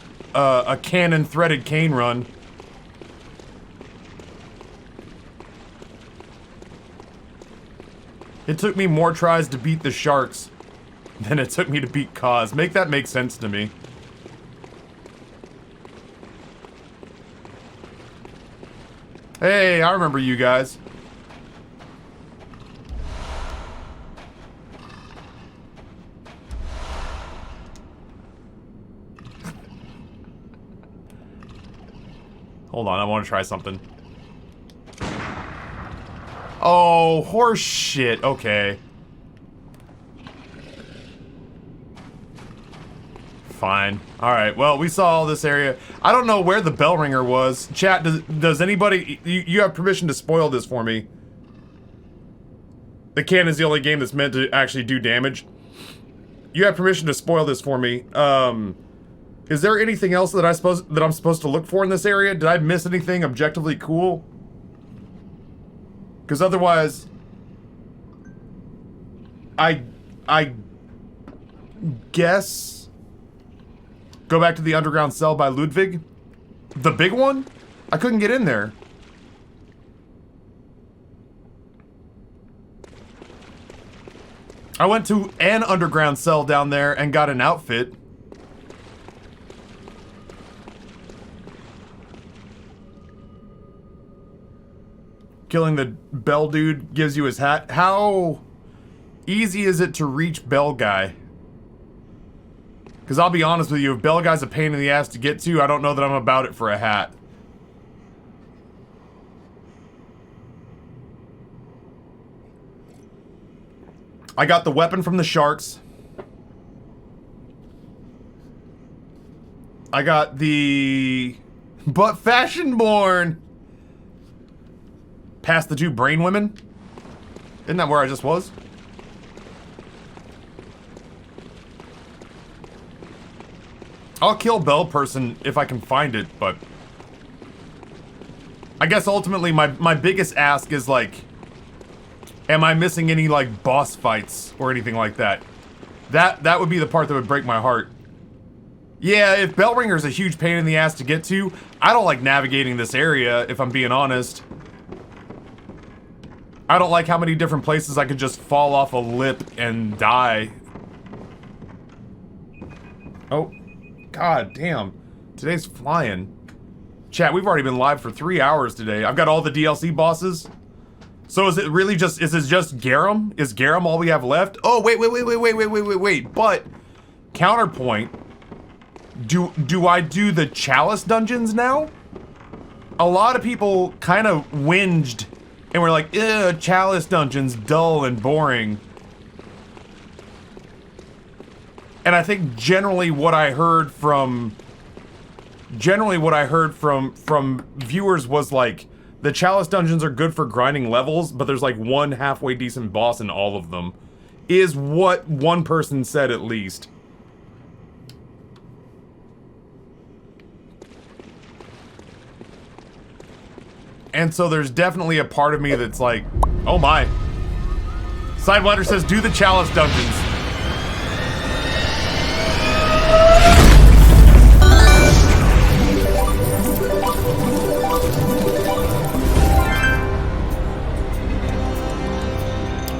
cannon threaded cane run. It took me more tries to beat the sharks than it took me to beat Kaz. Make that make sense to me. Hey, I remember you guys. Hold on, I want to try something. Oh, horse shit. Okay. Fine. Alright, well, we saw all this area. I don't know where the bell ringer was. Chat, does anybody... You have permission to spoil this for me. The cannon is the only game that's meant to actually do damage. You have permission to spoil this for me. Is there anything else that I'm supposed to look for in this area? Did I miss anything objectively cool? Because otherwise... I guess... Go back to the underground cell by Ludwig? The big one? I couldn't get in there. I went to an underground cell down there and got an outfit. Killing the Bell dude gives you his hat. How easy is it to reach Bell guy? Because I'll be honest with you, if Bell guy's a pain in the ass to get to, I don't know that I'm about it for a hat. I got the weapon from the sharks. I got the... But Fashionborn! Past the two brain women? Isn't that where I just was? I'll kill Bell person if I can find it, but... I guess ultimately my biggest ask is like... Am I missing any like boss fights or anything like that? That would be the part that would break my heart. Yeah, if Bellringer's a huge pain in the ass to get to, I don't like navigating this area, if I'm being honest. I don't like how many different places I could just fall off a lip and die. Oh, god damn. Today's flying. Chat, we've already been live for 3 hours today. I've got all the DLC bosses. So is it really just, is it just Garum? Is Garum all we have left? Oh, wait. But, counterpoint, do I do the Chalice dungeons now? A lot of people kind of whinged and were like, ugh, Chalice dungeons, dull and boring. And I think generally what I heard from viewers was like, the Chalice dungeons are good for grinding levels, but there's like one halfway decent boss in all of them. Is what one person said at least. And so there's definitely a part of me that's like, oh my. Sidebladder says, do the Chalice dungeons.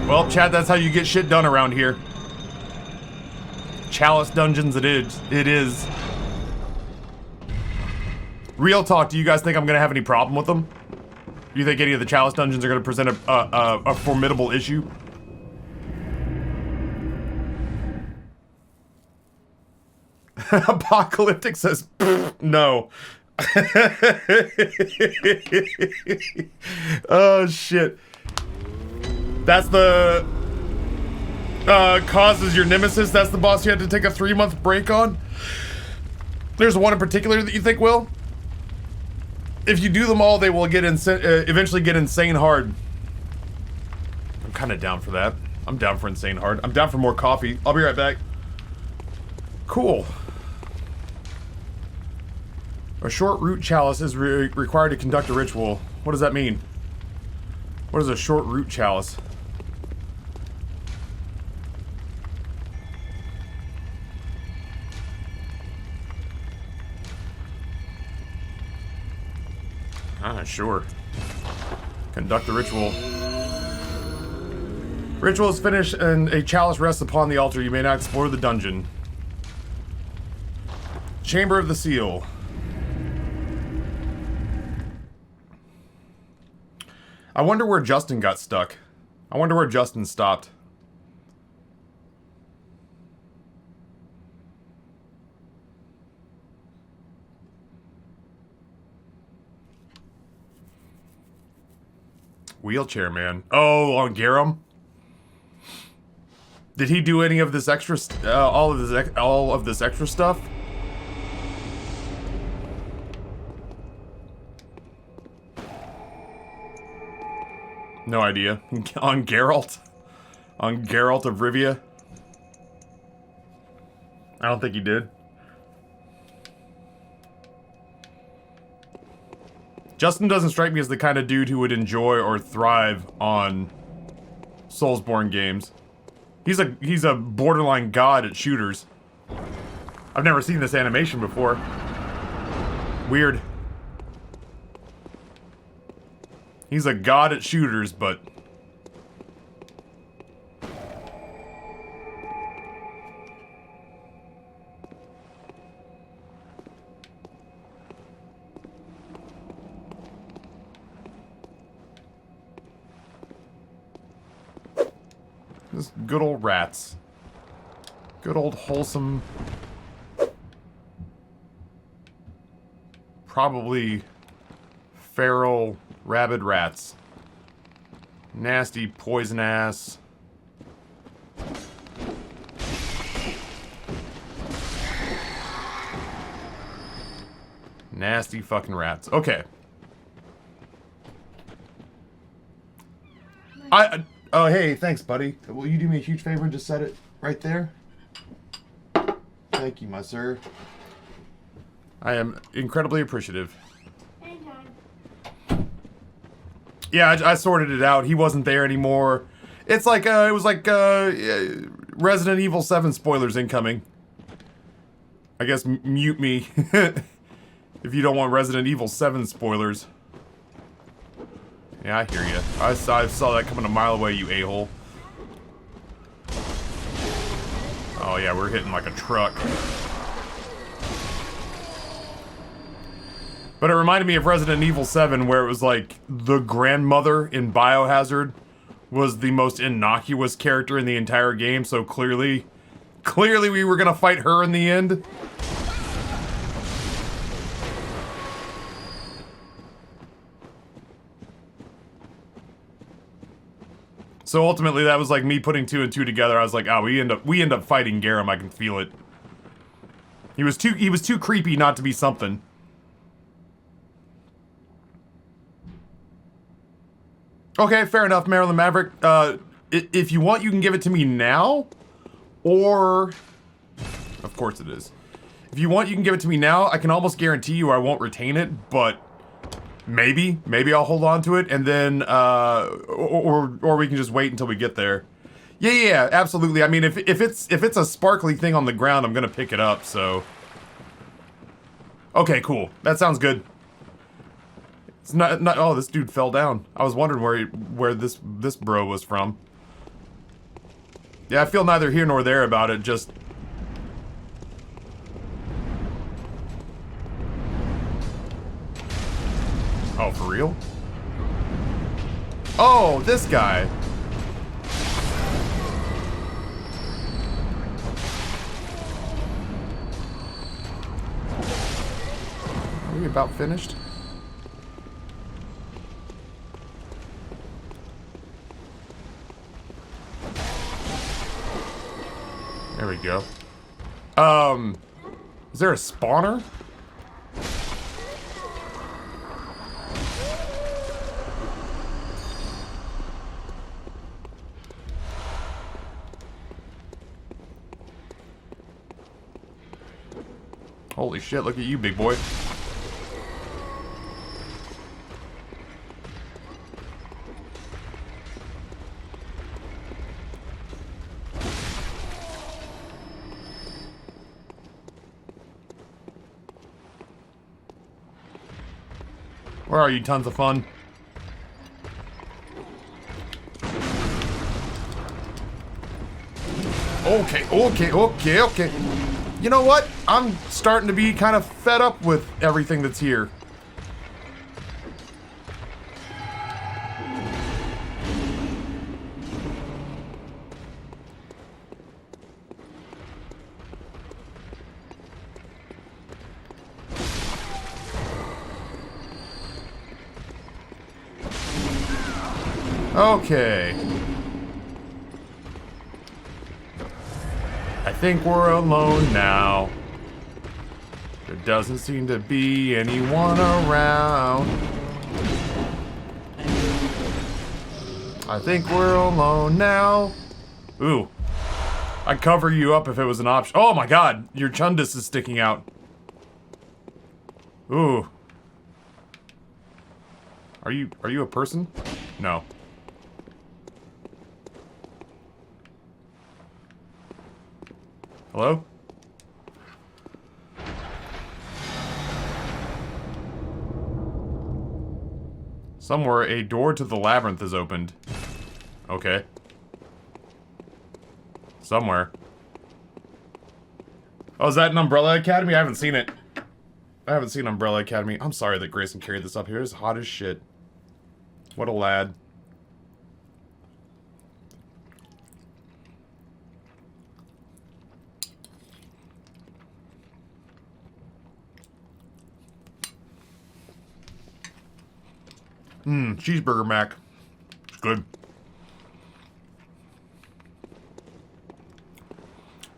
Well, Chad, that's how you get shit done around here. Chalice dungeons it is. Real talk, do you guys think I'm gonna have any problem with them? Do you think any of the Chalice dungeons are gonna present a formidable issue? Apocalyptic says, no. Oh, shit. That's the causes your nemesis. That's the boss you had to take a 3-month break on. There's one in particular that you think will. If you do them all, they will get eventually get insane hard. I'm kind of down for that. I'm down for insane hard. I'm down for more coffee. I'll be right back. Cool. A short root chalice is required to conduct a ritual. What does that mean? What is a short root chalice? Sure. Conduct the ritual. Ritual is finished and a chalice rests upon the altar. You may not explore the dungeon. Chamber of the Seal. I wonder where Justin got stuck. I wonder where Justin stopped. Wheelchair man. Oh, on Garum? Did he do any of this extra, all of this extra stuff? No idea. On Geralt? On Geralt of Rivia? I don't think he did. Justin doesn't strike me as the kind of dude who would enjoy or thrive on Soulsborne games. He's a borderline god at shooters. I've never seen this animation before. Weird. He's a god at shooters, but... Just good old rats. Good old wholesome... Probably feral rabid rats. Nasty poison ass. Nasty fucking rats. Okay. Oh, hey, thanks, buddy. Will you do me a huge favor and just set it right there? Thank you, my sir. I am incredibly appreciative. Anytime. Yeah, I sorted it out. He wasn't there anymore. It's like, it was like, Resident Evil 7 spoilers incoming. I guess mute me if you don't want Resident Evil 7 spoilers. Yeah, I hear you. I saw that coming a mile away, you a-hole. Oh yeah, we're hitting like a truck. But it reminded me of Resident Evil 7, where it was like the grandmother in Biohazard was the most innocuous character in the entire game, so clearly we were gonna fight her in the end. So ultimately, that was like me putting 2 and 2 together. I was like, oh, we end up fighting Garam. I can feel it. He was too creepy not to be something. Okay, fair enough, Marilyn Maverick. If you want, you can give it to me now, or of course it is. If you want, you can give it to me now. I can almost guarantee you I won't retain it, but maybe I'll hold on to it, and then or we can just wait until we get there. Yeah, absolutely. I mean, if it's a sparkly thing on the ground, I'm gonna pick it up. So, okay, cool. That sounds good. It's not. Oh, this dude fell down. I was wondering where this bro was from. Yeah, I feel neither here nor there about it. Just. Oh, for real? Oh, this guy. Are we about finished? There we go. Is there a spawner? Holy shit, look at you, big boy. Where are you, tons of fun? Okay. You know what? I'm starting to be kind of fed up with everything that's here. Okay. I think we're alone now. There doesn't seem to be anyone around. I think we're alone now. Ooh. I'd cover you up if it was an option. Oh my god, your chundus is sticking out. Ooh. Are you a person? No. Hello? Somewhere a door to the labyrinth is opened. Okay. Somewhere. Oh, is that an Umbrella Academy? I haven't seen it. I haven't seen Umbrella Academy. I'm sorry that Grayson carried this up here. It's hot as shit. What a lad. Cheeseburger mac. It's good.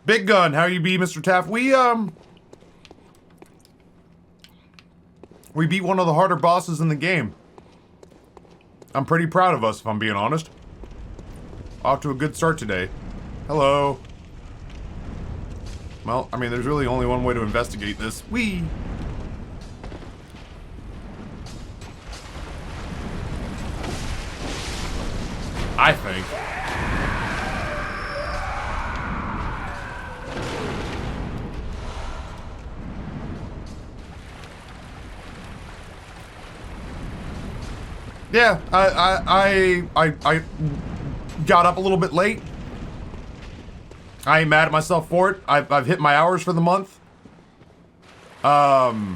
Big Gun, how you be, Mr. Taff? We beat one of the harder bosses in the game. I'm pretty proud of us, if I'm being honest. Off to a good start today. Hello. Well, I mean, there's really only one way to investigate this. Whee! I think. Yeah, I got up a little bit late. I ain't mad at myself for it. I've hit my hours for the month. Yeah,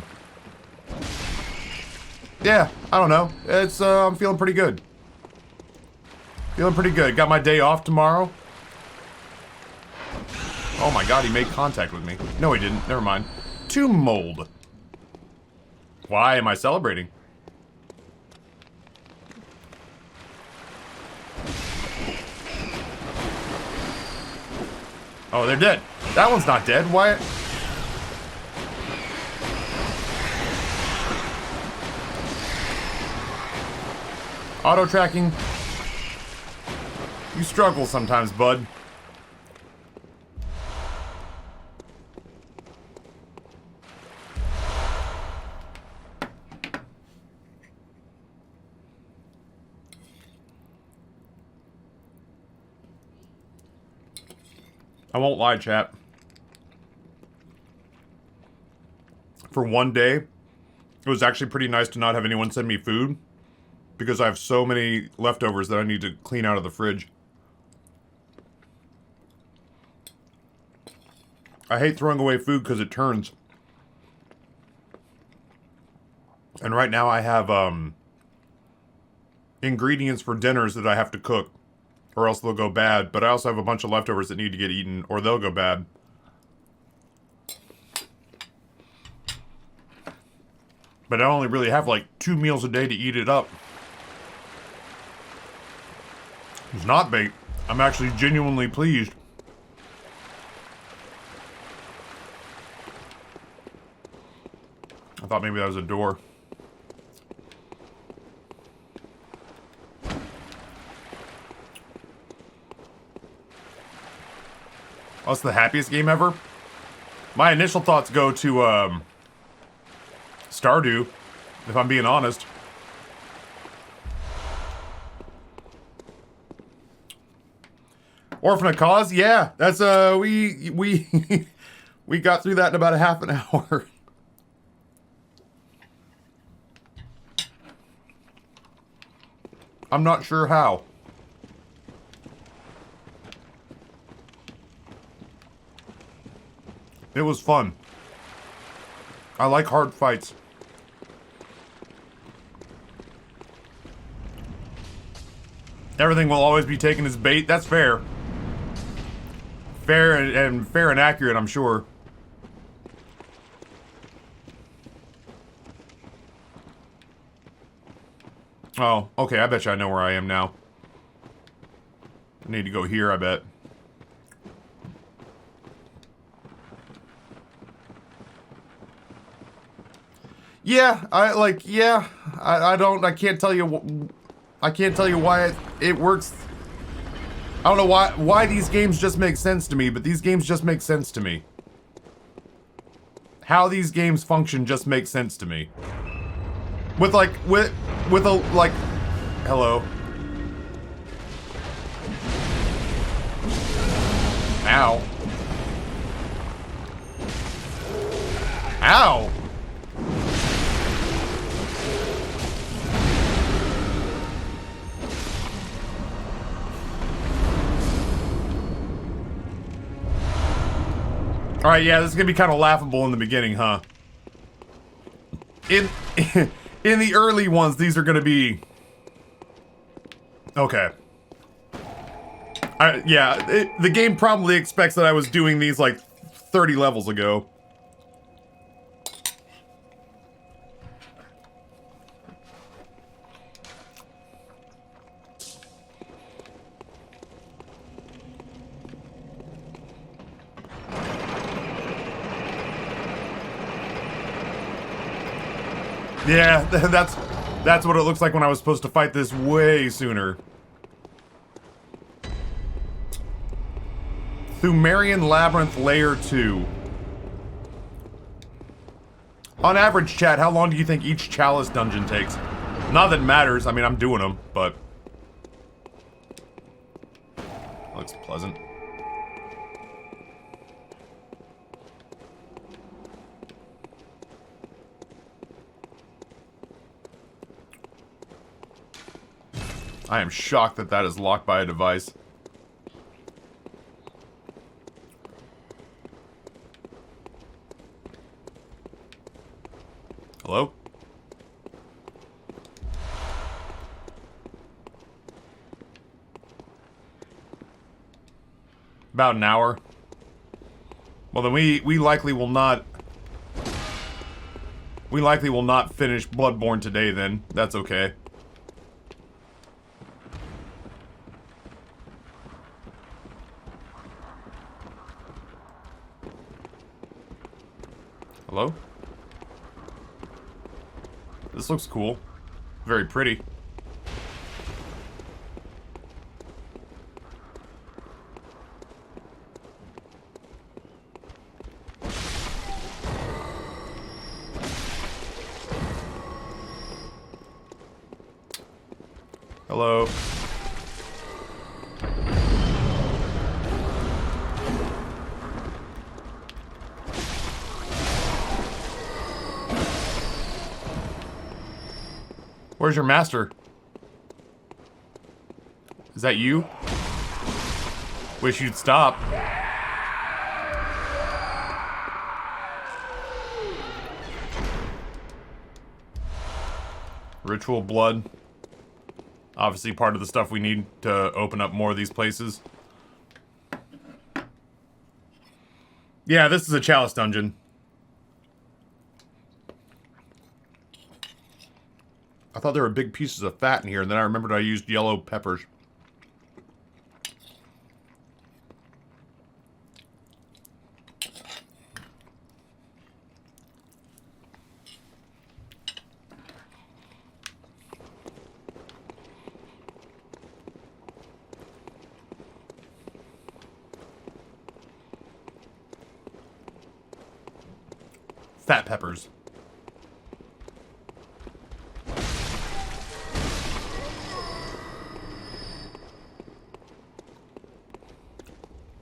I don't know. It's, I'm feeling pretty good. Feeling pretty good. Got my day off tomorrow. Oh my god, he made contact with me. No, he didn't. Never mind. Tomb mold. Why am I celebrating? Oh, they're dead. That one's not dead. Why? Auto tracking. You struggle sometimes, bud. I won't lie, chat. For one day, it was actually pretty nice to not have anyone send me food, because I have so many leftovers that I need to clean out of the fridge. I hate throwing away food because it turns. And right now I have, ingredients for dinners that I have to cook, or else they'll go bad. But I also have a bunch of leftovers that need to get eaten, or they'll go bad. But I only really have like 2 meals a day to eat it up. It's not bait. I'm actually genuinely pleased. I thought maybe that was a door. Oh, it's the happiest game ever? My initial thoughts go to, Stardew, if I'm being honest. Orphan of Cause? Yeah, that's, we we got through that in about a half an hour. I'm not sure how. It was fun. I like hard fights. Everything will always be taken as bait. That's fair. Fair and accurate, I'm sure. Oh, okay, I bet you I know where I am now. I need to go here, I bet. Yeah, I can't tell you, I can't tell you why it works. I don't know why these games just make sense to me, but these games just make sense to me. How these games function just makes sense to me. With a, like, hello. Ow. Ow! Alright, yeah, this is gonna be kind of laughable in the beginning, huh? In the early ones, these are gonna be... Okay. The game probably expects that I was doing these, like, 30 levels ago. Yeah, that's what it looks like when I was supposed to fight this way sooner. Thumerian Labyrinth Layer 2. On average, chat, how long do you think each Chalice dungeon takes? Not that it matters, I mean, I'm doing them, but... Looks pleasant. I am shocked that that is locked by a device. Hello? About an hour. Well, then we likely will not... We likely will not finish BloodBorne today, then. That's okay. Hello? This looks cool. Very pretty. Hello. Where's your master? Is that you? Wish you'd stop. Ritual blood. Obviously part of the stuff we need to open up more of these places. Yeah, this is a chalice dungeon. I thought there were big pieces of fat in here, and then I remembered I used yellow peppers. Fat peppers.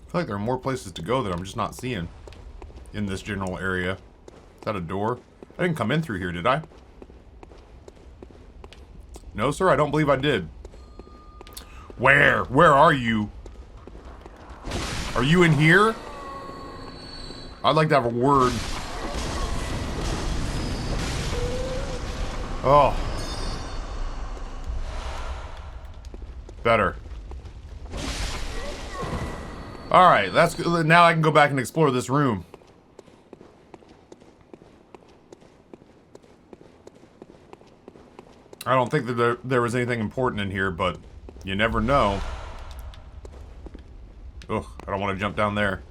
I feel like there are more places to go that I'm just not seeing in this general area. Is that a door? I didn't come in through here, did I? No, sir, I don't believe I did. Where? Where are you? Are you in here? I'd like to have a word. Oh. Better. Alright, that's good. Now I can go back and explore this room. I don't think that there was anything important in here, but you never know. Ugh, I don't want to jump down there.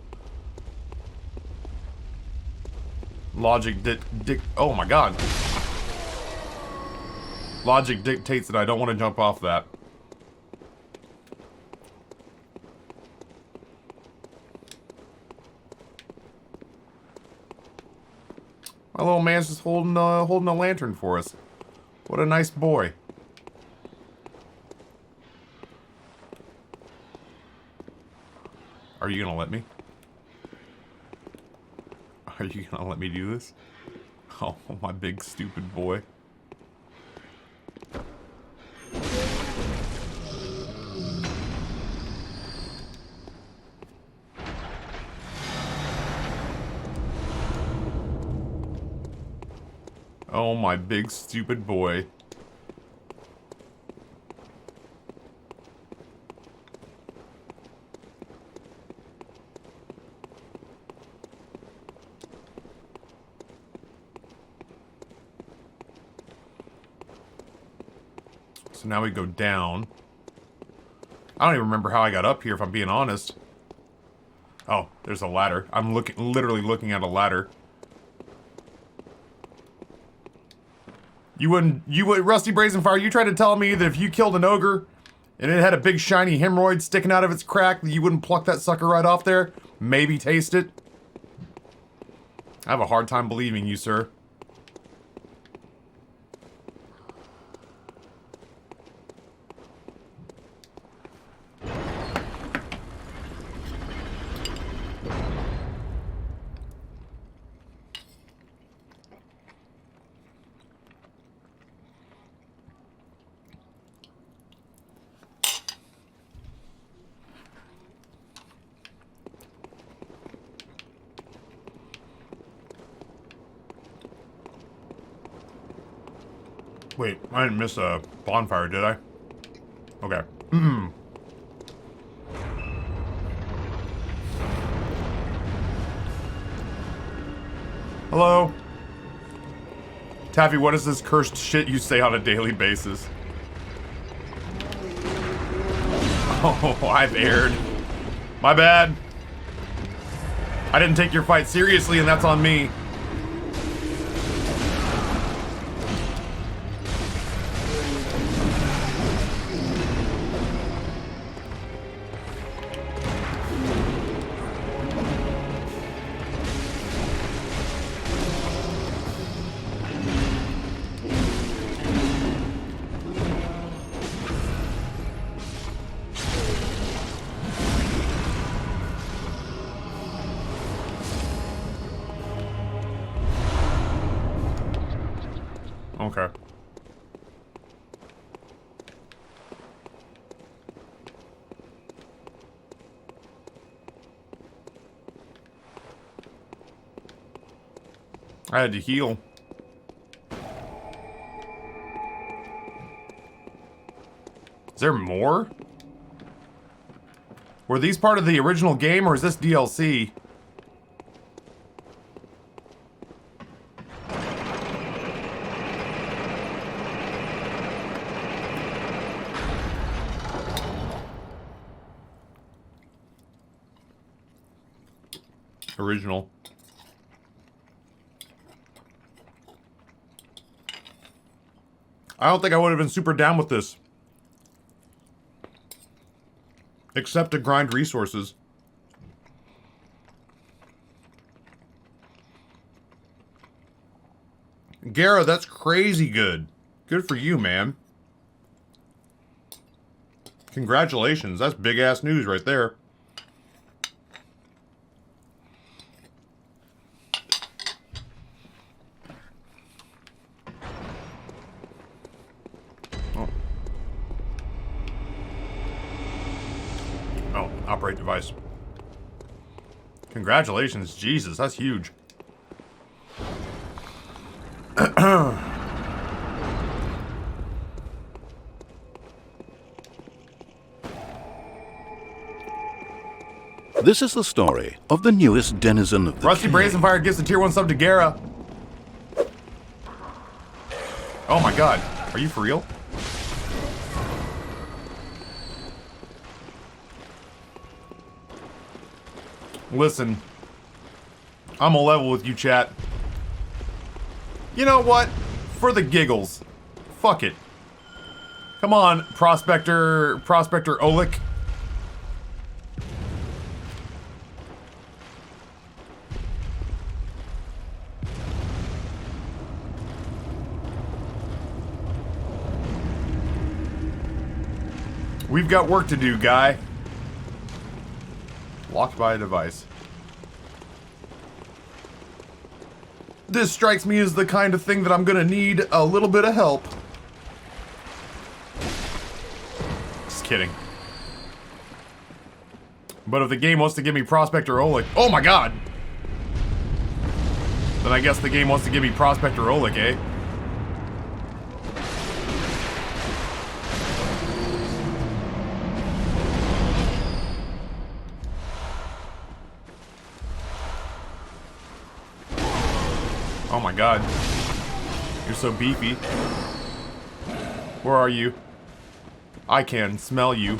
Logic oh my god. Logic dictates that I don't want to jump off that. My little man's just holding a lantern for us. What a nice boy. Are you gonna let me? Are you gonna let me do this? Oh, my big stupid boy. Oh, my big stupid boy. So now we go down. I don't even remember how I got up here, if I'm being honest. Oh, there's a ladder. I'm literally looking at a ladder. You wouldn't, Rusty Brazenfire, you tried to tell me that if you killed an ogre and it had a big shiny hemorrhoid sticking out of its crack, that you wouldn't pluck that sucker right off there? Maybe taste it? I have a hard time believing you, sir. Wait, I didn't miss a bonfire, did I? Okay. Hello? Taffy, what is this cursed shit you say on a daily basis? Oh, I've erred. My bad. I didn't take your fight seriously, and that's on me. Okay. I had to heal. Is there more? Were these part of the original game, or is this DLC? Original. I don't think I would have been super down with this. Except to grind resources. Gara, that's crazy good. Good for you, man. Congratulations. That's big-ass news right there. Oh, operate device. Congratulations. Jesus, that's huge. This is the story of the newest denizen of the Rusty cave. Brazenfire gives a tier 1 sub to Gara. Oh my god. Are you for real? Listen. I'm a level with you, chat. You know what? For the giggles. Fuck it. Come on, Prospector Oleg. We've got work to do, guy. Locked by a device. This strikes me as the kind of thing that I'm gonna need a little bit of help. Just kidding. But if the game wants to give me Prospector Oleg... Oh my god! Then I guess the game wants to give me Prospector Oleg, eh? Oh my god. You're so beefy. Where are you? I can smell you.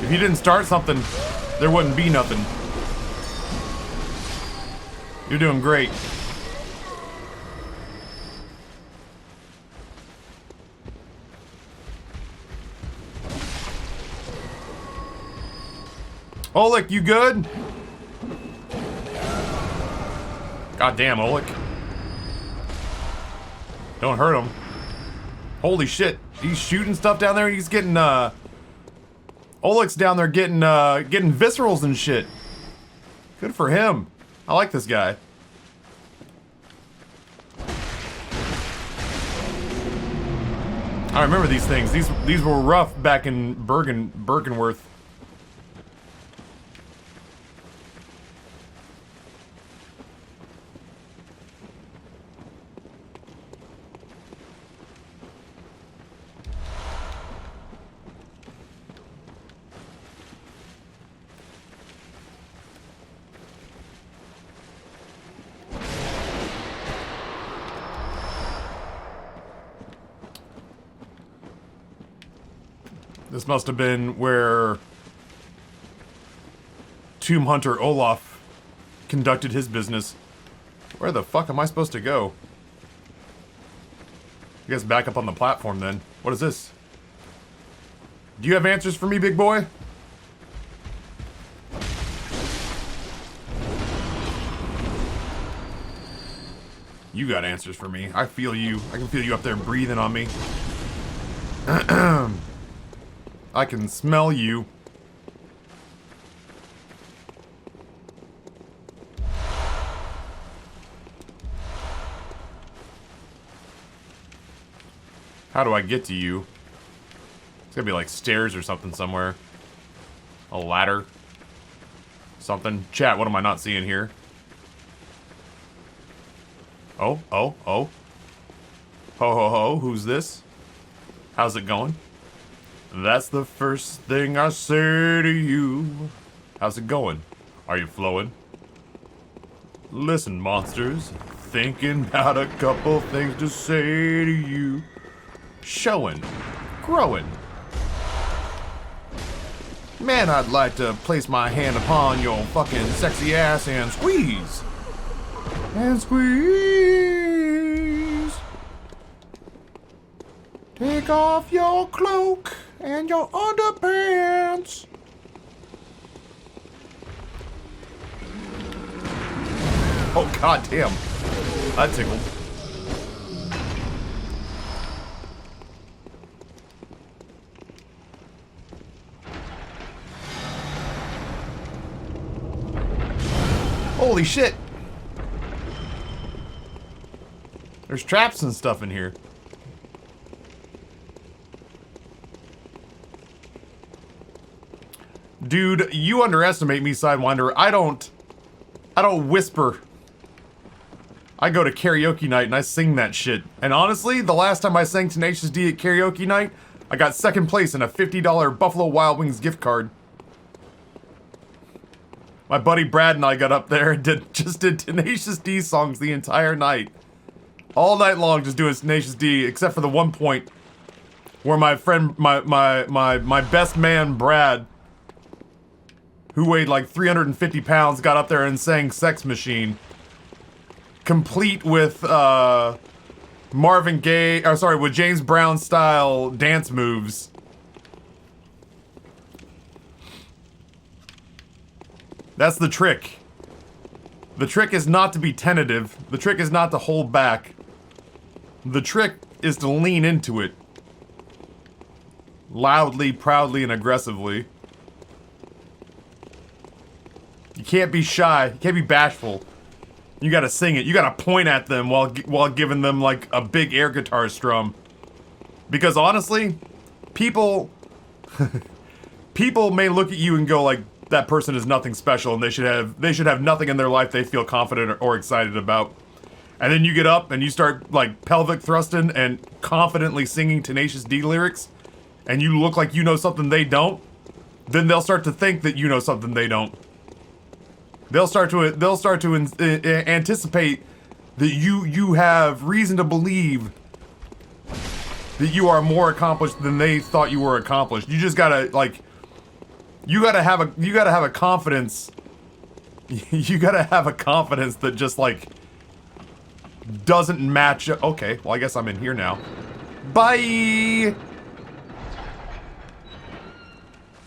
If you didn't start something, there wouldn't be nothing. You're doing great. Oleg, you good? God damn, Oleg. Don't hurt him. Holy shit. He's shooting stuff down there. He's getting, Oleg's down there getting viscerals and shit. Good for him. I like this guy. I remember these things. These were rough back in Bergenworth. This must have been where Tomb Hunter Olaf conducted his business. Where the fuck am I supposed to go? I guess back up on the platform then. What is this? Do you have answers for me, big boy? You got answers for me. I feel you. I can feel you up there breathing on me. I can smell you. How do I get to you? It's gonna be like stairs or something somewhere. A ladder. Something. Chat, what am I not seeing here? Oh, oh, oh. Ho, ho, ho, who's this? How's it going? That's the first thing I say to you. How's it going? Are you flowing? Listen, monsters. Thinking about a couple things to say to you. Showing. Growing. Man, I'd like to place my hand upon your fucking sexy ass and squeeze. And squeeze. Take off your cloak and your underpants. Oh, goddamn. That tickled. Holy shit. There's traps and stuff in here. Dude, you underestimate me, Sidewinder. I don't whisper. I go to karaoke night and I sing that shit. And honestly, the last time I sang Tenacious D at karaoke night, I got second place in a $50 Buffalo Wild Wings gift card. My buddy Brad and I got up there and just did Tenacious D songs the entire night. All night long just doing Tenacious D, except for the one point where my friend, my best man Brad, who weighed like 350 pounds, got up there and sang Sex Machine. Complete with, Marvin Gaye, or sorry, with James Brown style dance moves. That's the trick. The trick is not to be tentative. The trick is not to hold back. The trick is to lean into it. Loudly, proudly, and aggressively. You can't be shy. You can't be bashful. You gotta sing it. You gotta point at them while giving them like a big air guitar strum. Because honestly, people may look at you and go like, that person is nothing special and they should have nothing in their life they feel confident or excited about. And then you get up and you start like pelvic thrusting and confidently singing Tenacious D lyrics, and you look like you know something they don't. Then they'll start to think that you know something they don't. They'll start to anticipate that you have reason to believe that you are more accomplished than they thought you were accomplished. You just gotta like, you gotta have a confidence. You gotta have a confidence that just like doesn't match. Okay, well I guess I'm in here now. Bye.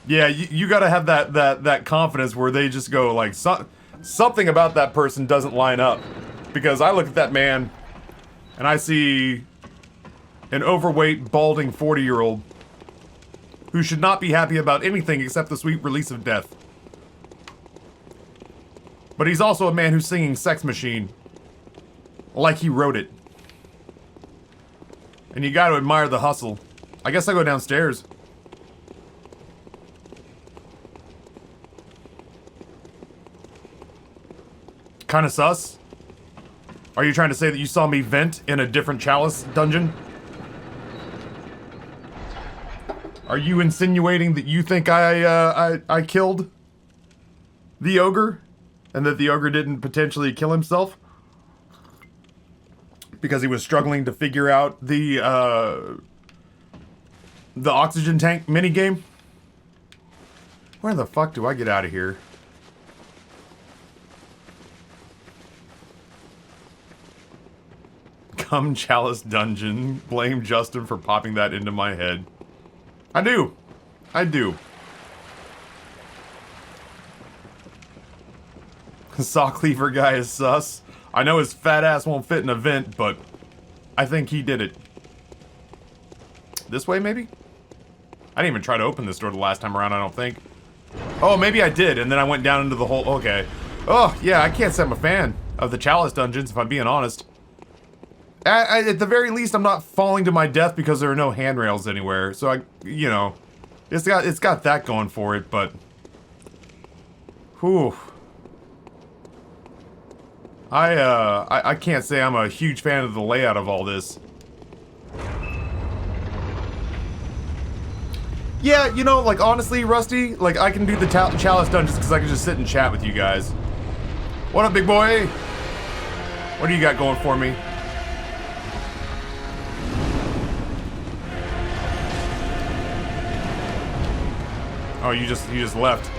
Yeah, you gotta have that confidence where they just go like, something about that person doesn't line up. Because I look at that man and I see an overweight, balding 40-year-old who should not be happy about anything except the sweet release of death. But he's also a man who's singing Sex Machine like he wrote it. And you gotta admire the hustle. I guess I'll go downstairs. Kinda sus? Are you trying to say that you saw me vent in a different chalice dungeon? Are you insinuating that you think I killed the ogre? And that the ogre didn't potentially kill himself? Because he was struggling to figure out the oxygen tank minigame? Where the fuck do I get out of here? Come Chalice Dungeon. Blame Justin for popping that into my head. I do. I do. Saw Cleaver guy is sus. I know his fat ass won't fit in a vent, but I think he did it. This way, maybe? I didn't even try to open this door the last time around, I don't think. Oh, maybe I did, and then I went down into the hole. Okay. Oh, yeah, I can't say I'm a fan of the Chalice dungeons, if I'm being honest. At the very least, I'm not falling to my death because there are no handrails anywhere. So you know, it's got that going for it, but whew. I can't say I'm a huge fan of the layout of all this. Yeah, you know, like honestly, Rusty, like I can do the Chalice dungeons because I can just sit and chat with you guys. What up, big boy? What do you got going for me? Oh, you just left.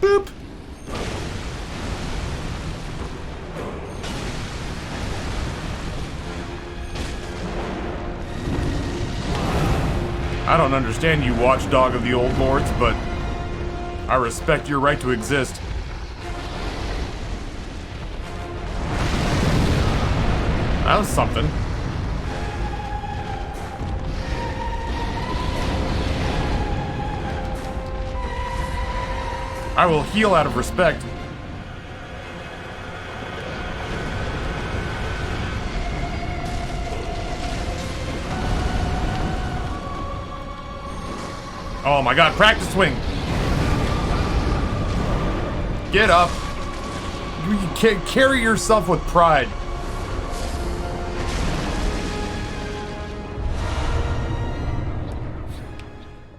Boop. I don't understand you, watchdog of the old lords, but I respect your right to exist. That was something. I will heal out of respect. Oh my god, practice swing! Get up! You can't carry yourself with pride.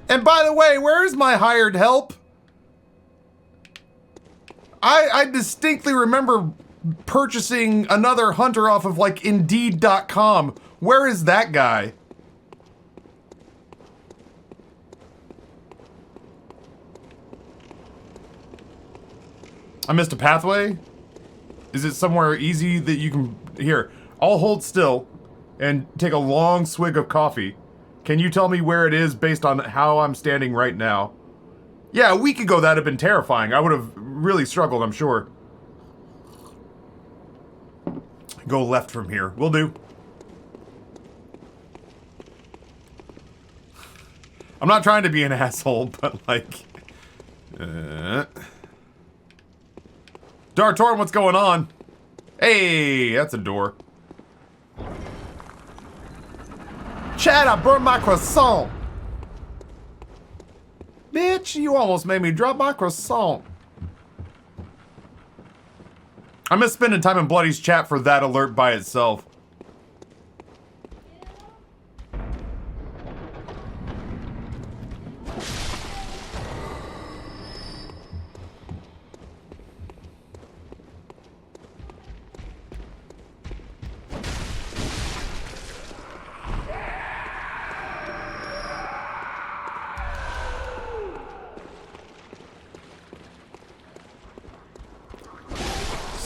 And by the way, where is my hired help? I distinctly remember purchasing another hunter off of like Indeed.com. Where is that guy? I missed a pathway? Is it somewhere easy that you can... Here, I'll hold still and take a long swig of coffee. Can you tell me where it is based on how I'm standing right now? Yeah, a week ago that'd have been terrifying. I would have really struggled, I'm sure. Go left from here. Will do. I'm not trying to be an asshole, but like... Dartorn, what's going on? Hey, that's a door. Chad, I burned my croissant. Bitch, you almost made me drop my croissant. I miss spending time in Bloody's chat for that alert by itself.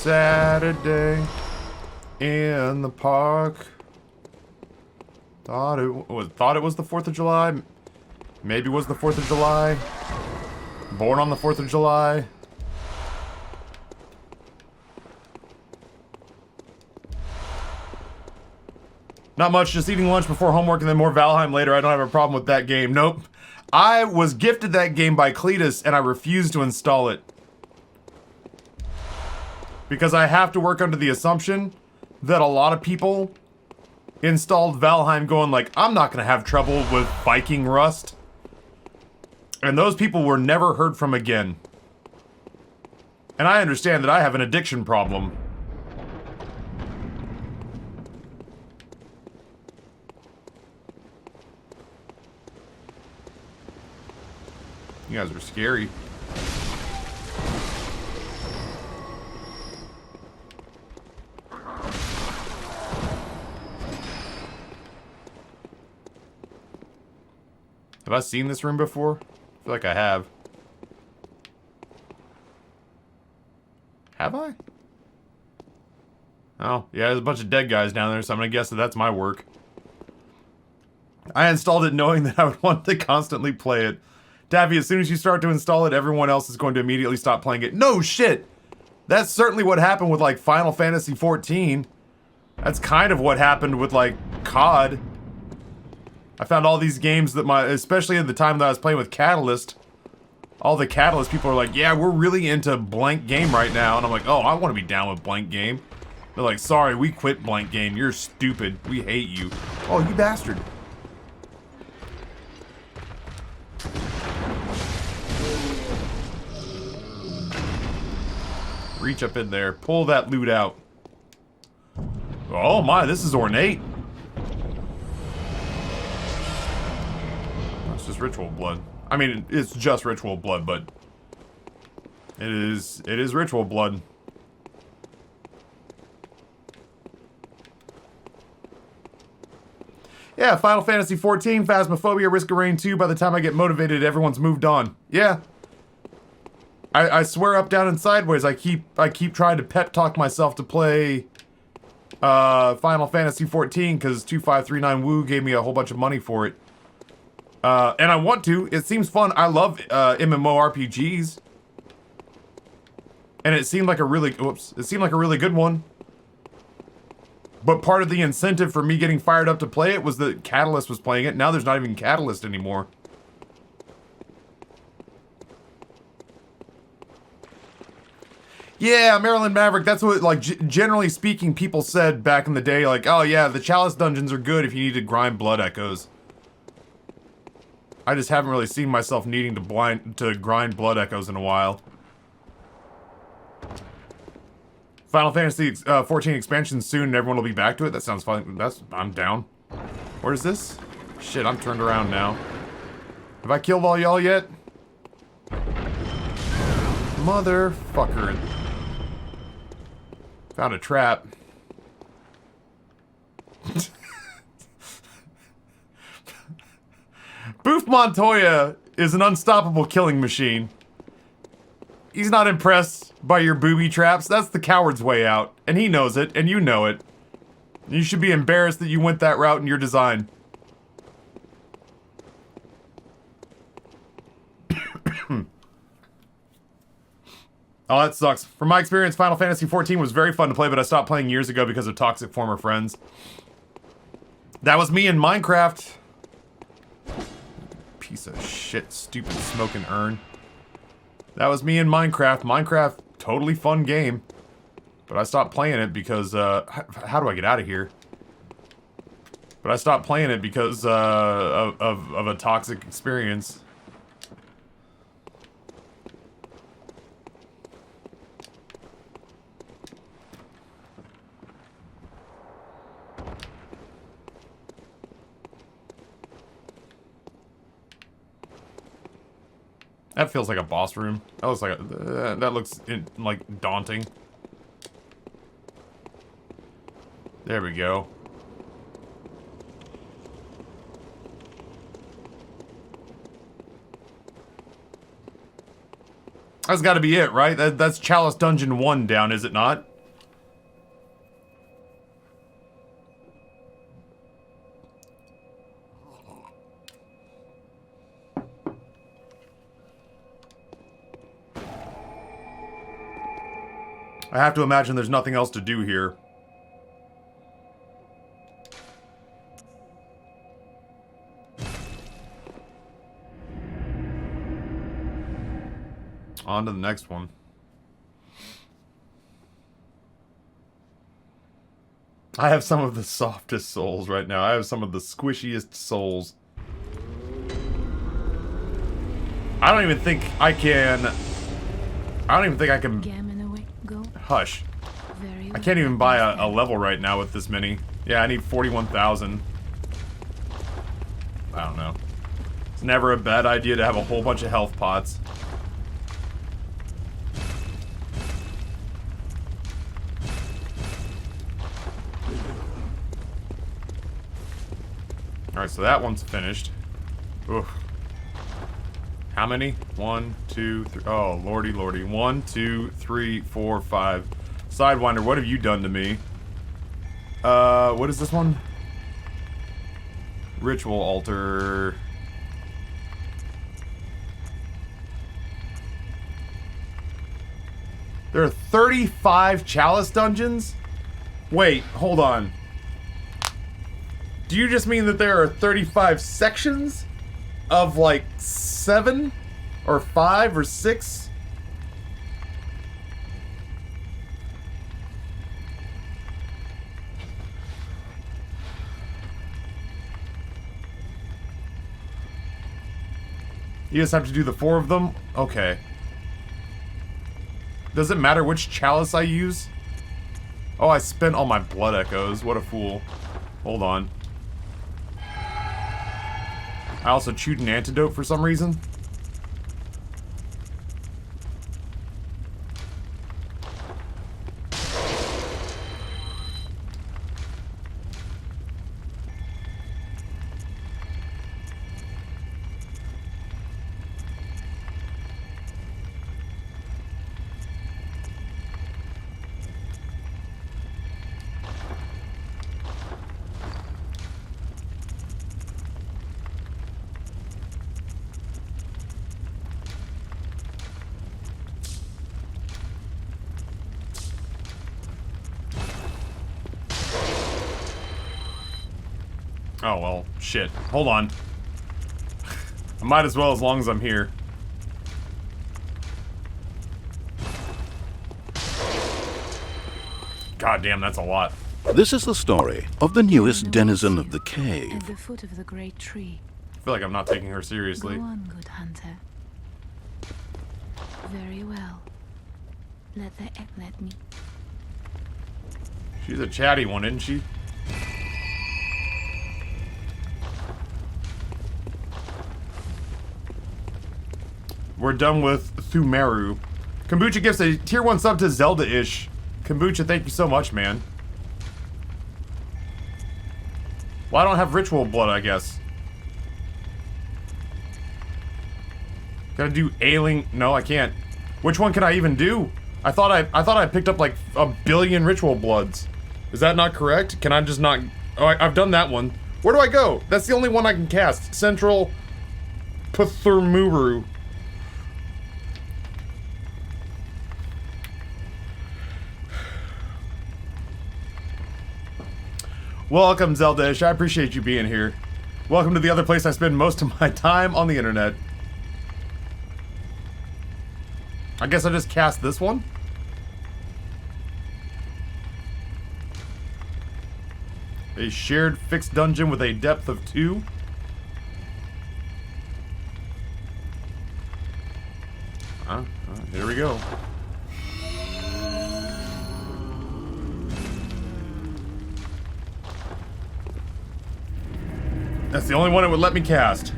Saturday in the park. Thought it was the 4th of July. Maybe it was the 4th of July. Born on the 4th of July. Not much, just eating lunch before homework and then more Valheim later. I don't have a problem with that game. Nope. I was gifted that game by Cletus, and I refused to install it. Because I have to work under the assumption that a lot of people installed Valheim going like, I'm not going to have trouble with Viking Rust. And those people were never heard from again. And I understand that I have an addiction problem. You guys are scary. Have I seen this room before? I feel like I have. Have I? Oh, yeah, there's a bunch of dead guys down there, so I'm gonna guess that that's my work. I installed it knowing that I would want to constantly play it. Taffy, as soon as you start to install it, everyone else is going to immediately stop playing it. No shit! That's certainly what happened with, like, Final Fantasy XIV. That's kind of what happened with, like, COD. I found all these games that especially at the time that I was playing with Catalyst, all the Catalyst people are like, yeah, we're really into blank game right now. And I'm like, oh, I want to be down with blank game. They're like, sorry, we quit blank game. You're stupid. We hate you. Oh, you bastard. Reach up in there. Pull that loot out. Oh my, this is ornate. It's just ritual blood. I mean, it's just ritual blood, but it is ritual blood. Yeah, Final Fantasy XIV, Phasmophobia, Risk of Rain 2. By the time I get motivated, everyone's moved on. Yeah. I swear up, down, and sideways, I keep trying to pep talk myself to play Final Fantasy XIV because 2539 Woo gave me a whole bunch of money for it. And I want to. It seems fun. I love MMORPGs. And it seemed like a really good one. But part of the incentive for me getting fired up to play it was that Catalyst was playing it. Now there's not even Catalyst anymore. Yeah, Maryland Maverick, that's what, like, generally speaking, people said back in the day, like, oh yeah, the Chalice dungeons are good if you need to grind blood echoes. I just haven't really seen myself needing to grind blood echoes in a while. Final Fantasy 14 expansion soon and everyone will be back to it. That sounds fun. I'm down. Where is this? Shit, I'm turned around now. Have I killed all y'all yet? Motherfucker. Found a trap. Boof Montoya is an unstoppable killing machine. He's not impressed by your booby traps. That's the coward's way out. And he knows it, and you know it. You should be embarrassed that you went that route in your design. Oh, that sucks. From my experience, Final Fantasy XIV was very fun to play, but I stopped playing years ago because of toxic former friends. That was me in Minecraft. Piece of shit, stupid smoking urn. That was me in Minecraft. Minecraft, totally fun game. But I stopped playing it because, how do I get out of here? But I stopped playing it because, of a toxic experience. That feels like a boss room. That looks like that looks like daunting. There we go. That's got to be it, right? That's Chalice Dungeon 1 down, is it not? I have to imagine there's nothing else to do here. On to the next one. I have some of the softest souls right now. I have some of the squishiest souls. I don't even think I can... Gammon away. Go. Hush. Very I can't even well. buy a level right now with this many. Yeah, I need 41,000. I don't know. It's never a bad idea to have a whole bunch of health pots. Alright, so that one's finished. Oof. How many? 1, 2, 3. Oh, lordy, lordy. 1, 2, 3, 4, 5. Sidewinder, what have you done to me? What is this one? Ritual altar. There are 35 chalice dungeons? Wait, hold on. Do you just mean that there are 35 sections? Of like 7? Or 5 or 6? You just have to do the 4 of them? Okay. Does it matter which chalice I use? Oh, I spent all my blood echoes. What a fool. Hold on. I also chewed an antidote for some reason. Oh, well, shit. Hold on. I might as well as long as I'm here. God damn, that's a lot. This is the story of the newest denizen of the At cave. the foot of the great tree. I feel like I'm not taking her seriously. Go on, good hunter. Very well. Let me. She's a chatty one, isn't she? We're done with Thumeru. Kombucha gives a tier 1 sub to Zelda-ish. Kombucha, thank you so much, man. Well, I don't have ritual blood, I guess. Gotta do ailing. No, I can't. Which one can I even do? I thought I picked up like 1 billion ritual bloods. Is that not correct? Can I just not? Oh, I've done that one. Where do I go? That's the only one I can cast. Central Pthurmuru. Welcome, Zelda-ish. I appreciate you being here. Welcome to the other place I spend most of my time on the internet. I guess I just cast this one? A shared fixed dungeon with a depth of 2. Here we go. That's the only one it would let me cast.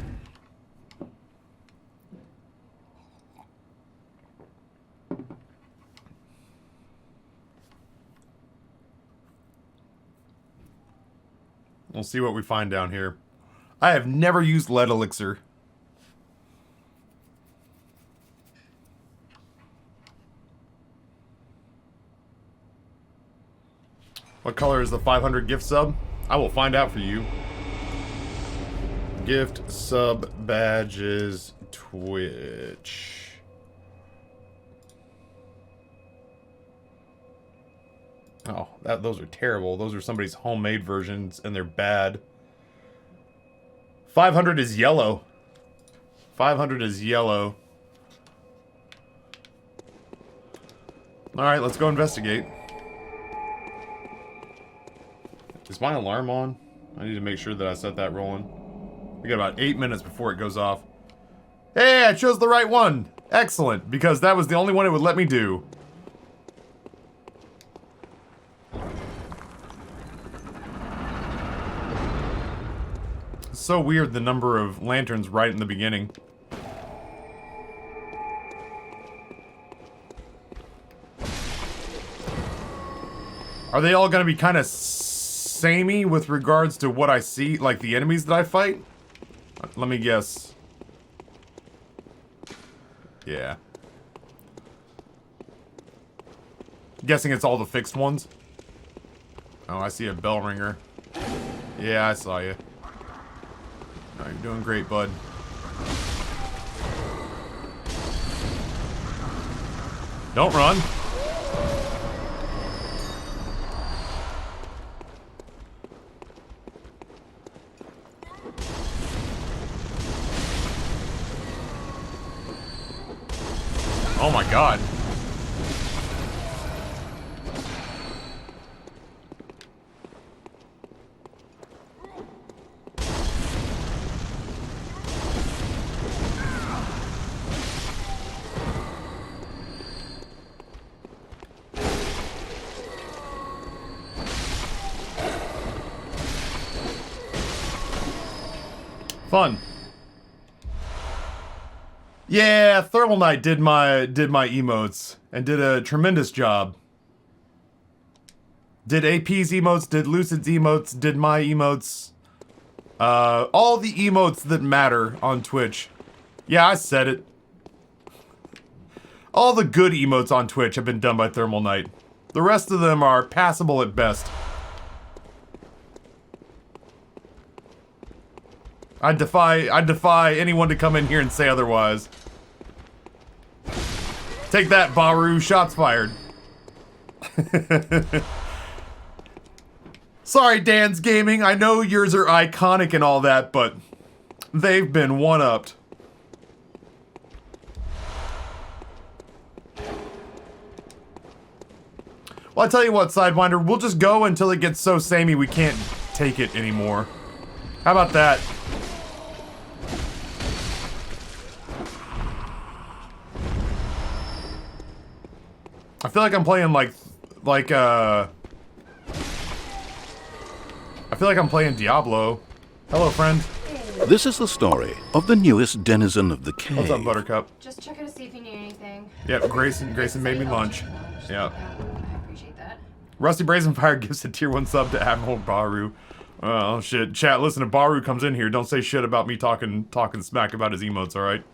We'll see what we find down here. I have never used lead elixir. What color is the 500 gift sub? I will find out for you. Gift sub badges Twitch. Oh, those are terrible. Those are somebody's homemade versions and they're bad. 500 is yellow. 500 is yellow. Alright, let's go investigate. Is my alarm on? I need to make sure that I set that rolling. We got about 8 minutes before it goes off. Hey, I chose the right one! Excellent, because that was the only one it would let me do. It's so weird, the number of lanterns right in the beginning. Are they all gonna be kind of samey with regards to what I see, like the enemies that I fight? Let me guess. Yeah. Guessing it's all the fixed ones? Oh, I see a bell ringer. Yeah, I saw you. Oh, you're doing great, bud. Don't run. Oh my god. Fun. Yeah, Thermal Knight did my emotes and did a tremendous job. Did AP's emotes, did Lucid's emotes, did my emotes. All the emotes that matter on Twitch. Yeah, I said it. All the good emotes on Twitch have been done by Thermal Knight. The rest of them are passable at best. I defy anyone to come in here and say otherwise. Take that, Baru. Shots fired. Sorry, Dan's Gaming. I know yours are iconic and all that, but they've been one-upped. Well, I tell you what, Sidewinder, we'll just go until it gets so samey we can't take it anymore. How about that? I feel like I'm playing I feel like I'm playing Diablo. Hello, friend. This is the story of the newest denizen of the cave. What's up, Buttercup? Just checking to see if you need anything. Yep, Grayson made me lunch. Yep. I appreciate that. Rusty Brazenfire gives a tier 1 sub to Admiral Baru. Oh shit. Chat, listen, if Baru comes in here, don't say shit about me talking smack about his emotes, alright?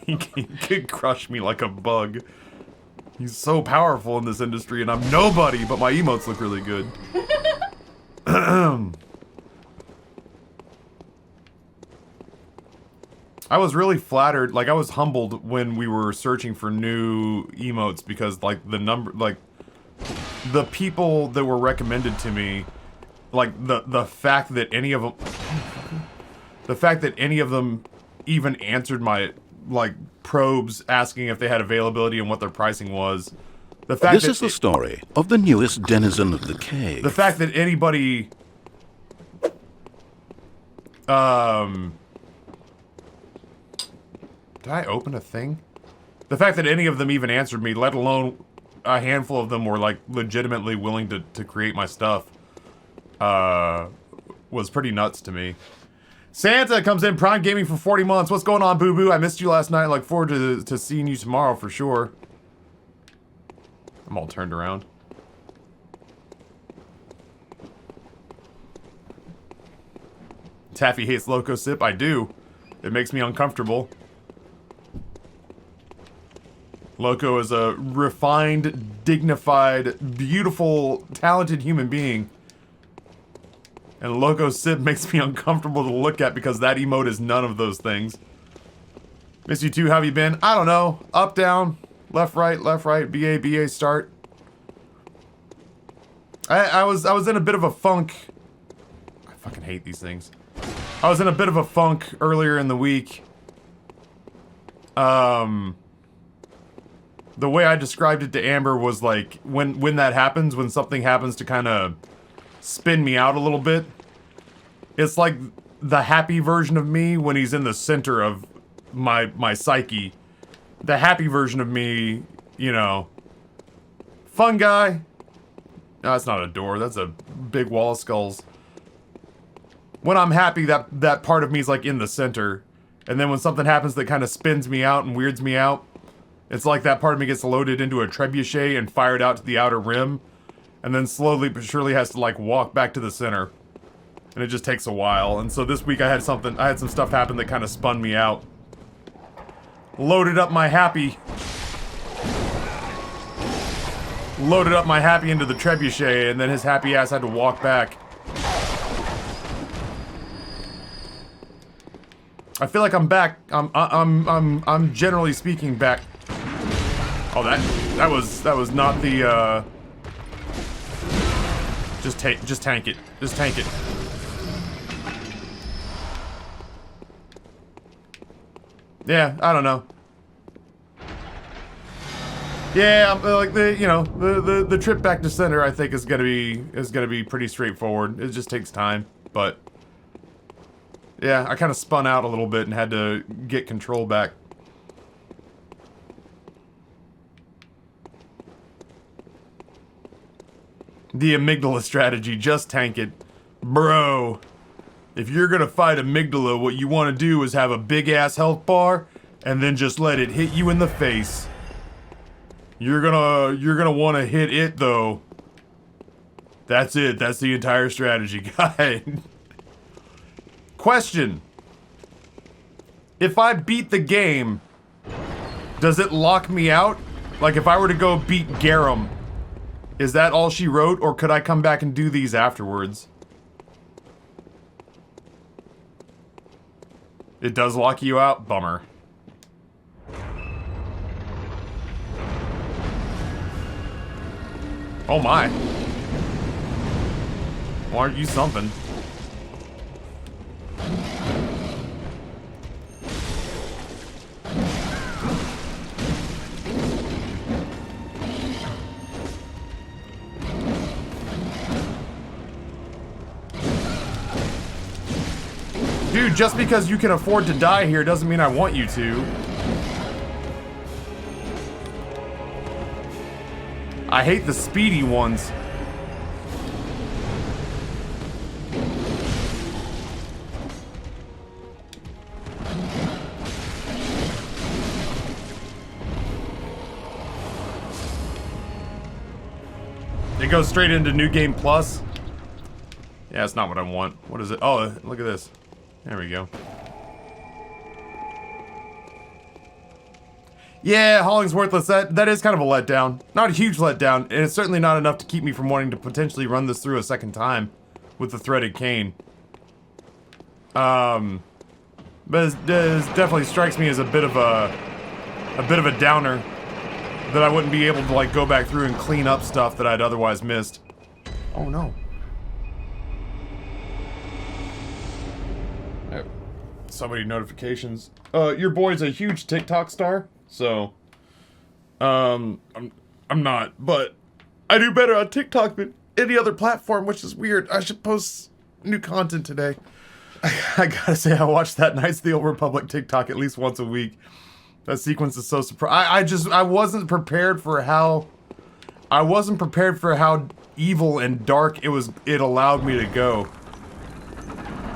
He could crush me like a bug. He's so powerful in this industry, and I'm nobody, but my emotes look really good. I was really flattered, like I was humbled when we were searching for new emotes because like the people that were recommended to me, like the fact that any of them even answered my like probes asking if they had availability and what their pricing was. The fact this is the story of the newest denizen of the cave. The fact that anybody did I open a thing? The fact that any of them even answered me, let alone a handful of them were like legitimately willing to create my stuff, was pretty nuts to me. Santa comes in, Prime Gaming for 40 months. What's going on, Boo Boo? I missed you last night. I look forward to seeing you tomorrow for sure. I'm all turned around. Taffy hates Loco Sip. I do. It makes me uncomfortable. Loco is a refined, dignified, beautiful, talented human being. And Loco Sip makes me uncomfortable to look at because that emote is none of those things. Miss you too, how have you been? I don't know. Up, down, left, right, BA, start. I was in a bit of a funk. I fucking hate these things. I was in a bit of a funk earlier in the week. the way I described it to Amber was like, when that happens, when something happens to kind of spin me out a little bit, it's like the happy version of me when he's in the center of my psyche. The happy version of me, you know, fun guy. No, that's not a door, that's a big wall of skulls. When I'm happy, that part of me is like in the center. And then when something happens that kind of spins me out and weirds me out, it's like that part of me gets loaded into a trebuchet and fired out to the outer rim. And then slowly but surely has to like walk back to the center. And it just takes a while. And so this week I had some stuff happen that kind of spun me out. Loaded up my happy into the trebuchet, and then his happy ass had to walk back. I feel like I'm back. I'm generally speaking back. Oh, that was not the just tank it. Just tank it. Yeah, I don't know. Yeah, like the trip back to center I think is gonna be pretty straightforward. It just takes time, but yeah, I kind of spun out a little bit and had to get control back. The amygdala strategy, just tank it. Bro, if you're gonna fight amygdala, what you want to do is have a big ass health bar and then just let it hit you in the face. You're gonna want to hit it though. That's it. That's the entire strategy guide. Question. If I beat the game, does it lock me out? Like if I were to go beat Garum, is that all she wrote, or could I come back and do these afterwards? It does lock you out? Bummer. Oh my. Well, aren't you something? Dude, just because you can afford to die here doesn't mean I want you to. I hate the speedy ones. It goes straight into New Game Plus. Yeah, that's not what I want. What is it? Oh, look at this. There we go. Yeah, hauling's worthless. That is kind of a letdown. Not a huge letdown, and it's certainly not enough to keep me from wanting to potentially run this through a second time with the threaded cane. But it definitely strikes me as a bit of a downer that I wouldn't be able to like go back through and clean up stuff that I'd otherwise missed. Oh no. So many notifications. Your boy's a huge TikTok star. So, I'm not, but I do better on TikTok than any other platform, which is weird. I should post new content today. I gotta say, I watch that Knights of the Old Republic TikTok at least once a week. That sequence is so surprising. I wasn't prepared for how evil and dark it allowed me to go.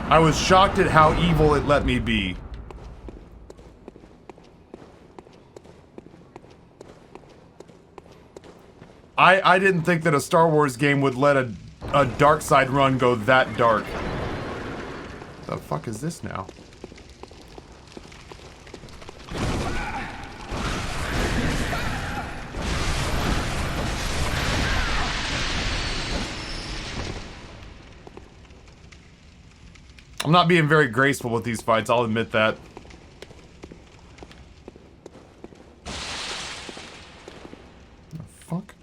I was shocked at how evil it let me be. I didn't think that a Star Wars game would let a dark side run go that dark. The fuck is this now? I'm not being very graceful with these fights, I'll admit that. The fuck?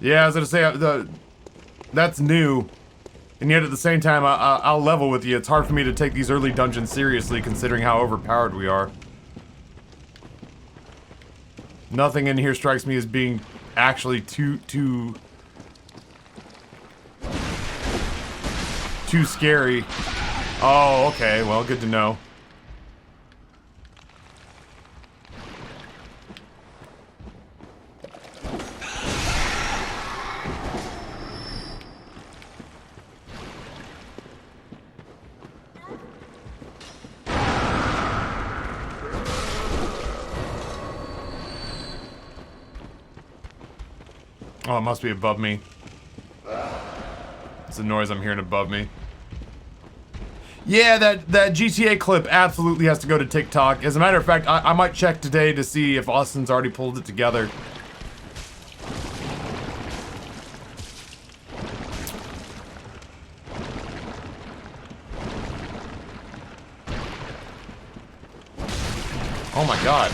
Yeah, I was gonna say, that's new. And yet at the same time, I'll level with you. It's hard for me to take these early dungeons seriously considering how overpowered we are. Nothing in here strikes me as being actually too scary. Oh, okay. Well, good to know. Oh, it must be above me. It's the noise I'm hearing above me. Yeah, that GTA clip absolutely has to go to TikTok. As a matter of fact, I might check today to see if Austin's already pulled it together. Oh my god.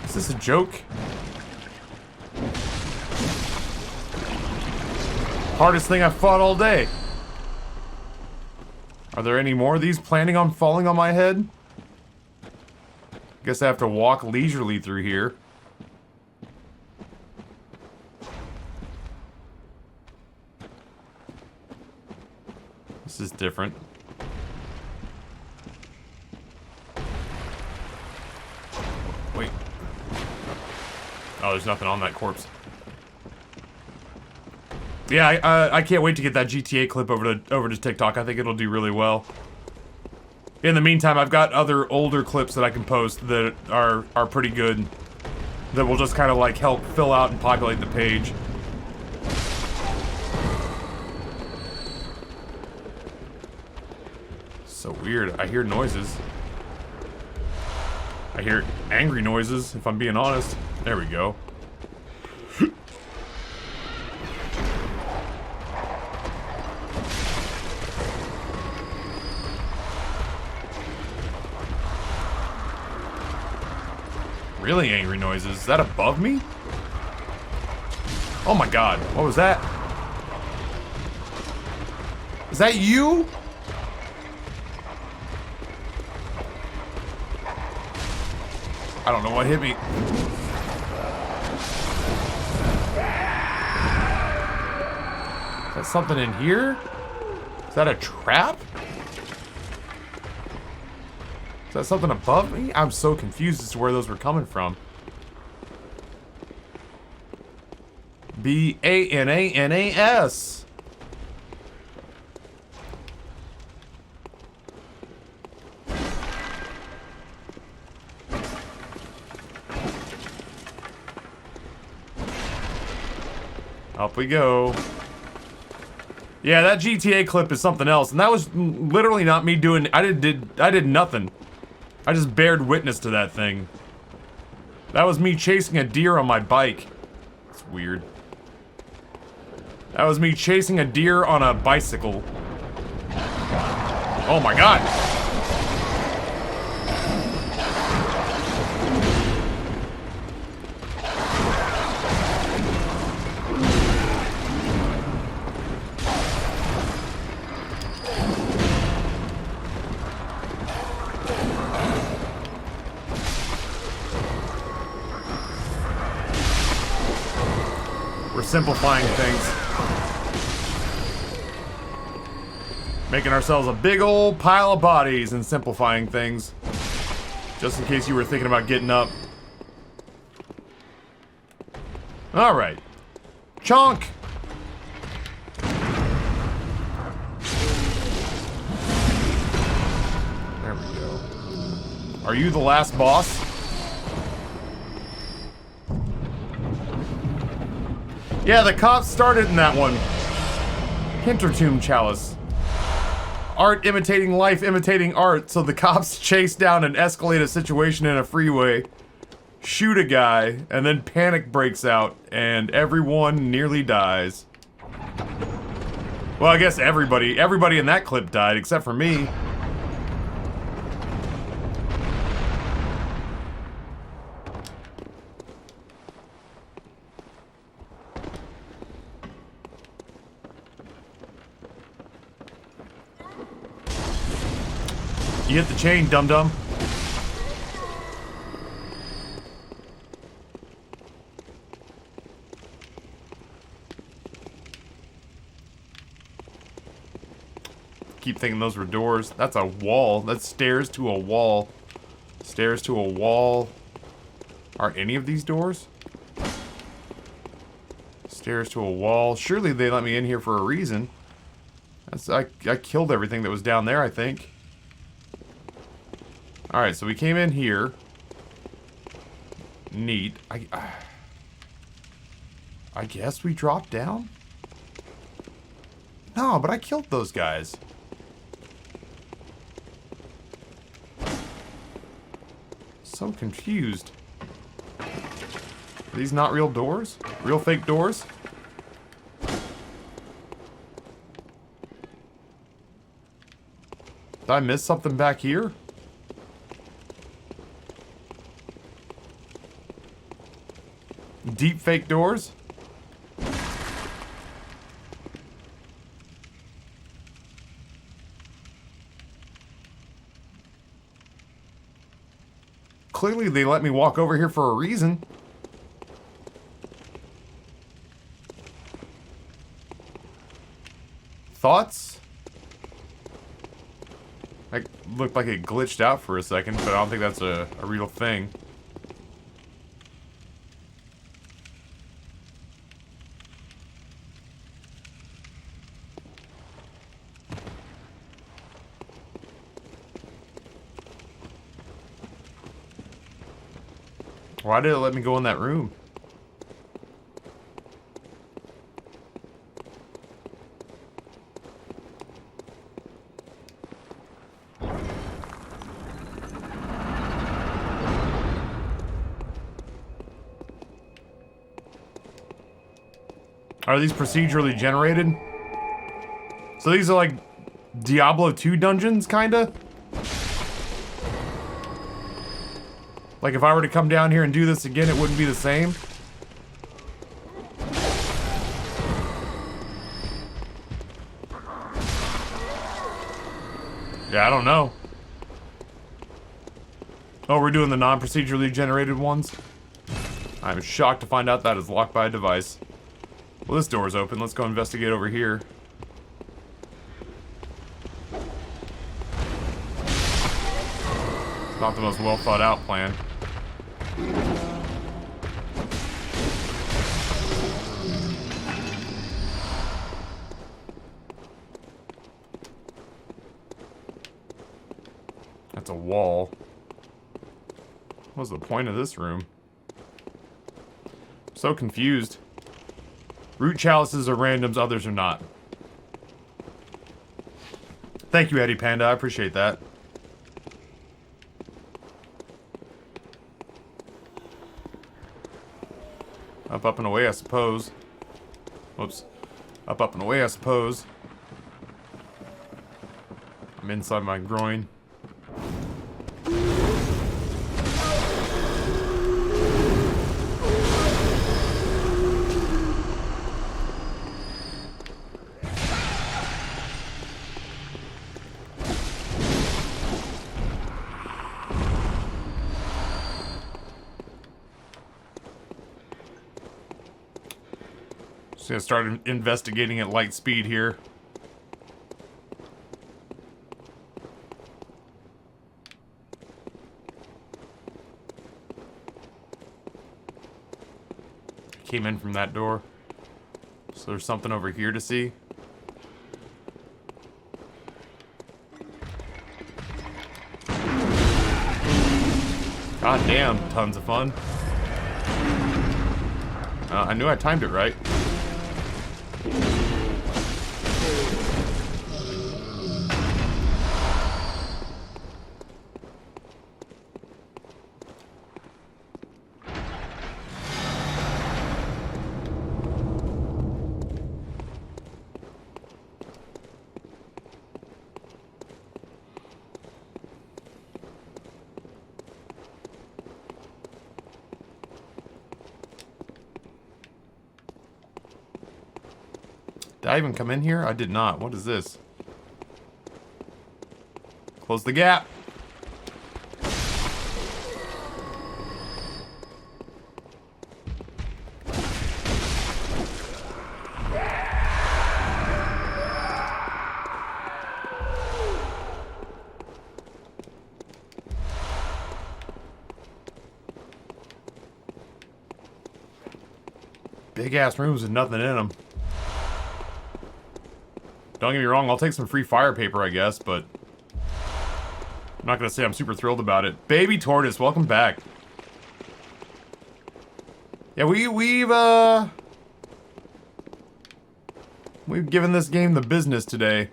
Is this a joke? Hardest thing I've fought all day. Are there any more of these planning on falling on my head? Guess I have to walk leisurely through here. This is different. Wait. Oh, there's nothing on that corpse. Yeah, I can't wait to get that GTA clip over to TikTok. I think it'll do really well. In the meantime, I've got other older clips that I can post that are pretty good. That will just kind of like help fill out and populate the page. So weird. I hear noises. I hear angry noises, if I'm being honest. There we go. Really angry noises. Is that above me? Oh my god. What was that? Is that you? I don't know what hit me. Is that something in here? Is that a trap? Is that something above me? I'm so confused as to where those were coming from. B-A-N-A-N-A-S. Up we go. Yeah, that GTA clip is something else, and that was literally not me doing. I did nothing. I just bared witness to that thing. That was me chasing a deer on my bike. It's weird. That was me chasing a deer on a bicycle. Oh my god. Simplifying things. Making ourselves a big old pile of bodies and simplifying things. Just in case you were thinking about getting up. Alright. Chonk! There we go. Are you the last boss? Yeah, the cops started in that one. Hintertomb Chalice. Art imitating life, imitating art, so the cops chase down and escalate a situation in a freeway, shoot a guy, and then panic breaks out, and everyone nearly dies. Well, I guess everybody in that clip died, except for me. hit the chain, dum-dum. Keep thinking those were doors. That's a wall. That's stairs to a wall. Stairs to a wall. Are any of these doors? Stairs to a wall. Surely they let me in here for a reason. I killed everything that was down there, I think. Alright, so we came in here. Neat. I guess we dropped down? No, but I killed those guys. So confused. Are these not real doors? Real fake doors? Did I miss something back here? Deep fake doors? Clearly they let me walk over here for a reason. Thoughts? It looked like it glitched out for a second, but I don't think that's a real thing. Why did it let me go in that room? Are these procedurally generated? So these are like Diablo 2 dungeons, kinda? Like if I were to come down here and do this again, it wouldn't be the same? Yeah, I don't know. Oh, we're doing the non-procedurally generated ones? I'm shocked to find out that is locked by a device. Well, this door's open. Let's go investigate over here. Not the most well thought out plan. That's a wall. What's the point of this room? I'm so confused. Root chalices are randoms, others are not. Thank you, Eddie Panda. I appreciate that. Up, and away, I suppose. Whoops. Up, and away, I suppose. I'm inside my groin. Gonna start investigating at light speed here. Came in from that door. So there's something over here to see. God damn, tons of fun. I knew I timed it right. Did I even come in here? I did not. What is this? Close the gap. Big ass rooms with nothing in them. Don't get me wrong, I'll take some free fire paper, I guess, but I'm not gonna say I'm super thrilled about it. Baby Tortoise, welcome back. Yeah, we've given this game the business today.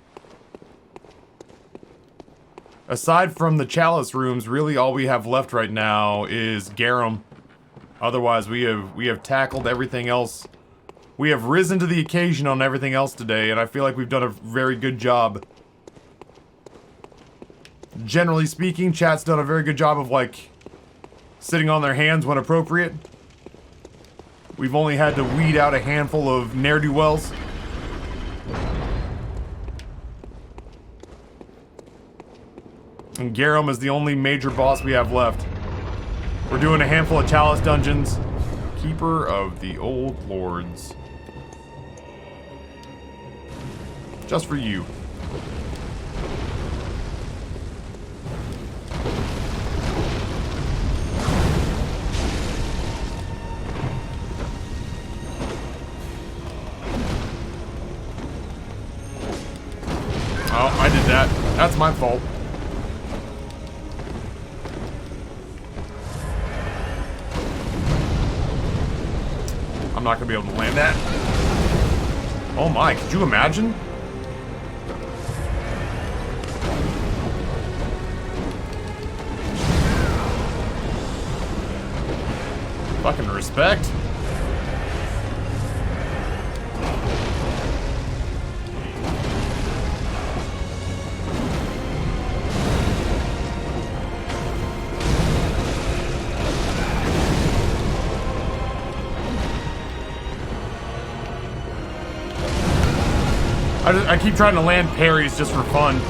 Aside from the chalice rooms, really all we have left right now is Garum. Otherwise, we have tackled everything else. We have risen to the occasion on everything else today, and I feel like we've done a very good job. Generally speaking, chat's done a very good job of, like, sitting on their hands when appropriate. We've only had to weed out a handful of ne'er-do-wells. And Garum is the only major boss we have left. We're doing a handful of chalice dungeons. Keeper of the Old Lords. Just for you. Oh, I did that. That's my fault. I'm not gonna be able to land that. Oh my, could you imagine? Fucking respect. I keep trying to land parries just for fun.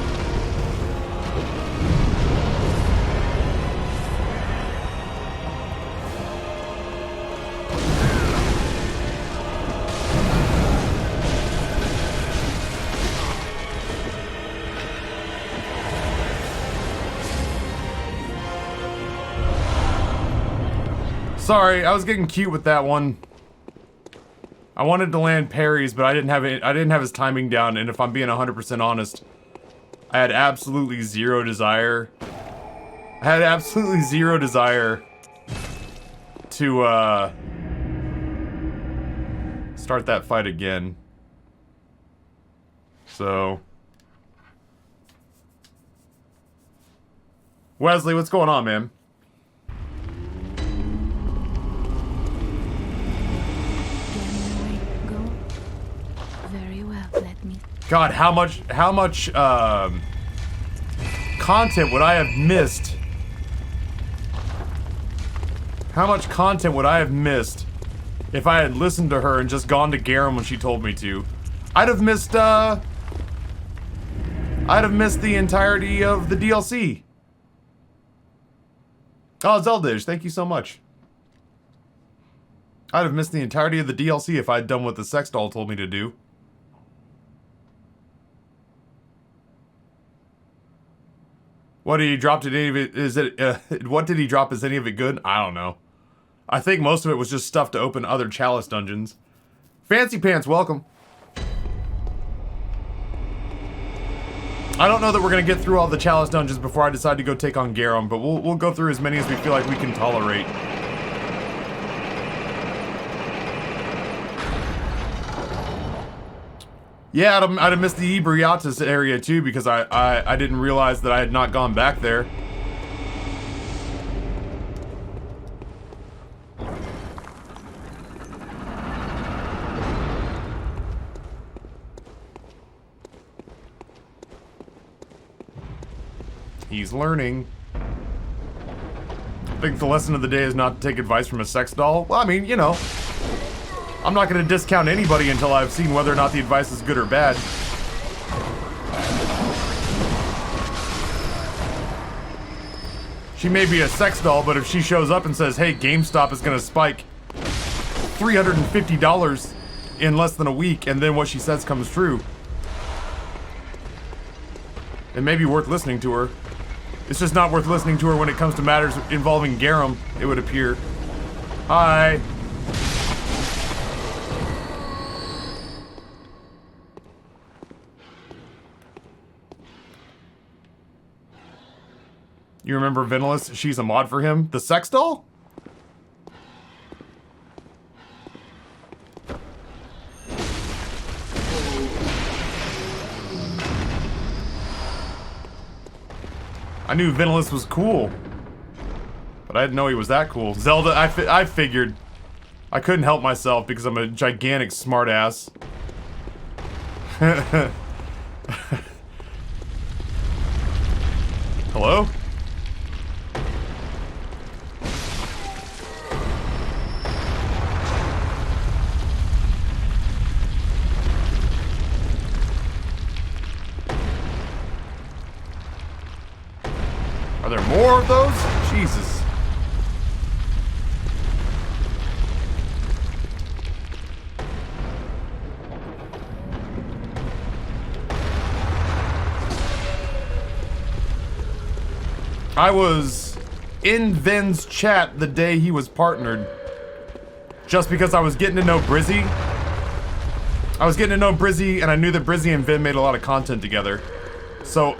Sorry, I was getting cute with that one. I wanted to land parries, but I didn't have his timing down, and if I'm being 100% honest, I had absolutely zero desire. I had absolutely zero desire to start that fight again. So Wesley, what's going on, man? God, how much content would I have missed? How much content would I have missed if I had listened to her and just gone to Garum when she told me to? I'd have missed the entirety of the DLC. Oh, Zeldish, thank you so much. I'd have missed the entirety of the DLC if I'd done what the sex doll told me to do. What did he drop? Did any of it? Is it? What did he drop? Is any of it good? I don't know. I think most of it was just stuff to open other chalice dungeons. Fancy Pants, welcome. I don't know that we're gonna get through all the chalice dungeons before I decide to go take on Garum, but we'll go through as many as we feel like we can tolerate. Yeah, I'd have missed the Ebriatus area too because I didn't realize that I had not gone back there. He's learning. I think the lesson of the day is not to take advice from a sex doll. Well, I mean, you know. I'm not going to discount anybody until I've seen whether or not the advice is good or bad. She may be a sex doll, but if she shows up and says, hey, GameStop is going to spike $350 in less than a week, and then what she says comes true, it may be worth listening to her. It's just not worth listening to her when it comes to matters involving Garum, it would appear. Hi. You remember Vinilis? She's a mod for him. The sex doll? I knew Vinilis was cool, but I didn't know he was that cool. Zelda, I figured. I couldn't help myself because I'm a gigantic smartass. Hello? Are there more of those? Jesus. I was in Vin's chat the day he was partnered. Just because I was getting to know Brizzy. I was getting to know Brizzy, and I knew that Brizzy and Vin made a lot of content together. So,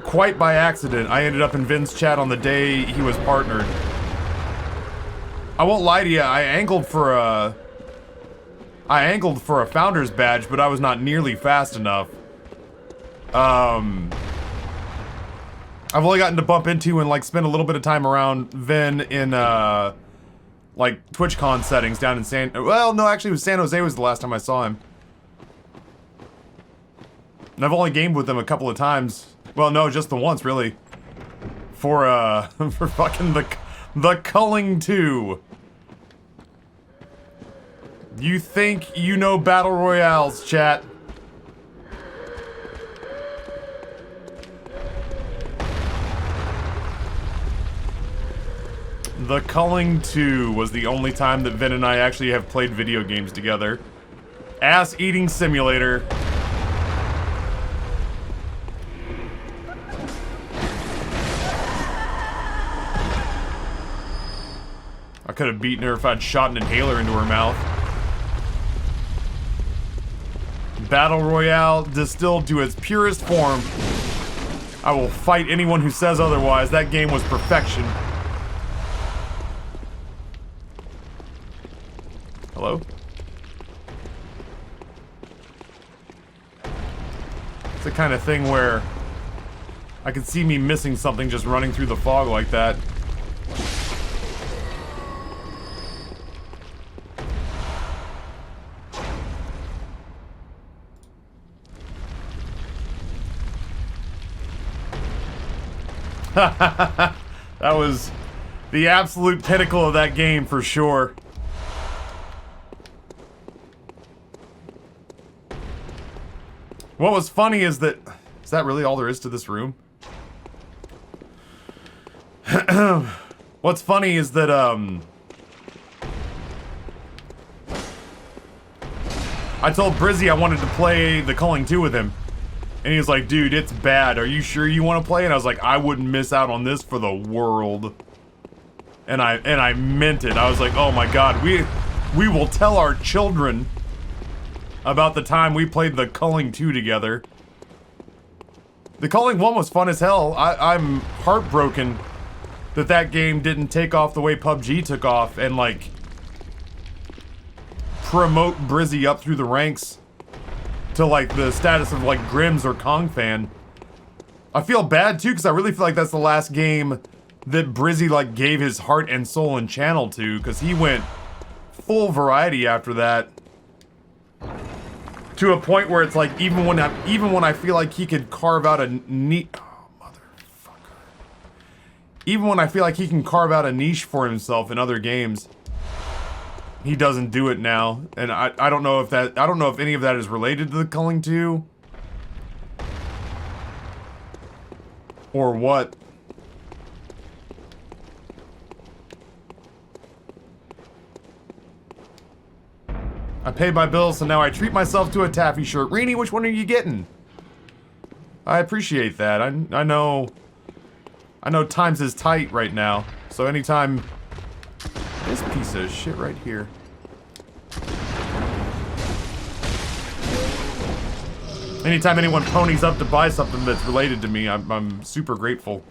quite by accident, I ended up in Vin's chat on the day he was partnered. I won't lie to you, I angled for a founder's badge, but I was not nearly fast enough. I've only gotten to bump into and like spend a little bit of time around Vin in like TwitchCon settings down in well, no, actually it was San Jose was the last time I saw him. And I've only gamed with him a couple of times. Well, no, just the once, really. For, for fucking the Culling 2. You think you know Battle Royales, chat. The Culling 2 was the only time that Vin and I actually have played video games together. Ass-eating simulator. I could have beaten her if I'd shot an inhaler into her mouth. Battle Royale distilled to its purest form. I will fight anyone who says otherwise. That game was perfection. Hello? It's the kind of thing where I could see me missing something just running through the fog like that. That was the absolute pinnacle of that game for sure. What was funny is that... Is that really all there is to this room? What's funny is that, I told Brizzy I wanted to play The Culling 2 with him. And he was like, dude, it's bad. Are you sure you want to play? And I was like, I wouldn't miss out on this for the world. And I meant it. I was like, oh my god, we will tell our children about the time we played The Culling 2 together. The Culling 1 was fun as hell. I'm heartbroken that that game didn't take off the way PUBG took off and, like, promote Brizzy up through the ranks to, like, the status of, like, Grims or Kong fan. I feel bad, too, because I really feel like that's the last game that Brizzy, like, gave his heart and soul and channel to, because he went full variety after that. To a point where it's like, even when I feel like he could carve out a niche... Oh, motherfucker. Even when I feel like he can carve out a niche for himself in other games, he doesn't do it now. And I don't know if that... I don't know if any of that is related to The Culling 2. Or what. I paid my bills, so now I treat myself to a Taffy shirt. Reenie, which one are you getting? I appreciate that. I know times is tight right now. So anytime... This piece of shit right here. Anytime anyone ponies up to buy something that's related to me, I'm super grateful.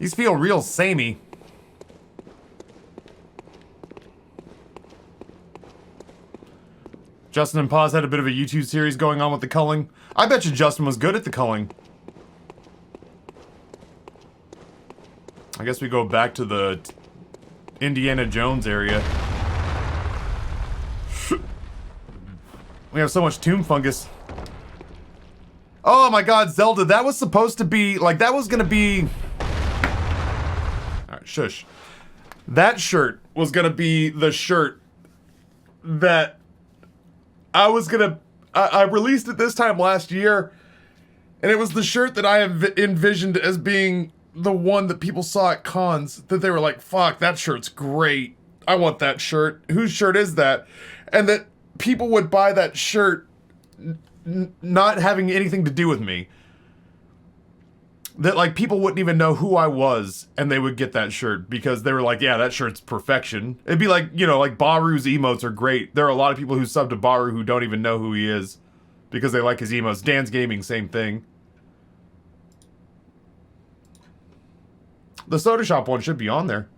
These feel real samey. Justin and Paz had a bit of a YouTube series going on with the culling. I bet you Justin was good at the culling. I guess we go back to the Indiana Jones area. We have so much tomb fungus. Oh my god, Zelda, that was supposed to be, like, that was gonna be... Alright, shush. That shirt was gonna be the shirt that I was gonna... I released it this time last year, and it was the shirt that I envisioned as being the one that people saw at cons, that they were like, fuck, that shirt's great. I want that shirt. Whose shirt is that? And that people would buy that shirt not having anything to do with me. That, like, people wouldn't even know who I was, and they would get that shirt because they were like, yeah, that shirt's perfection. It'd be like, you know, like, Baru's emotes are great. There are a lot of people who sub to Baru who don't even know who he is because they like his emotes. Dan's Gaming, same thing. The Soda Shop one should be on there.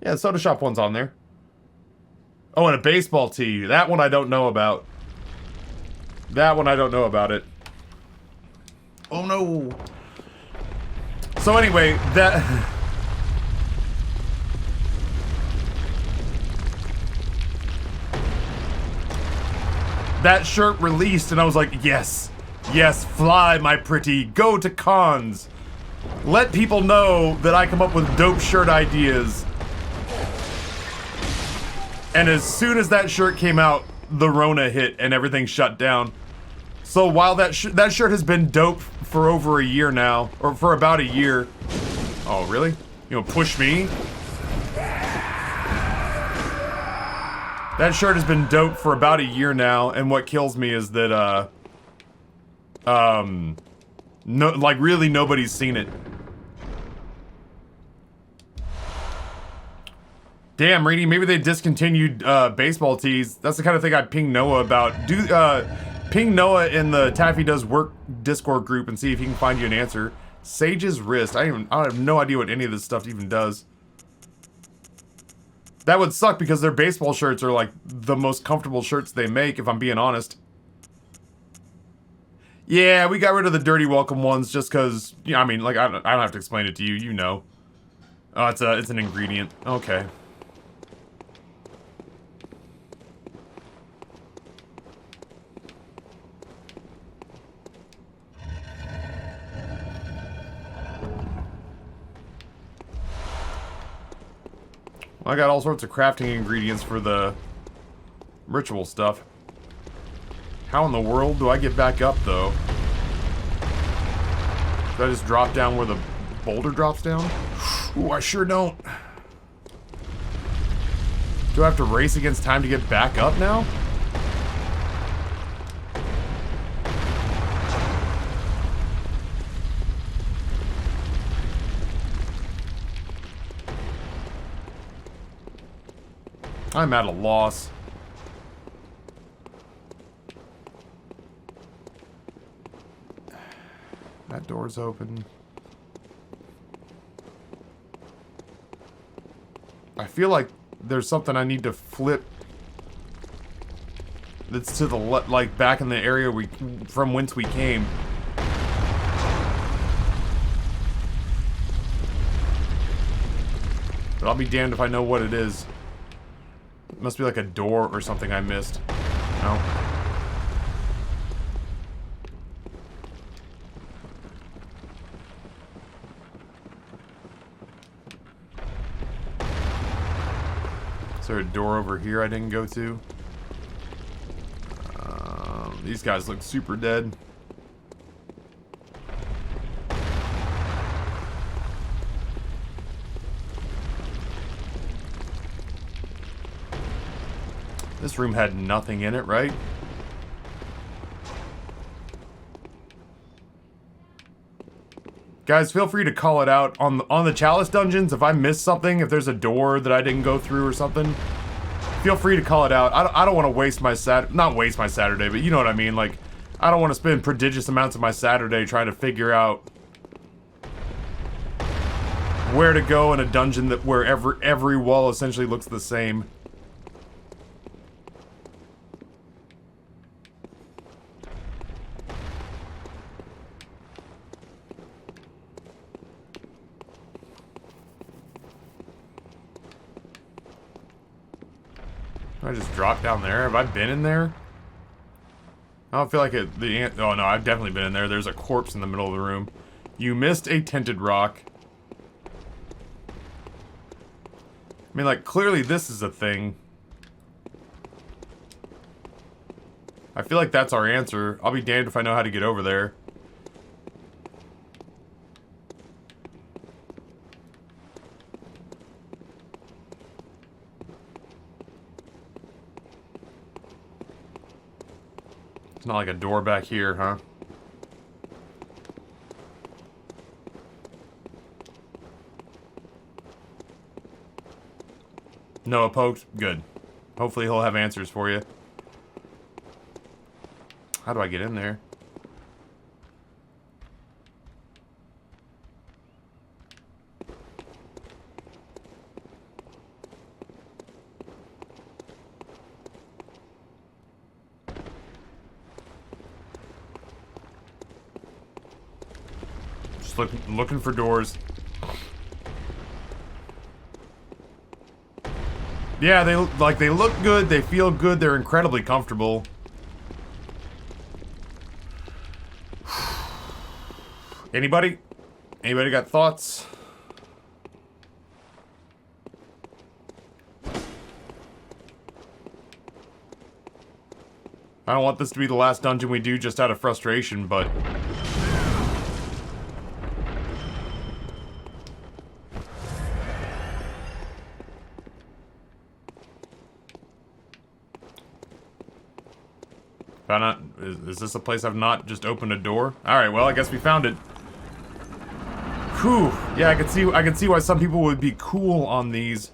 Yeah, the Soda Shop one's on there. Oh, and a baseball tee. That one I don't know about. That one I don't know about it. Oh no. So anyway, that... that shirt released and I was like, yes. Yes, fly, my pretty. Go to cons. Let people know that I come up with dope shirt ideas. And as soon as that shirt came out, the Rona hit and everything shut down. So while that shirt has been dope for over a year now, or for about a year. Oh, really? You know, push me? That shirt has been dope for about a year now, and what kills me is that, no, like, really nobody's seen it. Damn, Reedy, maybe they discontinued, baseball tees. That's the kind of thing I'd ping Noah about. Ping Noah in the Taffy Does Work Discord group and see if he can find you an answer. Sage's wrist. I have no idea what any of this stuff even does. That would suck because their baseball shirts are like the most comfortable shirts they make, if I'm being honest. Yeah, we got rid of the dirty welcome ones just because, you know, I mean, like, I don't have to explain it to you, you know. Oh, it's an ingredient. Okay. I got all sorts of crafting ingredients for the ritual stuff. How in the world do I get back up, though? Do I just drop down where the boulder drops down? Ooh, I sure don't. Do I have to race against time to get back up now? I'm at a loss. That door's open. I feel like there's something I need to flip that's to the left, like back in the area from whence we came. But I'll be damned if I know what it is. It must be like a door or something I missed. No. Is there a door over here I didn't go to? These guys look super dead. This room had nothing in it, right? Guys, feel free to call it out on the Chalice dungeons. If I missed something, if there's a door that I didn't go through or something, feel free to call it out. I don't want to waste my not waste my Saturday, but you know what I mean. Like, I don't want to spend prodigious amounts of my Saturday trying to figure out where to go in a dungeon that where every wall essentially looks the same. I just dropped down there. Have I been in there? I don't feel like it. Oh no, I've definitely been in there. There's a corpse in the middle of the room. You missed a tinted rock. I mean, like, clearly this is a thing. I feel like that's our answer. I'll be damned if I know how to get over there. It's not like a door back here, huh? Noah poked? Good. Hopefully he'll have answers for you. How do I get in there? Just looking for doors. Yeah, they look good, they feel good, they're incredibly comfortable. Anybody? Anybody got thoughts? I don't want this to be the last dungeon we do just out of frustration, but... Is this a place I've not just opened a door? Alright, well, I guess we found it. Whew. Yeah, I can see why some people would be cool on these.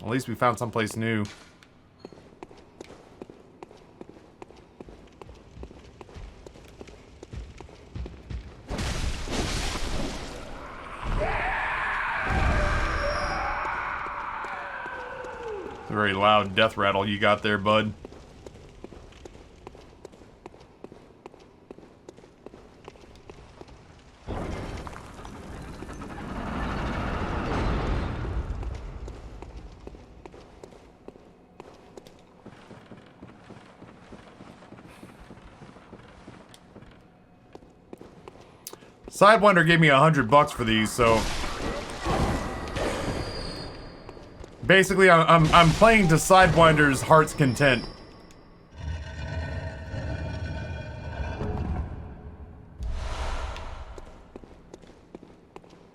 At least we found someplace new. Very loud death rattle you got there, bud. Sidewinder gave me $100 for these, so basically I'm playing to Sidewinder's heart's content.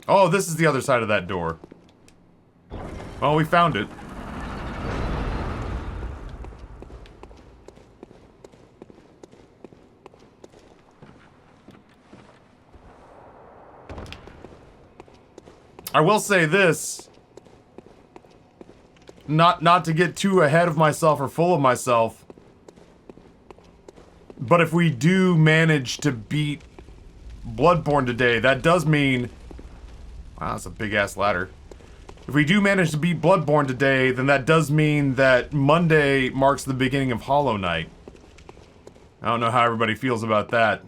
Oh, this is the other side of that door. Well, we found it. I will say this, not to get too ahead of myself or full of myself, but if we do manage to beat BloodBorne today, that does mean... Wow, that's a big-ass ladder. If we do manage to beat BloodBorne today, then that does mean that Monday marks the beginning of Hollow Knight. I don't know how everybody feels about that.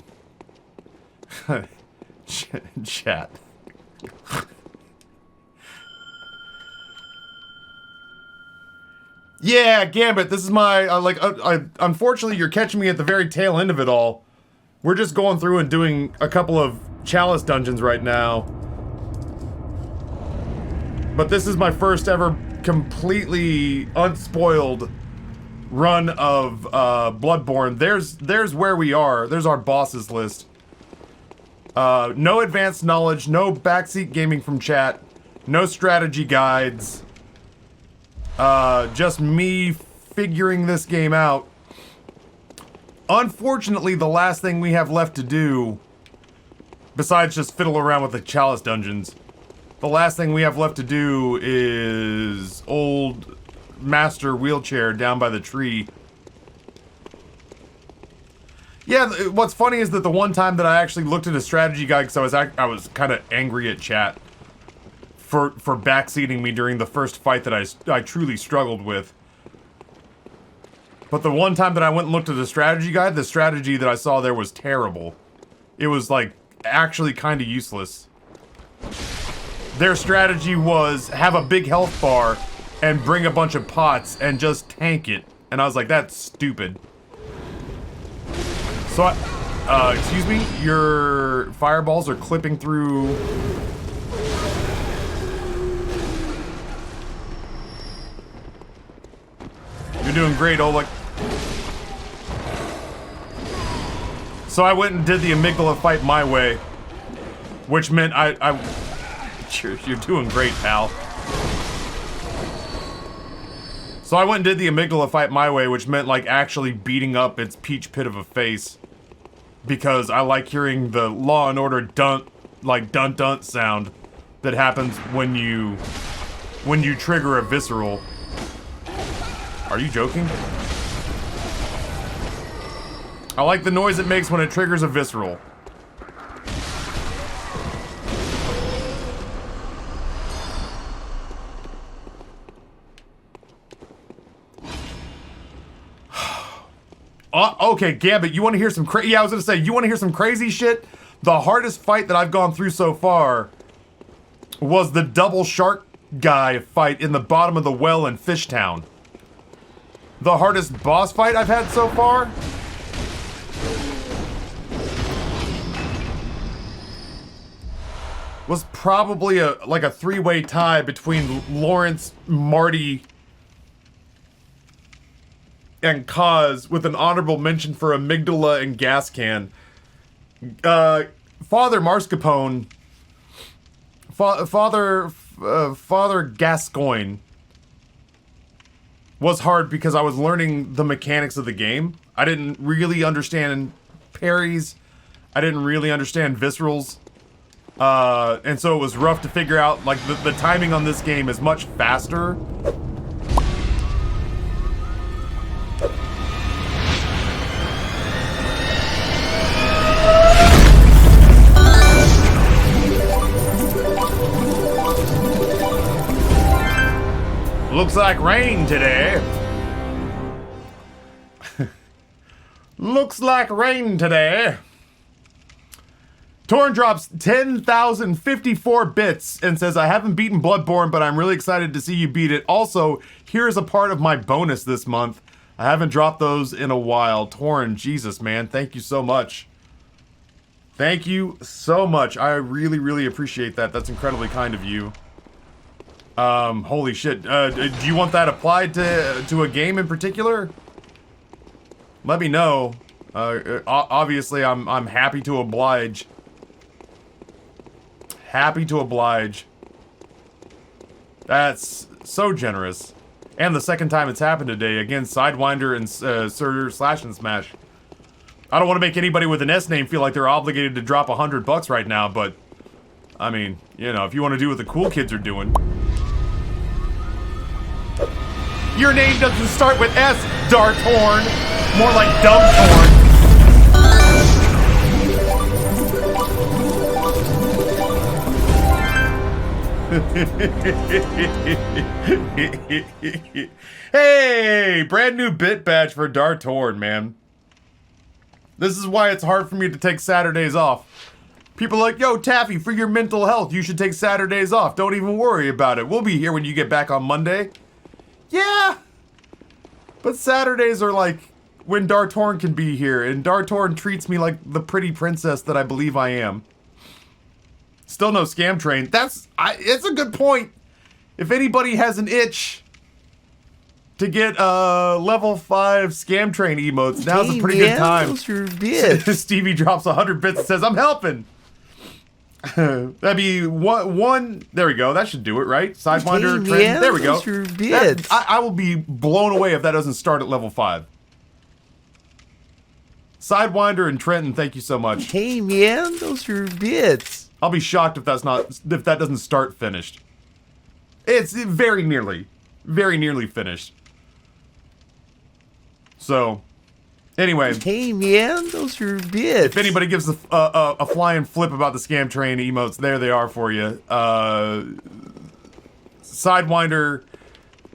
Chat. Yeah, Gambit, this is my, unfortunately you're catching me at the very tail end of it all. We're just going through and doing a couple of Chalice dungeons right now. But this is my first ever completely unspoiled run of, BloodBorne. There's where we are. There's our bosses list. No advanced knowledge, no backseat gaming from chat, no strategy guides. Just me figuring this game out. Unfortunately, the last thing we have left to do, besides just fiddle around with the Chalice dungeons, the last thing we have left to do is old master wheelchair down by the tree. Yeah, what's funny is that the one time that I actually looked at a strategy guide, because I was kind of angry at chat for backseating me during the first fight that I truly struggled with. But the one time that I went and looked at the strategy guide, the strategy that I saw there was terrible. It was, like, actually kind of useless. Their strategy was have a big health bar and bring a bunch of pots and just tank it. And I was like, that's stupid. So, excuse me, your fireballs are clipping through... You're doing great, Oleg. So I went and did the amygdala fight my way, which meant you're doing great, pal. So I went and did the amygdala fight my way, which meant, like, actually beating up its peach pit of a face. Because I like hearing the Law and Order dun-dun sound that happens when you trigger a visceral. Are you joking? I like the noise it makes when it triggers a visceral. Okay, Gambit, you want to hear some yeah, I was gonna say, you want to hear some crazy shit? The hardest fight that I've gone through so far was the double shark guy fight in the bottom of the well in Fishtown. The hardest boss fight I've had so far was probably like a three-way tie between Lawrence, Marty, and Kaz, with an honorable mention for Amygdala and Gas Can. Father Marscapone, Father Gascoigne was hard because I was learning the mechanics of the game. I didn't really understand parries. I didn't really understand viscerals. And so it was rough to figure out, like, the timing on this game is much faster. Looks like rain today. Looks like rain today. Torn drops 10,054 bits and says, I haven't beaten BloodBorne, but I'm really excited to see you beat it. Also, here's a part of my bonus this month. I haven't dropped those in a while. Torn, Jesus, man. Thank you so much. Thank you so much. I really, really appreciate that. That's incredibly kind of you. Holy shit. Do you want that applied to a game in particular? Let me know. Obviously, I'm happy to oblige. Happy to oblige. That's so generous. And the second time it's happened today. Again, Sidewinder and Sir Slash and Smash. I don't want to make anybody with an S name feel like they're obligated to drop $100 right now, but... I mean, you know, if you want to do what the cool kids are doing... Your name doesn't start with S, Dartorn. More like Dumbtorn. Hey, brand new bit badge for Dartorn, man. This is why it's hard for me to take Saturdays off. People are like, yo, Taffy, for your mental health, you should take Saturdays off. Don't even worry about it. We'll be here when you get back on Monday. Yeah, but Saturdays are like when Dartorn can be here, and Dartorn treats me like the pretty princess that I believe I am. Still no scam train. It's a good point. If anybody has an itch to get level 5 scam train emotes, now's a pretty good time. Stevie drops 100 bits and says, I'm helping. That'd be one. There we go. That should do it, right? Sidewinder trend. There we go. I will be blown away if that doesn't start at level 5. Sidewinder and Trenton, thank you so much. Hey man, those are bits. I'll be shocked if that doesn't start finished. It's very nearly finished. So, anyway. Hey man, those are bits. If anybody gives a flying flip about the scam train emotes, there they are for you. Sidewinder,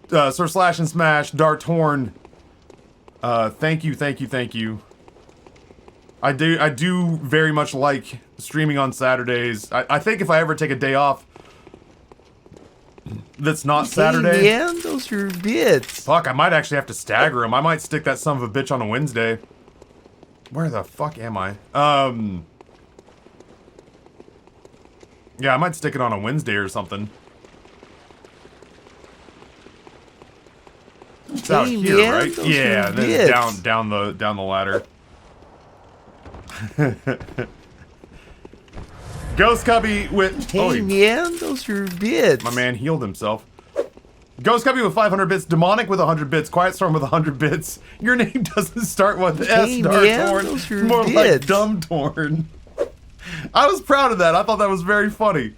Sir Slash and Smash, Dart Horn. Thank you. I do very much like streaming on Saturdays. I think if I ever take a day off that's not Saturday. Hey man, those are bits. Fuck, I might actually have to stagger them. I might stick that son of a bitch on a Wednesday. Where the fuck am I? Yeah, I might stick it on a Wednesday or something. It's out here, man, right? those Yeah, are then bits. down the ladder. Ghost Cubby with... Hey man, those are bits. My man healed himself. Ghost Cubby with 500 bits. Demonic with 100 bits. Quiet Storm with 100 bits. Your name doesn't start with Hey, S, man, Dartorn. those are More like bits. Dumb Torn. I was proud of that. I thought that was very funny.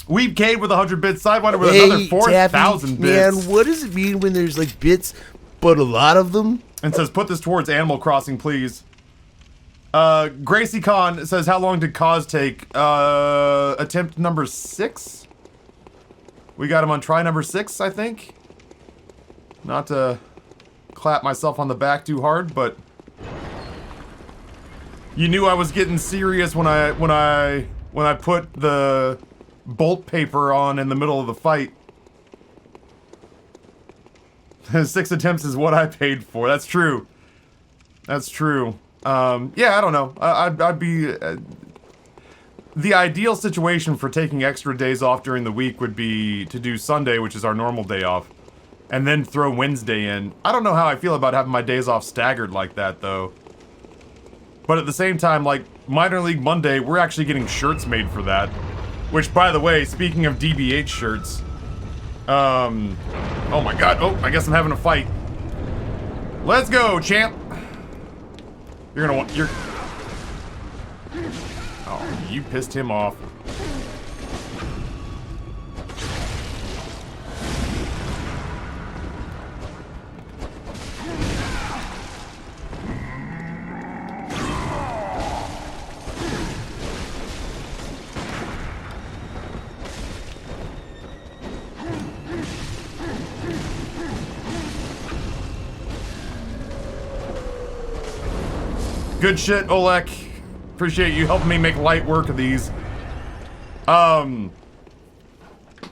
Weeb Cade with 100 bits. Sidewinder with another 4,000 bits. Man, what does it mean when there's like bits, but a lot of them? And says, put this towards Animal Crossing, please. Gracie Khan says, how long did Cause take? Attempt number 6? We got him on try number 6, I think. Not to clap myself on the back too hard, but you knew I was getting serious when I put the bolt paper on in the middle of the fight. 6 attempts is what I paid for. That's true. That's true. Yeah, I don't know. I'd be... the ideal situation for taking extra days off during the week would be to do Sunday, which is our normal day off, and then throw Wednesday in. I don't know how I feel about having my days off staggered like that, though. But at the same time, like, Minor League Monday, we're actually getting shirts made for that. Which, by the way, speaking of DBH shirts... oh my god. Oh, I guess I'm having a fight. Let's go, champ! You're gonna want... Oh, you pissed him off. Good shit, Olek. Appreciate you helping me make light work of these. This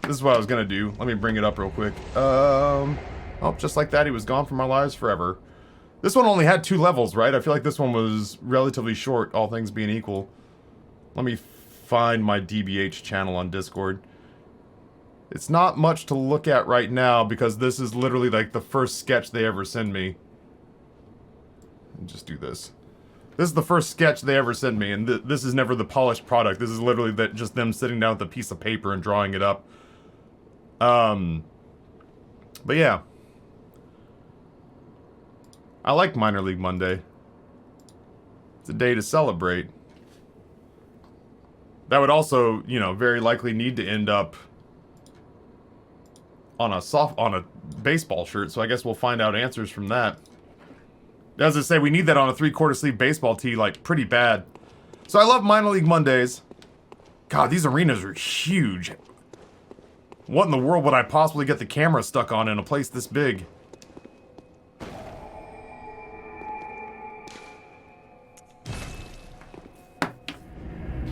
is what I was gonna do. Let me bring it up real quick. Oh, just like that, he was gone from our lives forever. This one only had 2 levels, right? I feel like this one was relatively short, all things being equal. Let me find my DBH channel on Discord. It's not much to look at right now because this is literally like the first sketch they ever send me. Just do this. This is the first sketch they ever send me, and this is never the polished product. This is literally just them sitting down with a piece of paper and drawing it up. But yeah. I like Minor League Monday. It's a day to celebrate. That would also, you know, very likely need to end up on a baseball shirt, so I guess we'll find out answers from that. As I say, we need that on a 3/4 sleeve baseball tee, like, pretty bad. So I love Minor League Mondays. God, these arenas are huge. What in the world would I possibly get the camera stuck on in a place this big?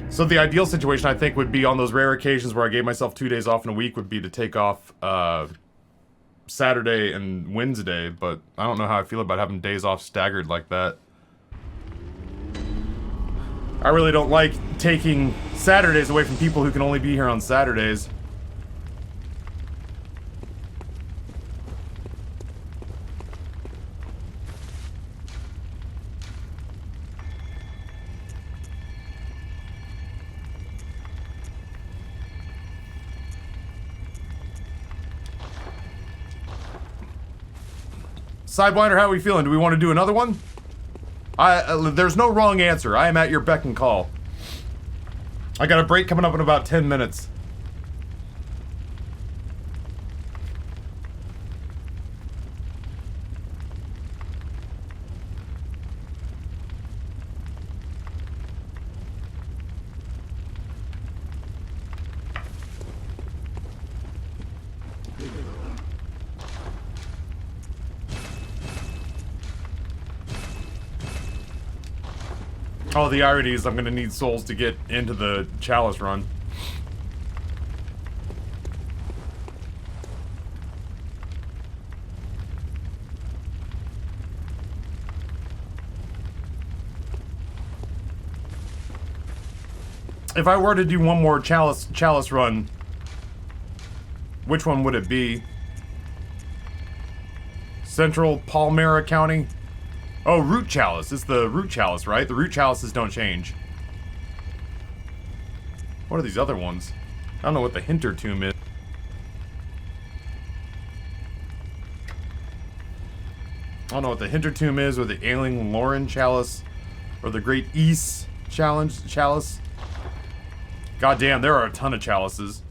So the ideal situation, I think, would be on those rare occasions where I gave myself 2 days off in a week would be to take off, Saturday and Wednesday, but I don't know how I feel about having days off staggered like that. I really don't like taking Saturdays away from people who can only be here on Saturdays. Sidewinder, how are we feeling? Do we want to do another one? There's no wrong answer. I am at your beck and call. I got a break coming up in about 10 minutes. Oh, the irony is I'm gonna need souls to get into the chalice run. If I were to do one more chalice run, which one would it be? Central Palmyra County? Oh, Root Chalice. It's the Root Chalice, right? The Root Chalices don't change. What are these other ones? I don't know what the Hinter Tomb is. I don't know what the Hinter Tomb is, or the Ailing Lauren Chalice, or the Great East Chalice. God damn, there are a ton of chalices.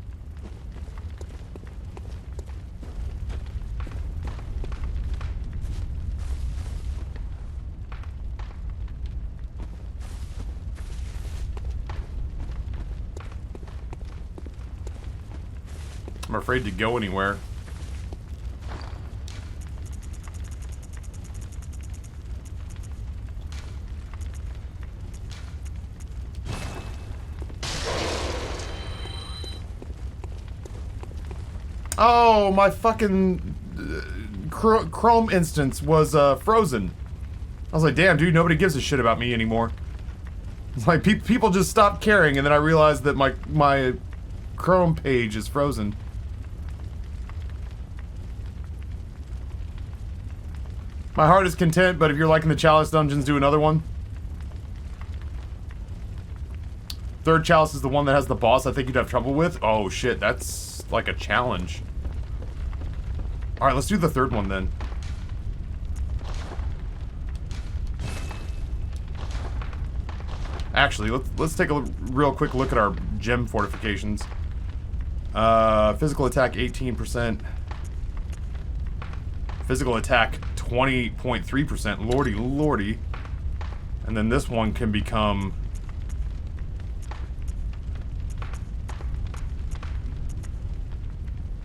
I'm afraid to go anywhere. Oh, my fucking Chrome instance was frozen. I was like, damn, dude, nobody gives a shit about me anymore. It's like people just stopped caring, and then I realized that my Chrome page is frozen. My heart is content, but if you're liking the Chalice Dungeons, do another one. Third Chalice is the one that has the boss I think you'd have trouble with. Oh shit, that's like a challenge. Alright, let's do the third one then. Actually, let's take a real quick look at our gem fortifications. Physical attack 18%. Physical attack 20.3%. Lordy lordy. And then this one can become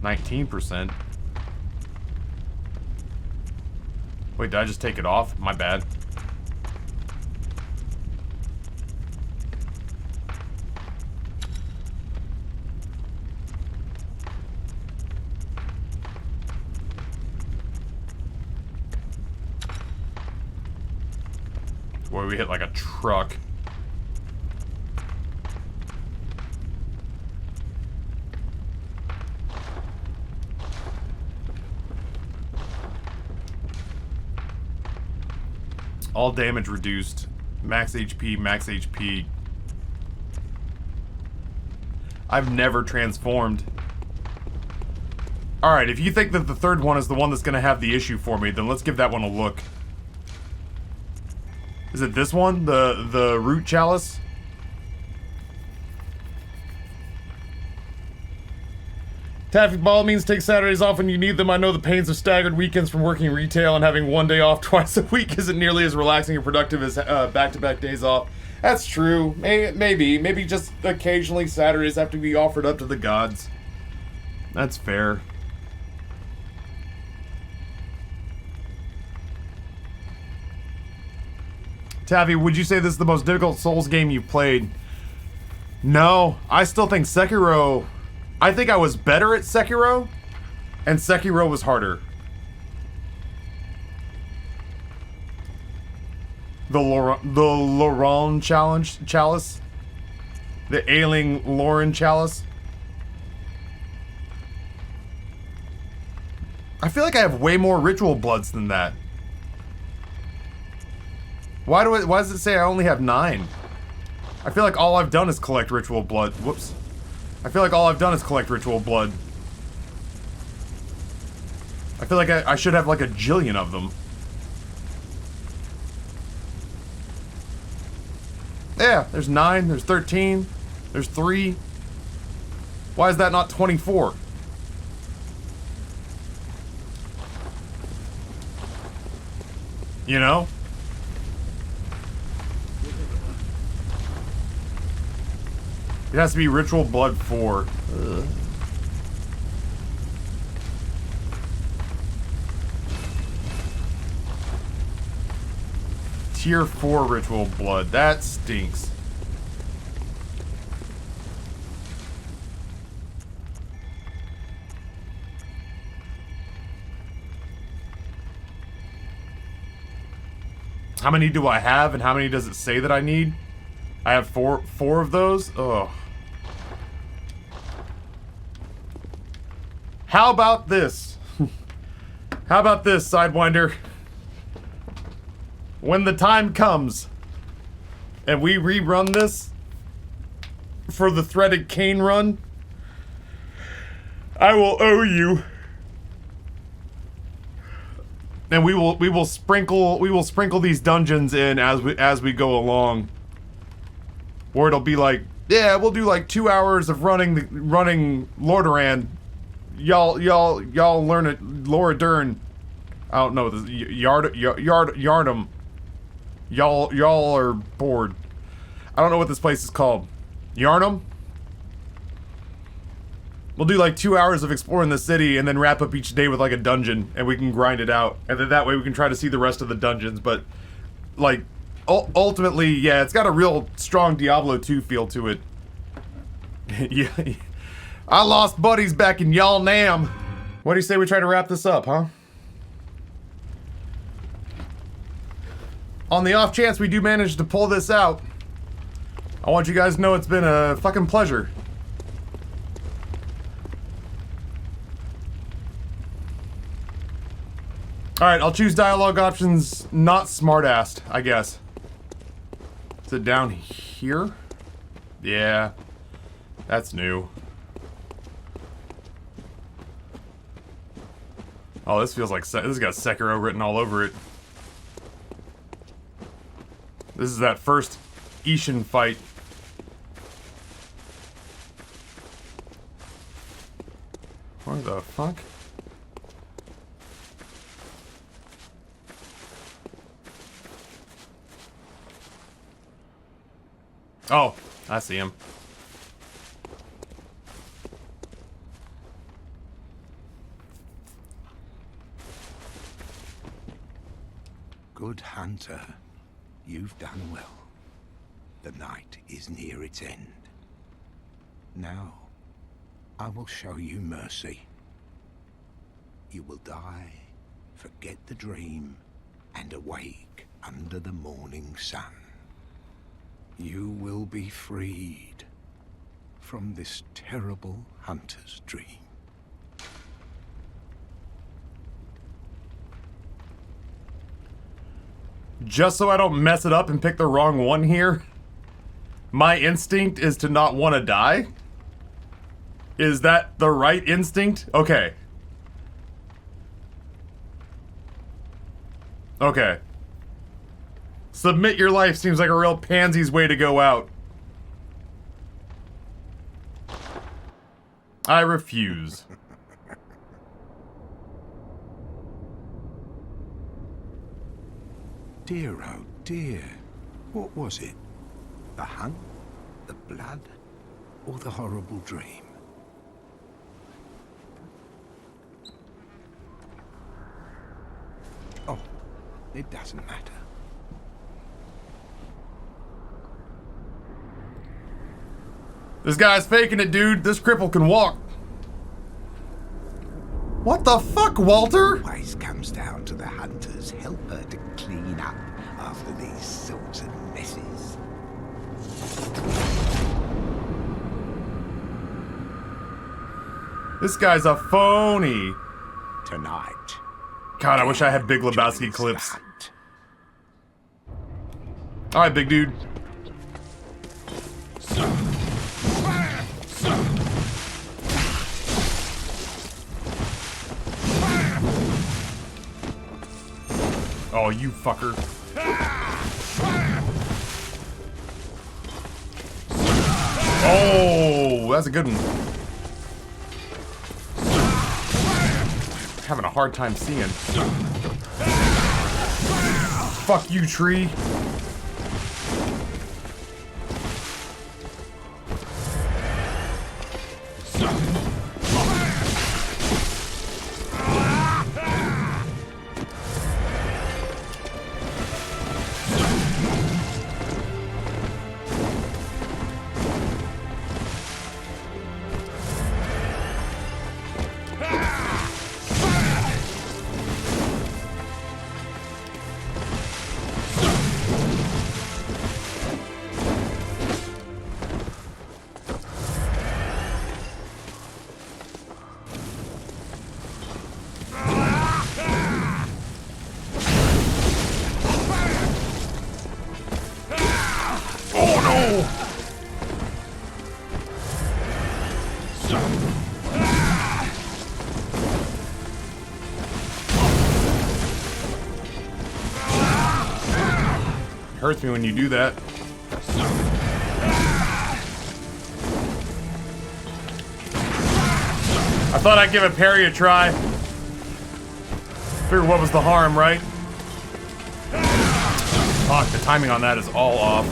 19%. Wait, did I just take it off? My bad. Boy, we hit like a truck. All damage reduced. Max HP, max HP. I've never transformed. Alright, if you think that the third one is the one that's gonna have the issue for me, then let's give that one a look. Is it this one? The Root Chalice? Taffy, by all means, take Saturdays off when you need them. I know the pains of staggered weekends from working retail, and having one day off twice a week isn't nearly as relaxing or productive as back-to-back days off. That's true. Maybe just occasionally Saturdays have to be offered up to the gods. That's fair. Taffy, would you say this is the most difficult Souls game you've played? No, I still think Sekiro... I think I was better at Sekiro, and Sekiro was harder. The Lauren Chalice? The Ailing Lauren Chalice? I feel like I have way more ritual bloods than that. Why does it say I only have 9? I feel like all I've done is collect ritual blood. Whoops. I feel like all I've done is collect ritual blood. I feel like I should have like a jillion of them. Yeah, there's 9, there's 13, there's 3. Why is that not 24? You know? It has to be Ritual Blood 4. Tier 4 Ritual Blood. That stinks. How many do I have, and how many does it say that I need? I have four of those? Ugh. How about this? How about this, Sidewinder? When the time comes, and we rerun this for the Threaded Cane run, I will owe you. And we will sprinkle these dungeons in as we go along. Or it'll be like, yeah, we'll do like 2 hours of running Lordaeron. Y'all learn it, Laura Dern. I don't know this Yardum. Y'all are bored. I don't know what this place is called. Yarnum? We'll do like 2 hours of exploring the city and then wrap up each day with like a dungeon, and we can grind it out. And then that way we can try to see the rest of the dungeons, but like ultimately, yeah, it's got a real strong Diablo 2 feel to it. Yeah. I lost buddies back in Y'all Nam. What do you say we try to wrap this up, huh? On the off chance we do manage to pull this out, I want you guys to know it's been a fucking pleasure. Alright, I'll choose dialogue options not smartassed, I guess. Is it down here? Yeah. That's new. Oh, this feels like this has got Sekiro written all over it. This is that first Ishin fight. What the fuck? Oh, I see him. Good hunter, you've done well. The night is near its end. Now, I will show you mercy. You will die, forget the dream, and awake under the morning sun. You will be freed from this terrible hunter's dream. Just so I don't mess it up and pick the wrong one here, my instinct is to not want to die? Is that the right instinct? Okay. Okay. Submit your life seems like a real pansy's way to go out. I refuse. Dear, oh dear. What was it? The hunt? The blood? Or the horrible dream? Oh, it doesn't matter. This guy's faking it, dude. This cripple can walk. What the fuck, Walter? Always comes down to the hunter's helper to clean up after these sorts of messes. This guy's a phony. Tonight. God, I wish I had Big Lebowski clips. Alright, big dude. Oh, you fucker. Oh, that's a good one. Having a hard time seeing. Fuck you, tree. Hurts me when you do that. I thought I'd give a parry a try. Figure what was the harm, right? Fuck, the timing on that is all off.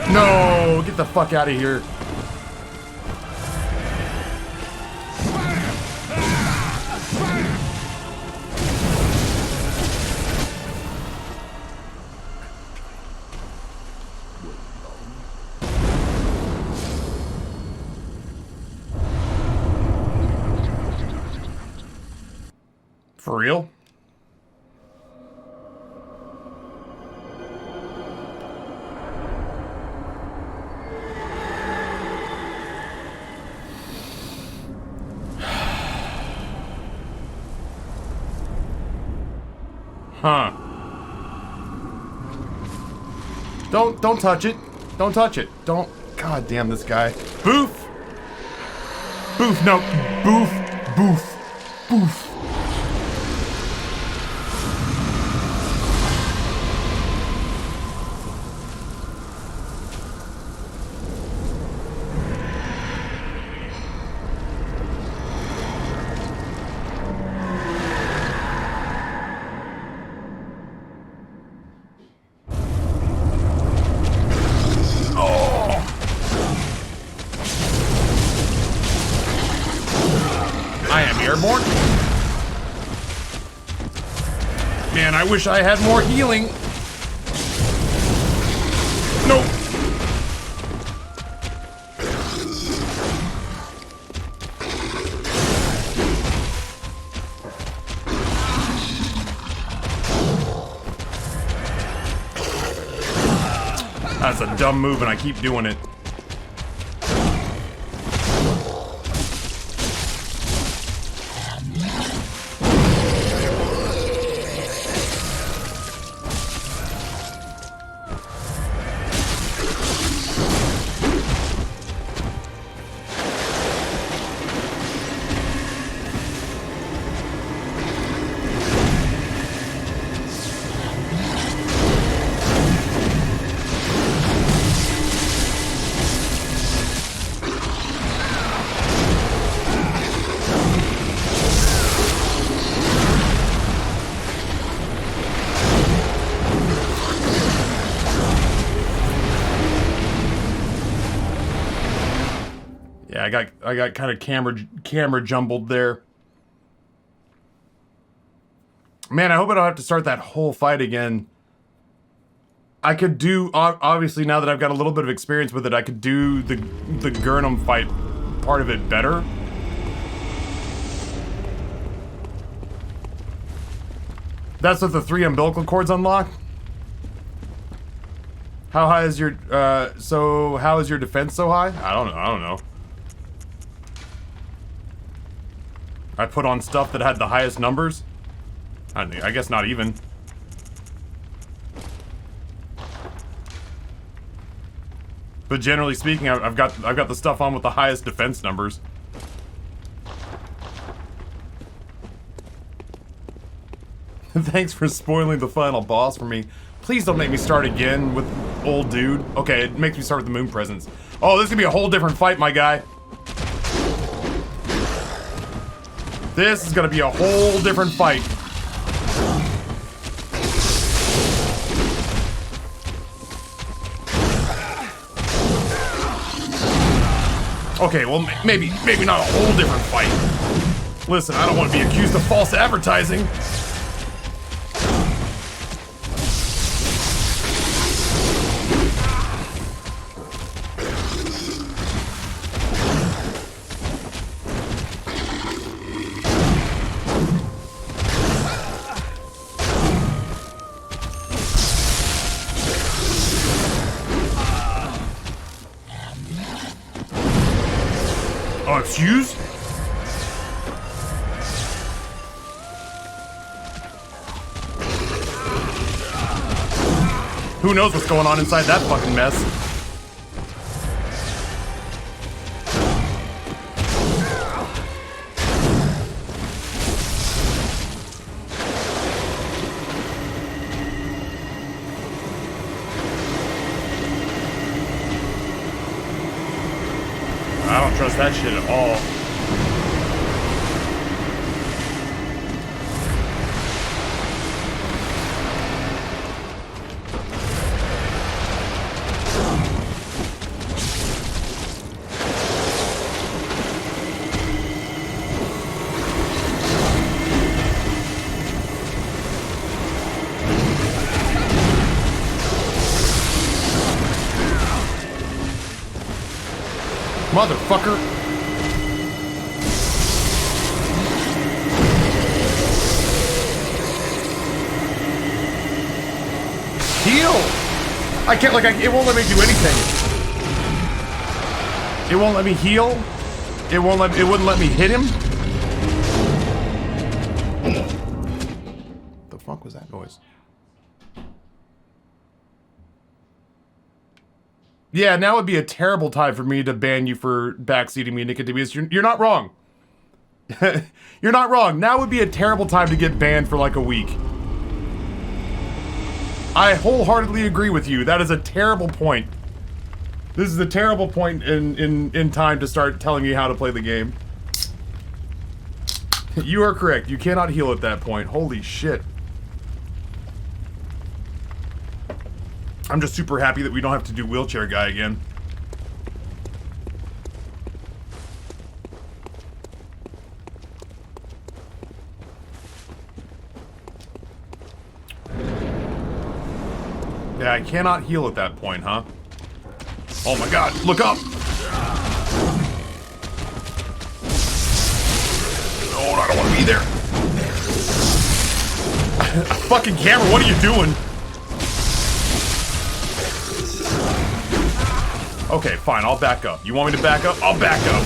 No, get the fuck out of here. For real? Huh. Don't touch it. Don't touch it. Don't. God damn this guy. Boof. Boof. No. Boof. Boof. Boof. Airborne? Man, I wish I had more healing. Nope. That's a dumb move and I keep doing it. I got kind of camera jumbled there. Man, I hope I don't have to start that whole fight again. I could do, obviously now that I've got a little bit of experience with it, I could do the Gurnham fight part of it better. That's what the 3 umbilical cords unlock? How high is your, so how is your defense so high? I don't know. I put on stuff that had the highest numbers? I guess not even. But generally speaking, I've got the stuff on with the highest defense numbers. Thanks for spoiling the final boss for me. Please don't make me start again with old dude. Okay, it makes me start with the moon presence. Oh, this is gonna be a whole different fight, my guy. This is gonna be a whole different fight. Okay, well, maybe not a whole different fight. Listen, I don't want to be accused of false advertising. Oh, excuse? Who knows what's going on inside that fucking mess? I don't trust that shit at all. Motherfucker. Heal! I can't, it won't let me do anything. It won't let me heal. It wouldn't let me hit him. The fuck was that noise? Yeah, now would be a terrible time for me to ban you for backseating me, Nicodemus. You're not wrong. You're not wrong. Now would be a terrible time to get banned for like a week. I wholeheartedly agree with you. That is a terrible point. This is a terrible point in time to start telling you how to play the game. You are correct. You cannot heal at that point. Holy shit. I'm just super happy that we don't have to do wheelchair guy again. Yeah, I cannot heal at that point, huh? Oh my god, look up! Oh, I don't want to be there. Fucking camera, what are you doing? Okay, fine, I'll back up. You want me to back up? I'll back up.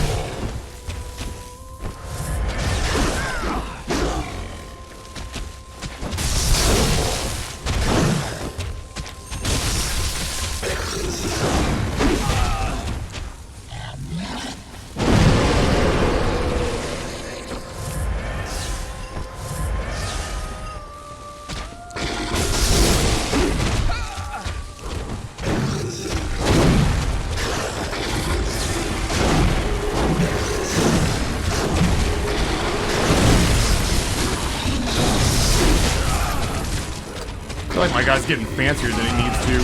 I feel like my guy's getting fancier than he needs to.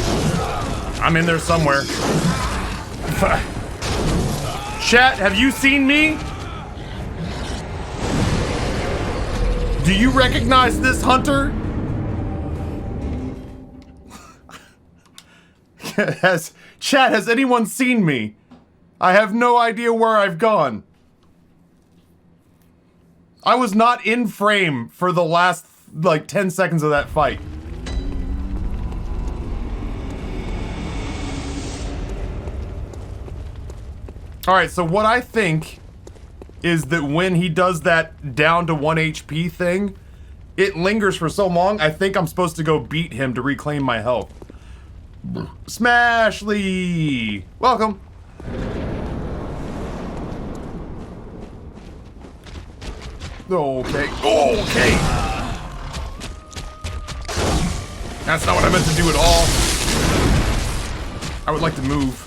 I'm in there somewhere. Chat, have you seen me? Do you recognize this hunter? Has anyone seen me? I have no idea where I've gone. I was not in frame for the last, like, 10 seconds of that fight. Alright, so what I think is that when he does that down to 1 HP thing, it lingers for so long, I think I'm supposed to go beat him to reclaim my health. Smashly! Welcome! Okay. Okay! That's not what I meant to do at all. I would like to move.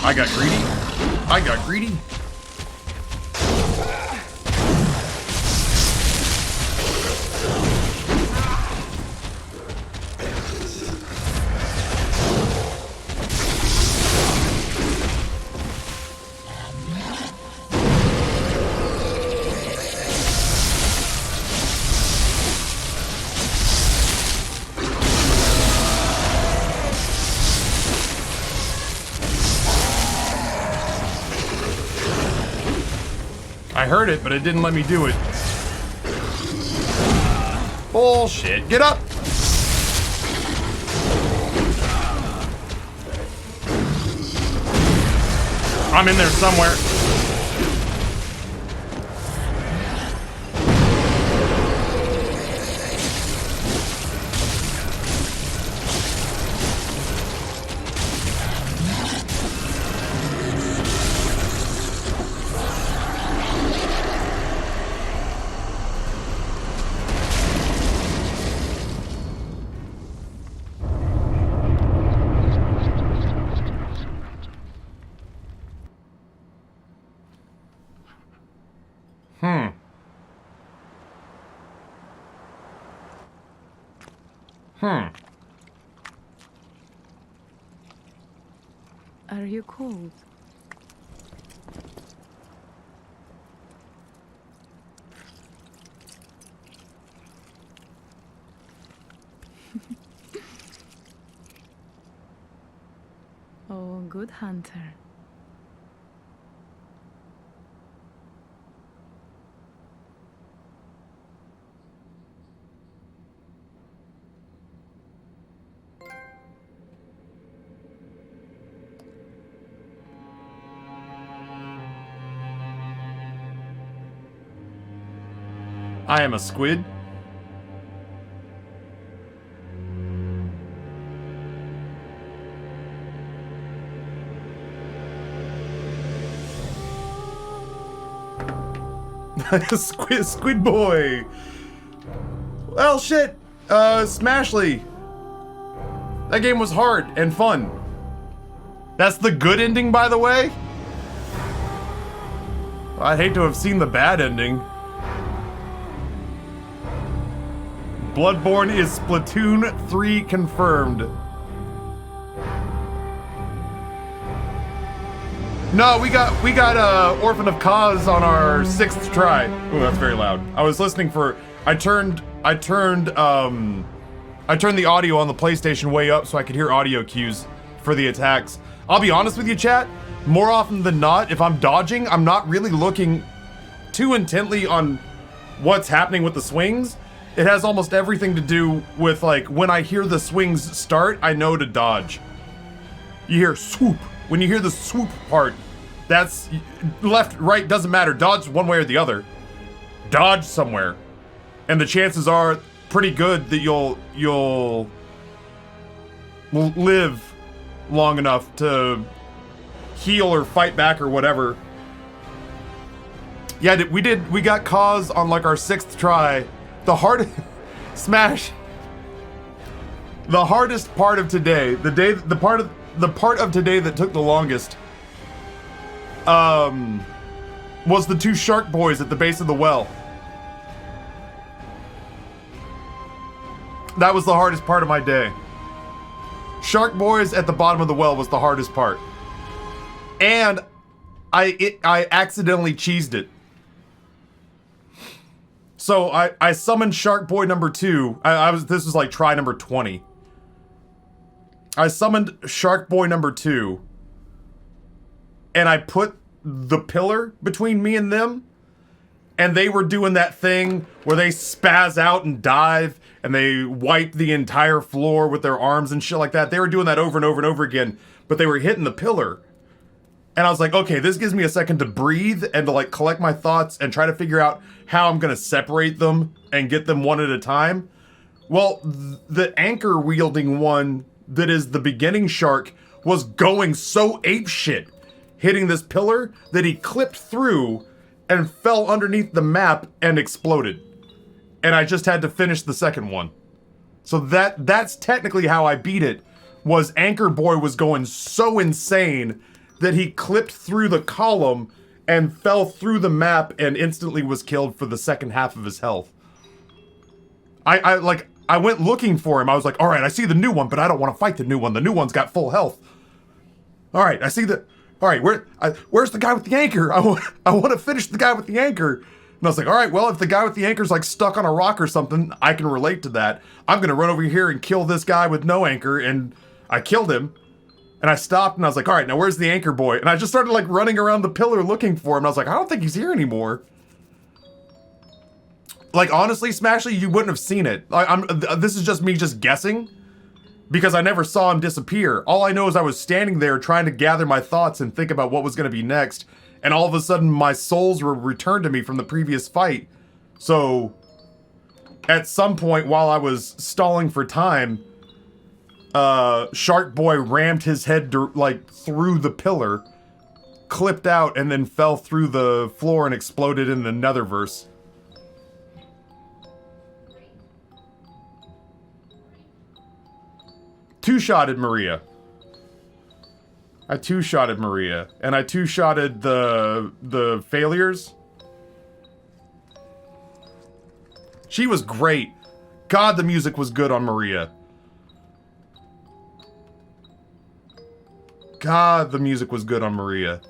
I got greedy. I got greedy. I heard it, but it didn't let me do it. Bullshit. Get up! I'm in there somewhere. Are you cold? Oh, good hunter. I am a squid. Squid boy. Well, shit. Smashly. That game was hard and fun. That's the good ending, by the way. I'd hate to have seen the bad ending. BloodBorne is Splatoon 3 confirmed. No, we got Orphan of Cause on our 6th try. Ooh, that's very loud. I was listening for. I turned the audio on the PlayStation way up so I could hear audio cues for the attacks. I'll be honest with you, chat. More often than not, if I'm dodging, I'm not really looking too intently on what's happening with the swings. It has almost everything to do with, like, when I hear the swings start, I know to dodge. You hear swoop. When you hear the swoop part, that's left, right, doesn't matter. Dodge one way or the other. Dodge somewhere. And the chances are pretty good that you'll live long enough to heal or fight back or whatever. Yeah, we got Cause on like our 6th try. The hardest Smash. The hardest part of today, the part of today that took the longest, was the 2 shark boys at the base of the well. That was the hardest part of my day. Shark boys at the bottom of the well was the hardest part. And I accidentally cheesed it. So I summoned Shark Boy number 2. This was like try number 20. I summoned Shark Boy number 2. And I put the pillar between me and them. And they were doing that thing where they spaz out and dive. And they wipe the entire floor with their arms and shit like that. They were doing that over and over and over again. But they were hitting the pillar. And I was like, okay, this gives me a second to breathe and to like collect my thoughts and try to figure out how I'm gonna separate them and get them one at a time. Well, the anchor wielding one that is the beginning shark was going so apeshit, hitting this pillar that he clipped through and fell underneath the map and exploded. And I just had to finish the second one. So that's technically how I beat it, was Anchor Boy was going so insane that he clipped through the column and fell through the map and instantly was killed for the second half of his health. I went looking for him. I was like, all right, I see the new one, but I don't want to fight the new one. The new one's got full health. All right, I see the... All right, where's the guy with the anchor? I want to finish the guy with the anchor. And I was like, all right, well, if the guy with the anchor's like stuck on a rock or something, I can relate to that. I'm going to run over here and kill this guy with no anchor. And I killed him. And I stopped and I was like, all right, now where's the anchor boy? And I just started like running around the pillar looking for him. And I was like, I don't think he's here anymore. Like, honestly, Smashley, you wouldn't have seen it. This is just me just guessing. Because I never saw him disappear. All I know is I was standing there trying to gather my thoughts and think about what was going to be next. And all of a sudden, my souls were returned to me from the previous fight. So, at some point while I was stalling for time, Shark Boy rammed his head like through the pillar, clipped out, and then fell through the floor and exploded in the Netherverse. Two-shotted Maria. I two-shotted Maria, and I two-shotted the failures. She was great. God, the music was good on Maria. God, the music was good on Maria.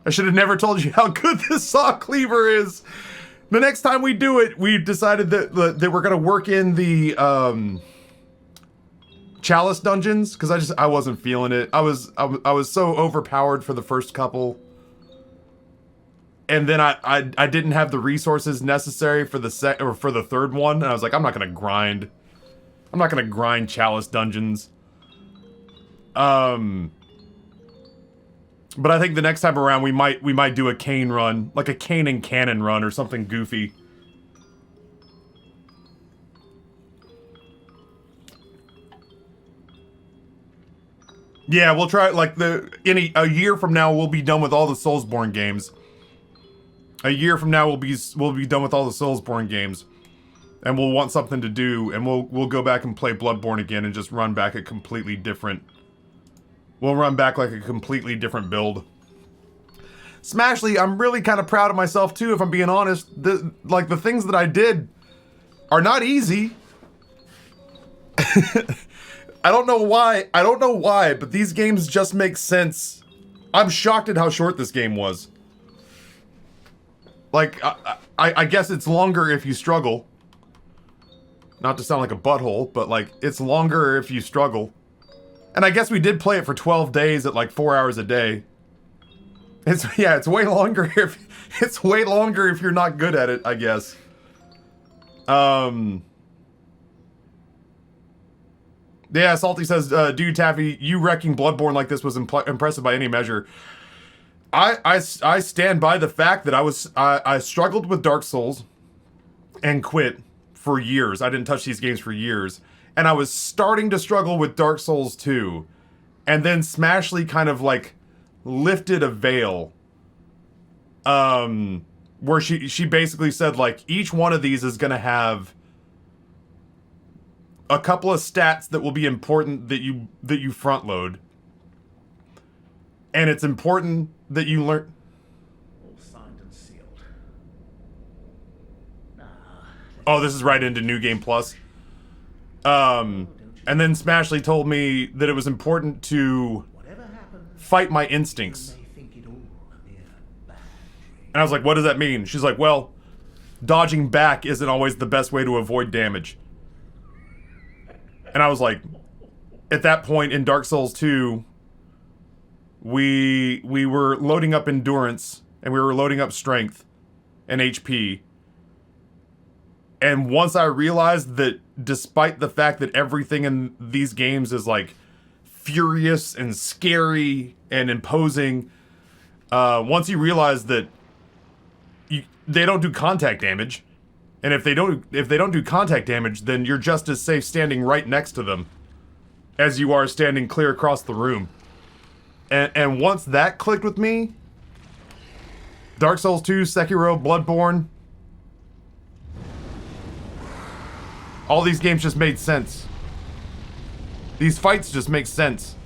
I should have never told you how good this saw cleaver is. The next time we do it, we decided that we're gonna work in the chalice dungeons because I wasn't feeling it. I was so overpowered for the first couple, and then I didn't have the resources necessary for the third one. And I was like, I'm not gonna grind chalice dungeons. But I think the next time around we might do a cane run, like a cane and cannon run or something goofy. Yeah, we'll try like a year from now we'll be done with all the Soulsborne games. A year from now we'll be done with all the Soulsborne games. And we'll want something to do, and we'll go back and play BloodBorne again and just run back a completely different... We'll run back like a completely different build. Smashley, I'm really kind of proud of myself too, if I'm being honest. The things that I did are not easy. I don't know why, but these games just make sense. I'm shocked at how short this game was. Like, I guess it's longer if you struggle. Not to sound like a butthole, but like, it's longer if you struggle. And I guess we did play it for 12 days at like 4 hours a day. It's way longer it's way longer if you're not good at it, I guess. Yeah, Salty says, dude, Taffy, you wrecking BloodBorne like this was impressive by any measure. I stand by the fact that I struggled with Dark Souls and quit for years. I didn't touch these games for years. And I was starting to struggle with Dark Souls 2. And then Smashly kind of like lifted a veil. Where she basically said like each one of these is gonna have a couple of stats that will be important that you front load. And it's important that you learn. All signed and sealed. Oh, this is right into New Game Plus. And then Smashly told me that it was important to fight my instincts. And I was like, what does that mean? She's like, well, dodging back isn't always the best way to avoid damage. And I was like, at that point in Dark Souls 2, we were loading up endurance and we were loading up strength and HP. And once I realized that despite the fact that everything in these games is like furious and scary and imposing, once you realize that they don't do contact damage, and if they don't do contact damage, then you're just as safe standing right next to them as you are standing clear across the room. And once that clicked with me, Dark Souls 2, Sekiro, BloodBorne, all these games just made sense. These fights just make sense.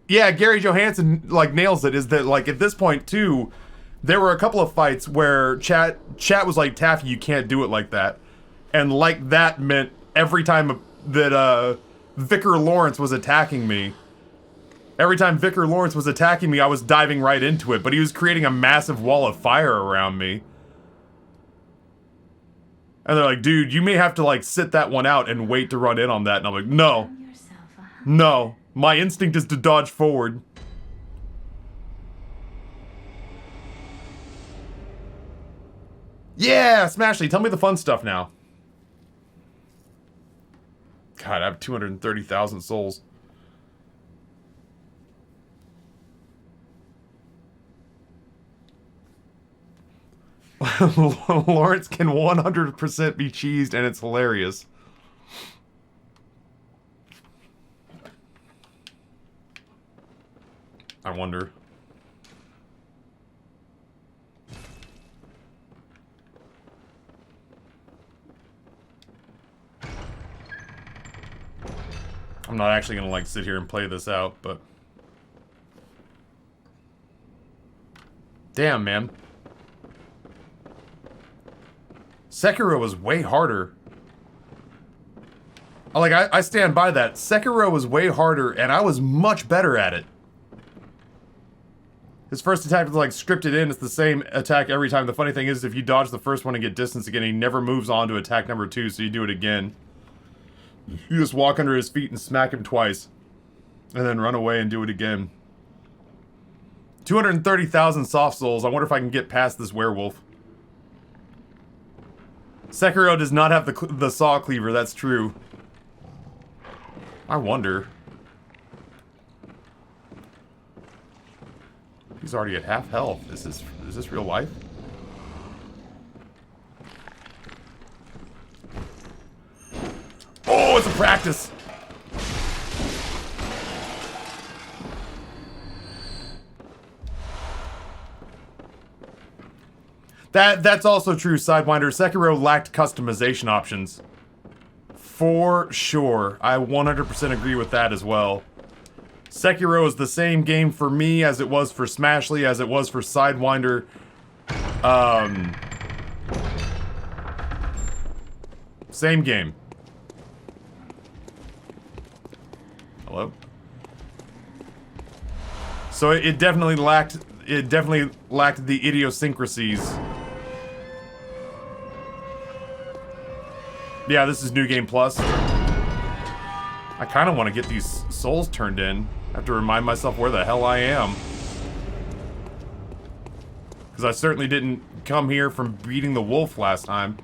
Yeah, Gary Johansson like nails it. Is that like at this point too, there were a couple of fights where chat was like, Taffy, you can't do it like that, and like that meant every time that Vicar Lawrence was attacking me, I was diving right into it, but he was creating a massive wall of fire around me. And they're like, dude, you may have to like sit that one out and wait to run in on that. And I'm like, no. No. My instinct is to dodge forward. Yeah, Smashly, tell me the fun stuff now. God, I have 230,000 souls. Lawrence can 100% be cheesed, and it's hilarious. I wonder. I'm not actually gonna like sit here and play this out, but damn, man. Sekiro was way harder. Like, I stand by that. Sekiro was way harder, and I was much better at it. His first attack is like scripted in. It's the same attack every time. The funny thing is, if you dodge the first one and get distance again, he never moves on to attack number 2, so you do it again. You just walk under his feet and smack him twice. And then run away and do it again. 230,000 soft souls. I wonder if I can get past this werewolf. Sekiro does not have the saw cleaver, that's true. I wonder. He's already at half health. Is this real life? Oh, it's a practice! That's also true, Sidewinder. Sekiro lacked customization options. For sure. I 100% agree with that as well. Sekiro is the same game for me as it was for Smashly, as it was for Sidewinder. Same game. Hello? So it definitely lacked the idiosyncrasies. Yeah, this is New Game Plus. I kind of want to get these souls turned in. I have to remind myself where the hell I am. Because I certainly didn't come here from beating the wolf last time.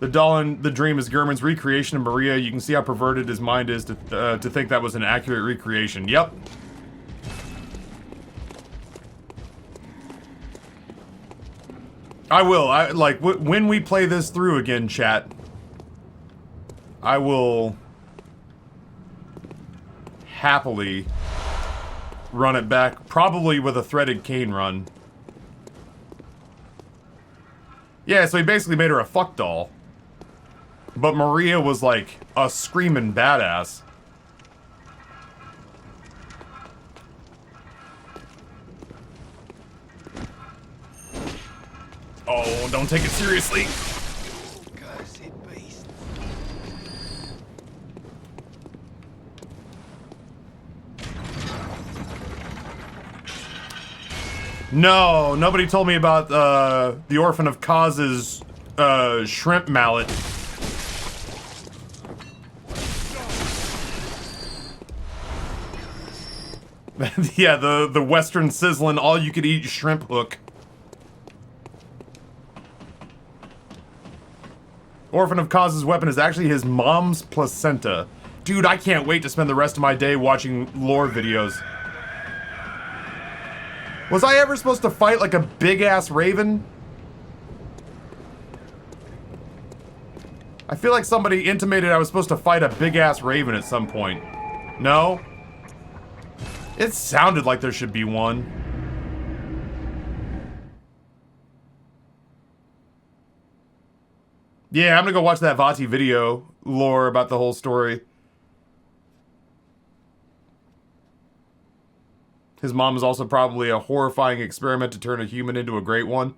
The doll in the dream is Gurman's recreation of Maria. You can see how perverted his mind is to think that was an accurate recreation. Yep. I will. When we play this through again, chat, I will happily run it back, probably with a threaded cane run. Yeah, so he basically made her a fuck doll. But Maria was like a screaming badass. Oh, don't take it seriously. No, nobody told me about the Orphan of Cause's shrimp mallet. Yeah, the Western sizzling all-you-could-eat shrimp hook. Orphan of Cause's weapon is actually his mom's placenta. Dude, I can't wait to spend the rest of my day watching lore videos. Was I ever supposed to fight like a big-ass raven? I feel like somebody intimated I was supposed to fight a big-ass raven at some point. No? It sounded like there should be one. Yeah, I'm gonna go watch that Vati video lore about the whole story. His mom is also probably a horrifying experiment to turn a human into a great one.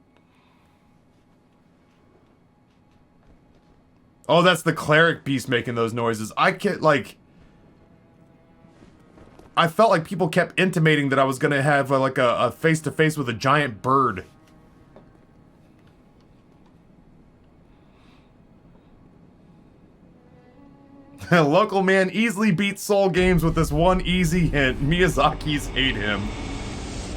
Oh, that's the cleric beast making those noises. I can't, like... I felt like people kept intimating that I was gonna have like a face-to-face with a giant bird. Local man easily beats Soul Games with this one easy hint. Miyazaki's hate him.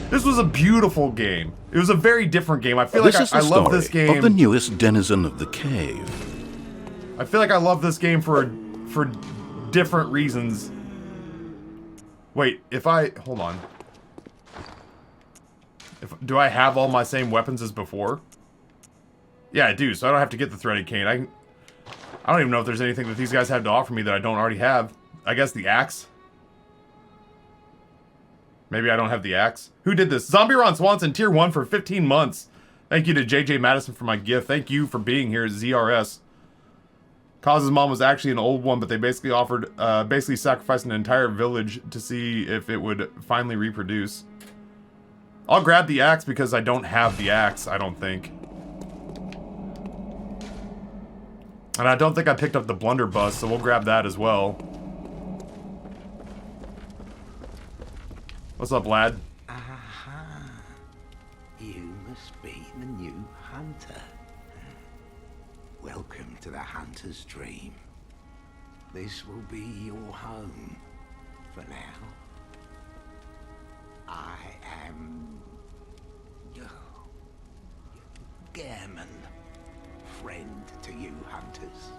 This was a beautiful game. It was a very different game. I feel like I love this game. Of the newest denizen of the cave. I feel like I love this game for different reasons. Wait, hold on. Do I have all my same weapons as before? Yeah, I do, so I don't have to get the threaded cane. I don't even know if there's anything that these guys have to offer me that I don't already have. I guess the axe? Maybe I don't have the axe. Who did this? Zombie Ron Swanson, tier 1 for 15 months. Thank you to JJ Madison for my gift. Thank you for being here, ZRS. Cause's mom was actually an old one, but they basically basically sacrificed an entire village to see if it would finally reproduce. I'll grab the axe because I don't have the axe, I don't think. And I don't think I picked up the blunderbuss, so we'll grab that as well. What's up, lad? Aha. You must be the new hunter. Welcome to the hunter's dream. This will be your home for now. I am... Gammon. Friend to you hunters.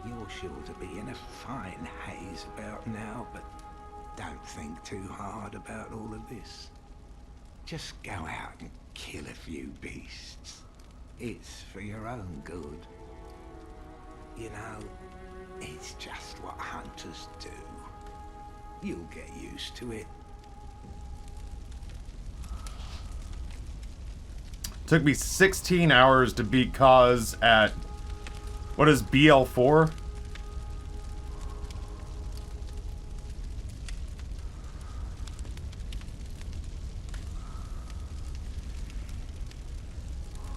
You're sure to be in a fine haze about now, but don't think too hard about all of this. Just go out and kill a few beasts. It's for your own good. You know, it's just what hunters do. You'll get used to it. Took me 16 hours to beat Cause at... What is BL4?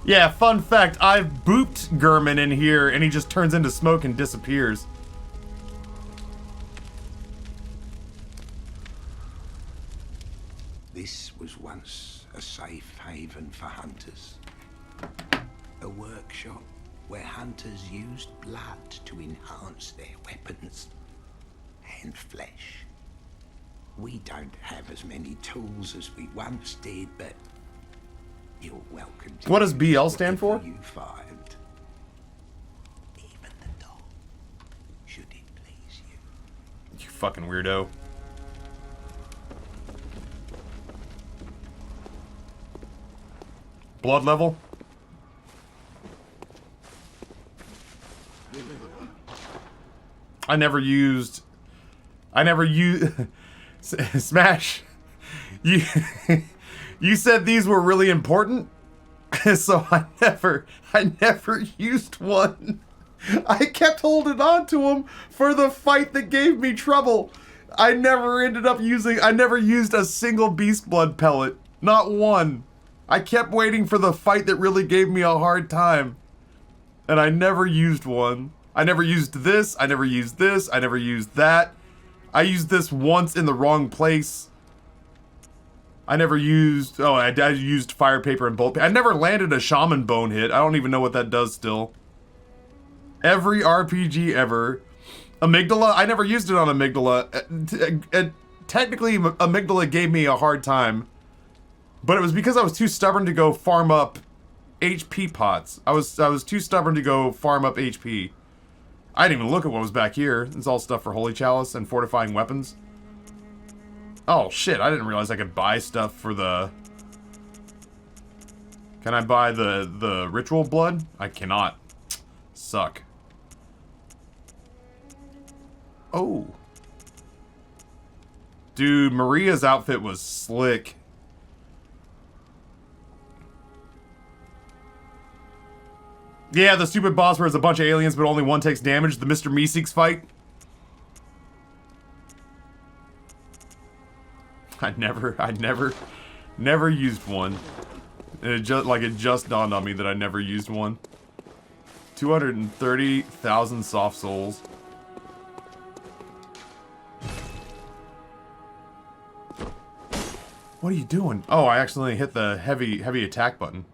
Yeah, fun fact, I've booped Gurman in here and he just turns into smoke and disappears. This was once a safe haven for hunters. A workshop where hunters used blood to enhance their weapons. and flesh. We don't have as many tools as we once did, but you're welcome to What does use BL stand for? whatever you find. Even the dog, should it please you. You fucking weirdo. Blood level? I never used Smash. You you said these were really important, so I never used one. I kept holding on to them for the fight that gave me trouble. I never used a single beast blood pellet. Not one. I kept waiting for the fight that really gave me a hard time. And I never used one. I never used this, I never used this, I never used that. I used this once in the wrong place. I never used, I used fire paper and bolt. I never landed a shaman bone hit. I don't even know what that does still. Every RPG ever. Amygdala, I never used it on Amygdala. Technically, Amygdala gave me a hard time. But it was because I was too stubborn to go farm up HP pots. I was too stubborn to go farm up HP. I didn't even look at what was back here. It's all stuff for Holy Chalice and fortifying weapons. Oh shit, I didn't realize I could buy stuff for the... Can I buy the ritual blood? I cannot. Suck. Oh. Dude, Maria's outfit was slick. Yeah, the stupid boss where it's a bunch of aliens but only one takes damage. The Mr. Meeseeks fight. I never used one. And it just dawned on me that I never used one. 230,000 soft souls. What are you doing? Oh, I accidentally hit the heavy attack button.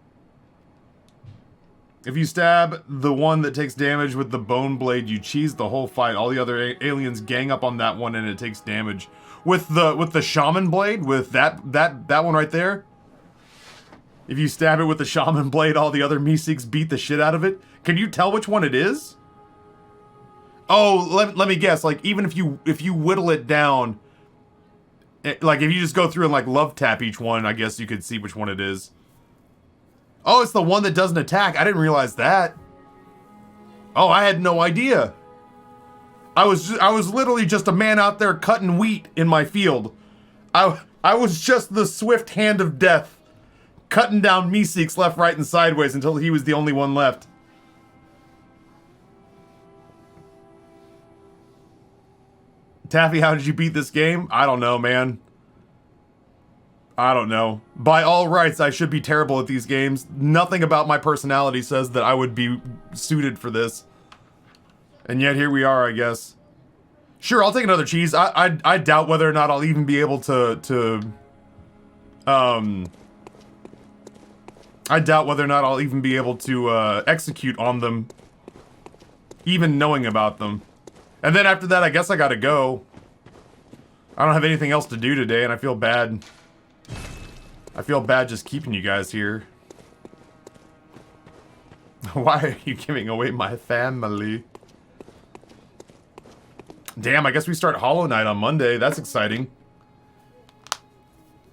If you stab the one that takes damage with the bone blade, you cheese the whole fight. All the other aliens gang up on that one and it takes damage. With the shaman blade, with that one right there. If you stab it with the shaman blade, all the other Meeseeks beat the shit out of it. Can you tell which one it is? Oh, let me guess. Like, even if you whittle it down, like if you just go through and like love tap each one, I guess you could see which one it is. Oh, it's the one that doesn't attack. I didn't realize that. Oh, I had no idea. I was literally just a man out there cutting wheat in my field. I was just the swift hand of death, cutting down Meeseeks left, right, and sideways until he was the only one left. Taffy, how did you beat this game? I don't know, man. I don't know. By all rights, I should be terrible at these games. Nothing about my personality says that I would be suited for this. And yet here we are, I guess. Sure, I'll take another cheese. I doubt whether or not I'll even be able to I doubt whether or not I'll even be able to execute on them, even knowing about them. And then after that, I guess I gotta go. I don't have anything else to do today, and I feel bad. I feel bad just keeping you guys here. Why are you giving away my family? Damn, I guess we start Hollow Knight on Monday. That's exciting.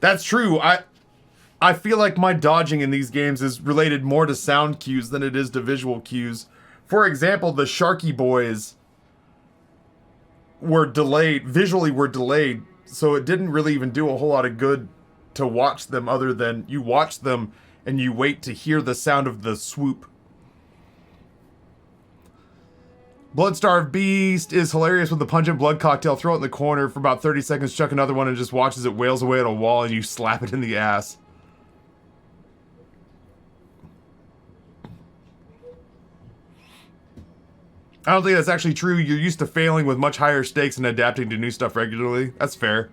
That's true. I feel like my dodging in these games is related more to sound cues than it is to visual cues. For example, the Sharky Boys were delayed, visually were delayed, so it didn't really even do a whole lot of good to watch them other than you watch them and you wait to hear the sound of the swoop. Bloodstarved Beast is hilarious with the pungent blood cocktail. Throw it in the corner for about 30 seconds, chuck another one, and just watch as it wails away at a wall and you slap it in the ass. I don't think that's actually true. You're used to failing with much higher stakes and adapting to new stuff regularly. That's fair.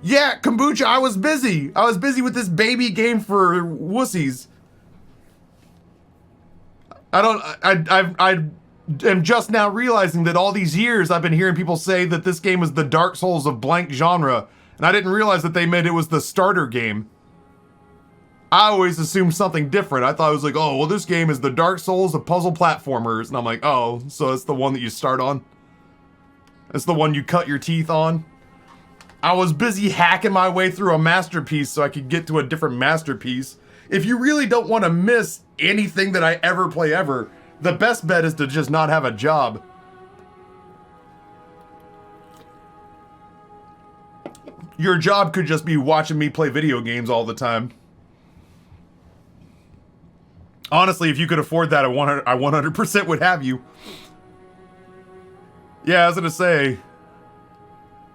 Yeah, Kombucha, I was busy. I was busy with this baby game for wussies. I am just now realizing that all these years I've been hearing people say that this game is the Dark Souls of blank genre, and I didn't realize that they meant it was the starter game. I always assumed something different. I thought it was like, oh, well, this game is the Dark Souls of puzzle platformers. And I'm like, oh, so it's the one that you start on? It's the one you cut your teeth on? I was busy hacking my way through a masterpiece so I could get to a different masterpiece. If you really don't want to miss anything that I ever play ever, the best bet is to just not have a job. Your job could just be watching me play video games all the time. Honestly, if you could afford that, I 100% would have you. Yeah, I was gonna say,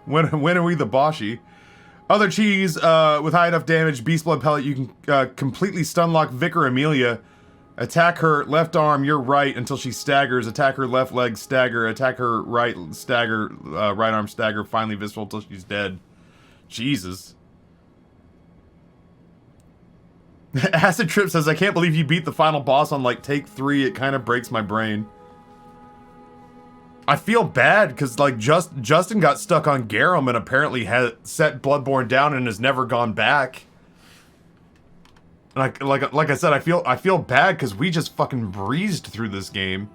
when are we the Boshi? Other cheese with high enough damage, Beast Blood Pellet, you can completely stunlock Vicar Amelia. Attack her left arm, your right, until she staggers. Attack her left leg, stagger. Attack her right, stagger. Right arm, stagger. Finally visceral until she's dead. Jesus. Acid Trip says, I can't believe you beat the final boss on like take 3. It kind of breaks my brain. I feel bad because like Justin got stuck on Garum and apparently had set BloodBorne down and has never gone back. Like I said, I feel bad because we just fucking breezed through this game.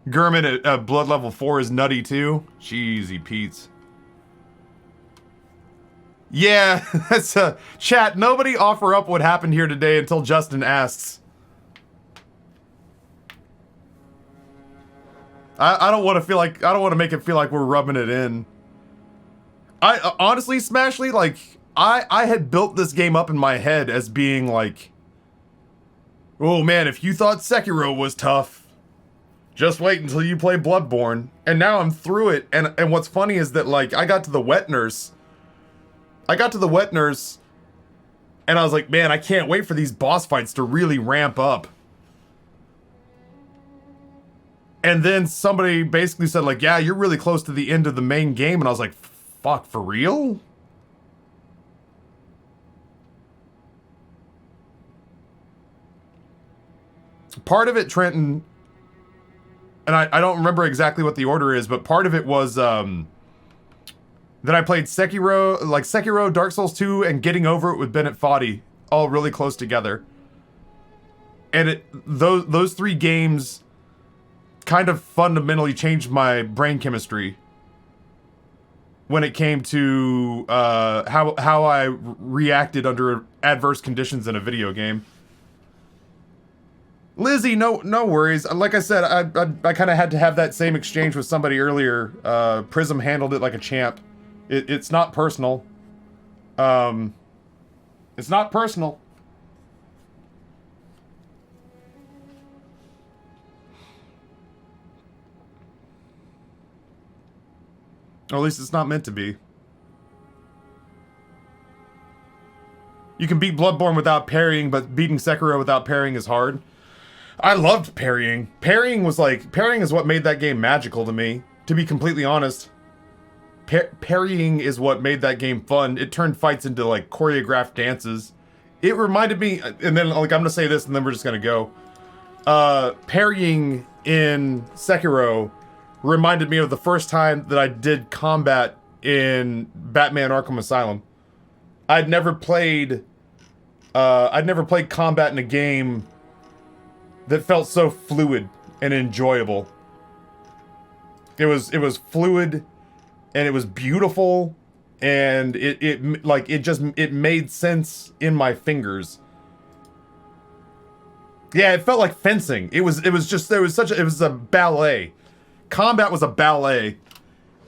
Gurman at blood level 4 is nutty too. Jeezy Pete's. Yeah, that's chat. Nobody offer up what happened here today until Justin asks. I don't want to feel like I don't want to make it feel like we're rubbing it in. I honestly, Smashly, like I had built this game up in my head as being like, oh man, if you thought Sekiro was tough, just wait until you play BloodBorne. And now I'm through it, and what's funny is that like I got to the wet nurse, and I was like, man, I can't wait for these boss fights to really ramp up. And then somebody basically said like, yeah, you're really close to the end of the main game. And I was like, fuck, for real? Part of it, Trenton, and I don't remember exactly what the order is, but part of it was that I played Sekiro, Dark Souls 2, and Getting Over It with Bennett Foddy, all really close together. And those 3 games kind of fundamentally changed my brain chemistry when it came to how I reacted under adverse conditions in a video game. Lizzie, no worries. Like I said, I kind of had to have that same exchange with somebody earlier. Prism handled it like a champ. It's not personal. It's not personal. Or at least it's not meant to be. You can beat Bloodborne without parrying, but beating Sekiro without parrying is hard. I loved parrying. Parrying is what made that game magical to me, to be completely honest. Parrying is what made that game fun. It turned fights into like choreographed dances. It reminded me, and then like I'm gonna say this and then we're just gonna go. Parrying in Sekiro reminded me of the first time that I did combat in Batman Arkham Asylum. I'd never played combat in a game that felt so fluid and enjoyable. It was fluid and it was beautiful and it made sense in my fingers. Yeah, it felt like fencing. It was a ballet. Combat was a ballet,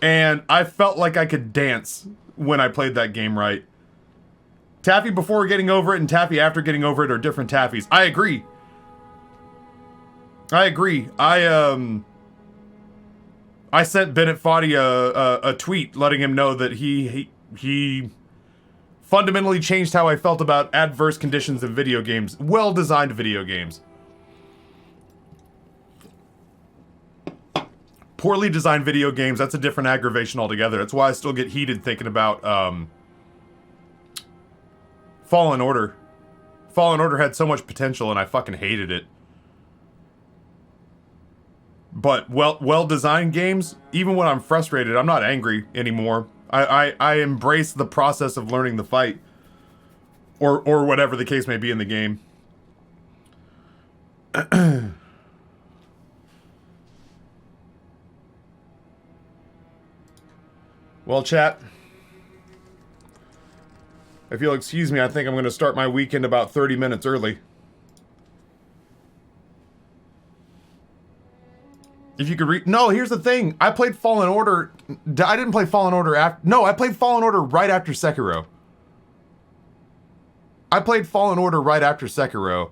and I felt like I could dance when I played that game right. Taffy before getting over it and Taffy after getting over it are different Taffys. I agree. I sent Bennett Foddy a tweet letting him know that he fundamentally changed how I felt about adverse conditions in video games. Well-designed video games. Poorly designed video games, that's a different aggravation altogether. That's why I still get heated thinking about Fallen Order. Fallen Order had so much potential and I fucking hated it. But well-designed games, even when I'm frustrated, I'm not angry anymore. I embrace the process of learning the fight. Or whatever the case may be in the game. Well, chat. If you'll excuse me, I think I'm going to start my weekend about 30 minutes early. If you could read... No, here's the thing. I played Fallen Order... I didn't play Fallen Order after... No, I played Fallen Order right after Sekiro. I played Fallen Order right after Sekiro.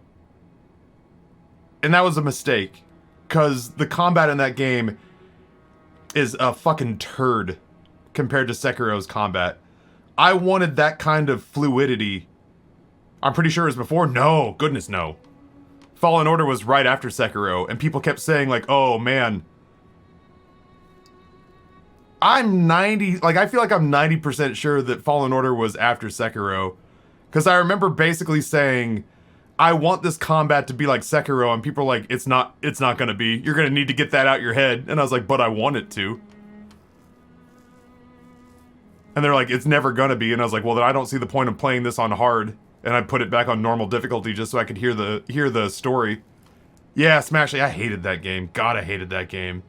And that was a mistake. Because the combat in that game is a fucking turd compared to Sekiro's combat. I wanted that kind of fluidity. I'm pretty sure it was before. No, goodness no. Fallen Order was right after Sekiro, and people kept saying like, oh man. I feel like I'm 90% sure that Fallen Order was after Sekiro. Because I remember basically saying, I want this combat to be like Sekiro, and people are like, it's not gonna be. You're gonna need to get that out your head. And I was like, but I want it to. And they're like, it's never gonna be. And I was like, well, then I don't see the point of playing this on hard. And I put it back on normal difficulty just so I could hear the story. Yeah, Smashly, I hated that game. God, I hated that game.